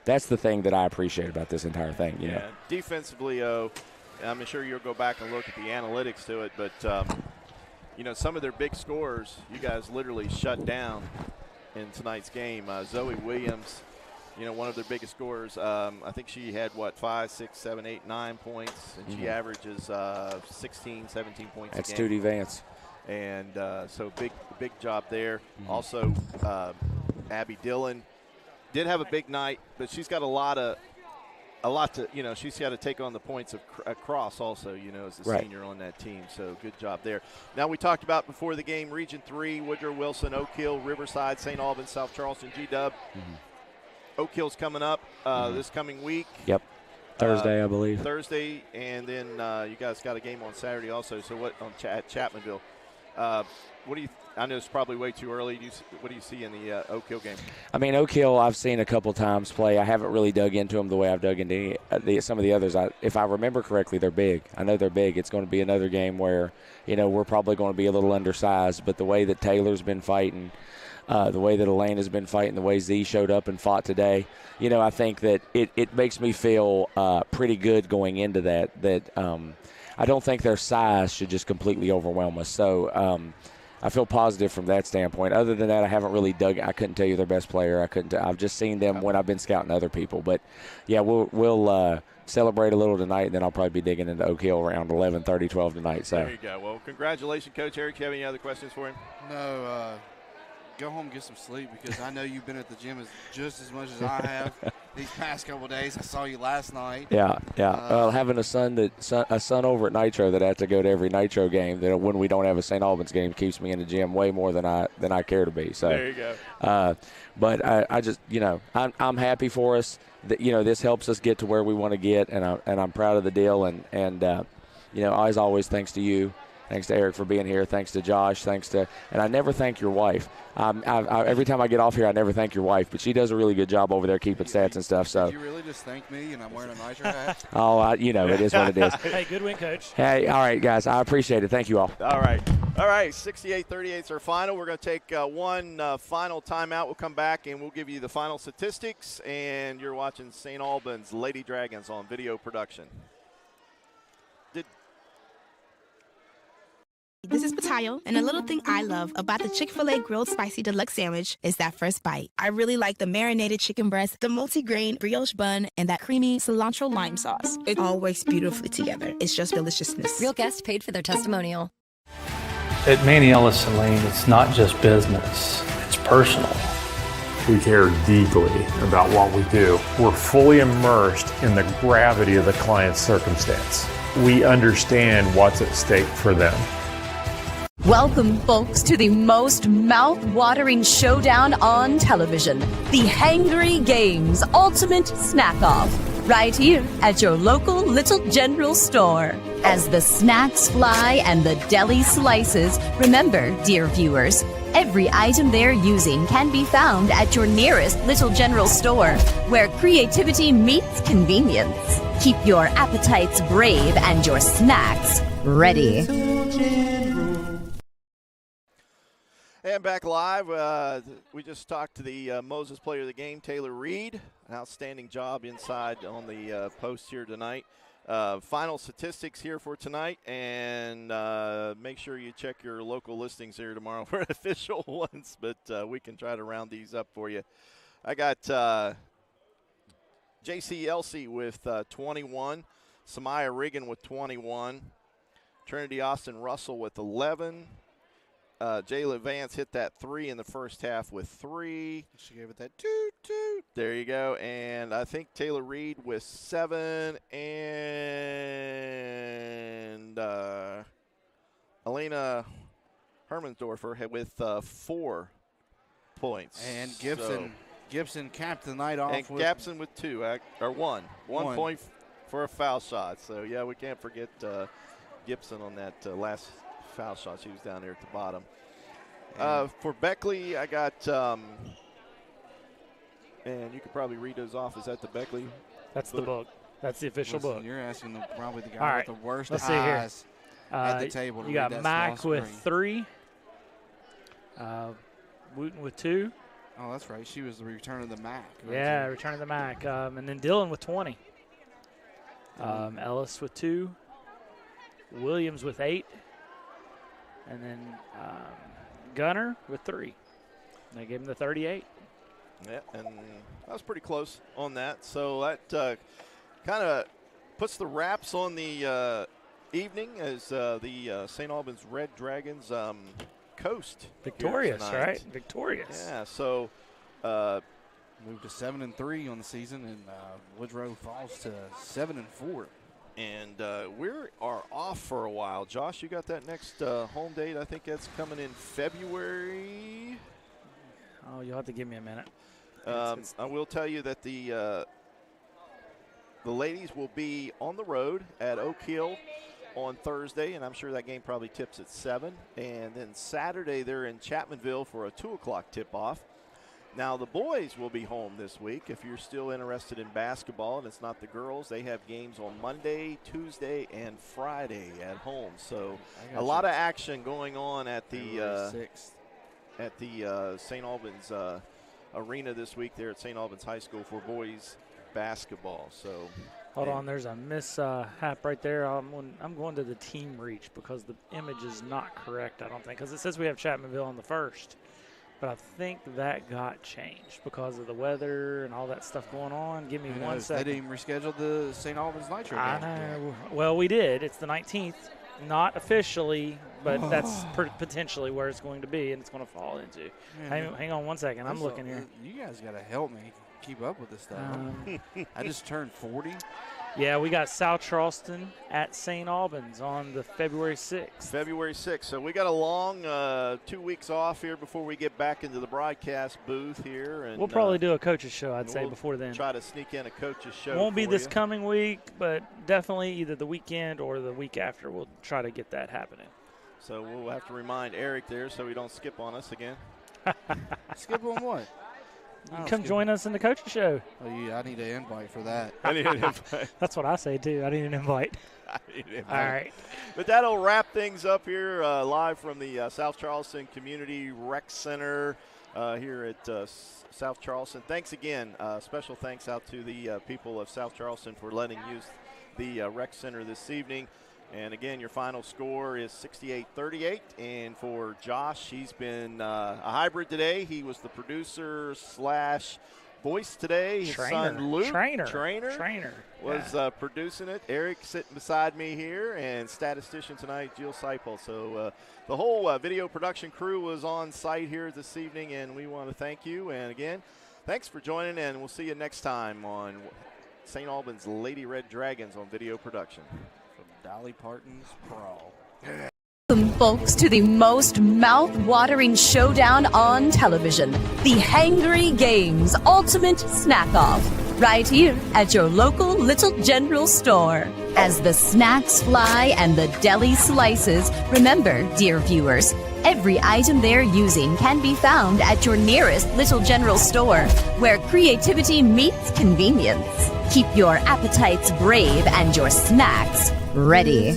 that's the thing that I appreciate about this entire thing.
Yeah, defensively, I'm sure you'll go back and look at the analytics to it, but some of their big scores, you guys literally shut down in tonight's game. Zoe Williams, one of their biggest scorers. I think she had, 5, 6, 7, 8, 9 points, and she averages 16, 17 points
That's
a game.
Tootie Vance.
And so big job there. Also, Abby Dillon did have a big night, but she's got a lot to, she's got to take on the points across also, as the senior on that team. So good job there. Now, we talked about before the game, Region 3, Woodrow, Wilson, Oak Hill, Riverside, St. Albans, South Charleston, G-Dub. Oak Hill's coming up this coming week.
Yep. Thursday, I believe.
Thursday, and then you guys got a game on Saturday also. So at Chapmanville. What do you? I know it's probably way too early. What do you see in the Oak Hill game?
Oak Hill I've seen a couple times play. I haven't really dug into them the way I've dug into some of the others. If I remember correctly, they're big. I know they're big. It's going to be another game where, we're probably going to be a little undersized. But the way that Taylor's been fighting, the way that Elaine has been fighting, the way Z showed up and fought today, I think that it makes me feel pretty good going into that I don't think their size should just completely overwhelm us. So I feel positive from that standpoint. Other than that, I haven't really dug. I couldn't tell you their best player. I've just seen them when I've been scouting other people. But yeah, we'll celebrate a little tonight, and then I'll probably be digging into Oak Hill around 11:30, 12 tonight. So
there you go. Well, congratulations, Coach Eric. Do you have any other questions for him?
No. Go home and get some sleep, because I know you've been at the gym just as much as I have these past couple of days. I saw you last night.
Yeah. Having a son over at Nitro that I have to go to every Nitro game, that when we don't have a St. Albans game, keeps me in the gym way more than I care to be. So
there you go.
But I just I'm happy for us that this helps us get to where we want to get, and I'm proud of the deal, and as always, thanks to you. Thanks to Eric for being here. Thanks to Josh. And I never thank your wife. Every time I get off here, I never thank your wife, but she does a really good job over there keeping stats and stuff. So.
Did you really just thank me, and I'm wearing a Nitro hat?
Oh, it is what it is.
Hey, good win, Coach.
Hey, all right, guys. I appreciate it. Thank you all.
All right. 68-38 is our final. We're going to take one final timeout. We'll come back, and we'll give you the final statistics, and you're watching St. Albans Lady Dragons on video production.
This is Patayo, and a little thing I love about the Chick-fil-A Grilled Spicy Deluxe Sandwich is that first bite. I really like the marinated chicken breast, the multi-grain brioche bun, and that creamy cilantro lime sauce. It all works beautifully together. It's just deliciousness.
Real guests paid for their testimonial.
At Manny Ellison Lane, it's not just business, it's personal.
We care deeply about what we do. We're fully immersed in the gravity of the client's circumstance. We understand what's at stake for them.
Welcome, folks, to the most mouth-watering showdown on television, the Hangry Games Ultimate Snack-Off, right here at your local Little General store. As the snacks fly and the deli slices, remember, dear viewers, every item they're using can be found at your nearest Little General store, where creativity meets convenience. Keep your appetites brave and your snacks ready.
And back live, we just talked to the Moses player of the game, Taylor Reed. An outstanding job inside on the post here tonight. Final statistics here for tonight, and make sure you check your local listings here tomorrow for official ones, but we can try to round these up for you. I got J.C. Elsey with 21, Samaya Riggin with 21, Trinity Austin Russell with 11, Jayla Vance hit that 3 in the first half with 3.
She gave it that toot.
There you go. And I think Taylor Reed with 7 and Elena Hermansdorfer with 4 points.
And Gibson capped the night off.
And Gibson with 2, or 1. 1 point for a foul shot. So, yeah, we can't forget Gibson on that last foul shot. She was down there at the bottom. For Beckley, I got, and you could probably read those off. Is that the Beckley?
That's the book. That's the official book.
You're asking probably the guy with the worst eyes at the table.
You got Mac with 3, Wooten with 2.
Oh, that's right. She was the return of the Mac.
Yeah, return of the Mac. And then Dylan with 20. Ellis with 2. Williams with 8. And then Gunner with 3. They gave him the 38.
Yeah, and that was pretty close on that. So that kind of puts the wraps on the evening as the St. Albans Red Dragons coast.
Victorious, right? Victorious.
Yeah, so
moved to 7-3 on the season, and Woodrow falls to 7-4.
And we are off for a while. Josh, you got that next home date? I think that's coming in February.
Oh, you'll have to give me a minute.
I will tell you that the ladies will be on the road at Oak Hill on Thursday, and I'm sure that game probably tips at 7. And then Saturday they're in Chapmanville for a 2 o'clock tip-off. Now, the boys will be home this week. If you're still interested in basketball, and it's not the girls, they have games on Monday, Tuesday, and Friday at home. So a lot of action going on at the St. Albans arena this week there at St. Albans High School for boys basketball. So
hold on, there's a mishap right there. I'm going to the team reach because the image is not correct, I don't think, because it says we have Chapmanville on the 1st. But I think that got changed because of the weather and all that stuff going on. Give me 1 second.
They didn't even reschedule the St. Albans Nitro game.
I know. Well, we did. It's the 19th. Not officially, but that's potentially where it's going to be, and it's going to fall into. Hang on 1 second. I'm looking here.
You guys got to help me keep up with this stuff. I just turned 40.
Yeah, we got South Charleston at St. Albans on the February 6th.
February 6th. So we got a long 2 weeks off here before we get back into the broadcast booth here. And
we'll probably do a coach's show, I'd say, before then.
Try to sneak in a coach's show.
Won't be this coming week, but definitely either the weekend or the week after. We'll try to get that happening.
So we'll have to remind Eric there so he don't skip on us again.
Skip on what?
Come join us in the coaching show.
Oh, yeah, I need an invite for that.
I need an invite.
That's what I say, too. I need an invite. All right.
But that'll wrap things up here live from the South Charleston Community Rec Center here at South Charleston. Thanks again. Special thanks out to the people of South Charleston for letting use the rec center this evening. And, again, your final score is 68-38. And for Josh, he's been a hybrid today. He was the producer / voice today. His son Luke, trainer was producing it. Eric sitting beside me here, and statistician tonight, Jill Seipel. So the whole video production crew was on site here this evening, and we want to thank you. And, again, thanks for joining, and we'll see you next time on St. Albans Lady Red Dragons on video production.
Dolly Parton's Brawl.
folks, to the most mouth-watering showdown on television, the Hangry Games Ultimate Snack-Off, right here at your local Little General store. As the snacks fly and the deli slices, remember, dear viewers, every item they're using can be found at your nearest Little General store, where creativity meets convenience. Keep your appetites brave and your snacks ready.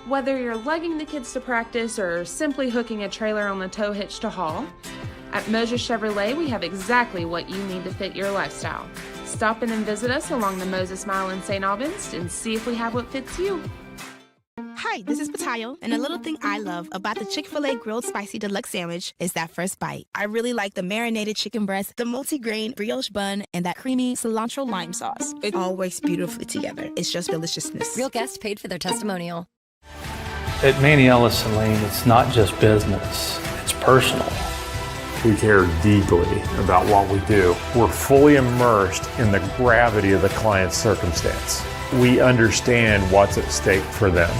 Whether you're lugging the kids to practice or simply hooking a trailer on the tow hitch to haul, at Moses Chevrolet we have exactly what you need to fit your lifestyle. Stop in and visit us along the Moses Mile in St. Albans and see if we have what fits you.
Hi, this is Patayo, and a little thing I love about the Chick-fil-A Grilled Spicy Deluxe Sandwich is that first bite. I really like the marinated chicken breast, the multi-grain brioche bun, and that creamy cilantro lime sauce. It all works beautifully together. It's just deliciousness.
Real guests paid for their testimonial.
At Manny Ellison Lane, it's not just business, it's personal.
We care deeply about what we do. We're fully immersed in the gravity of the client's circumstance. We understand what's at stake for them.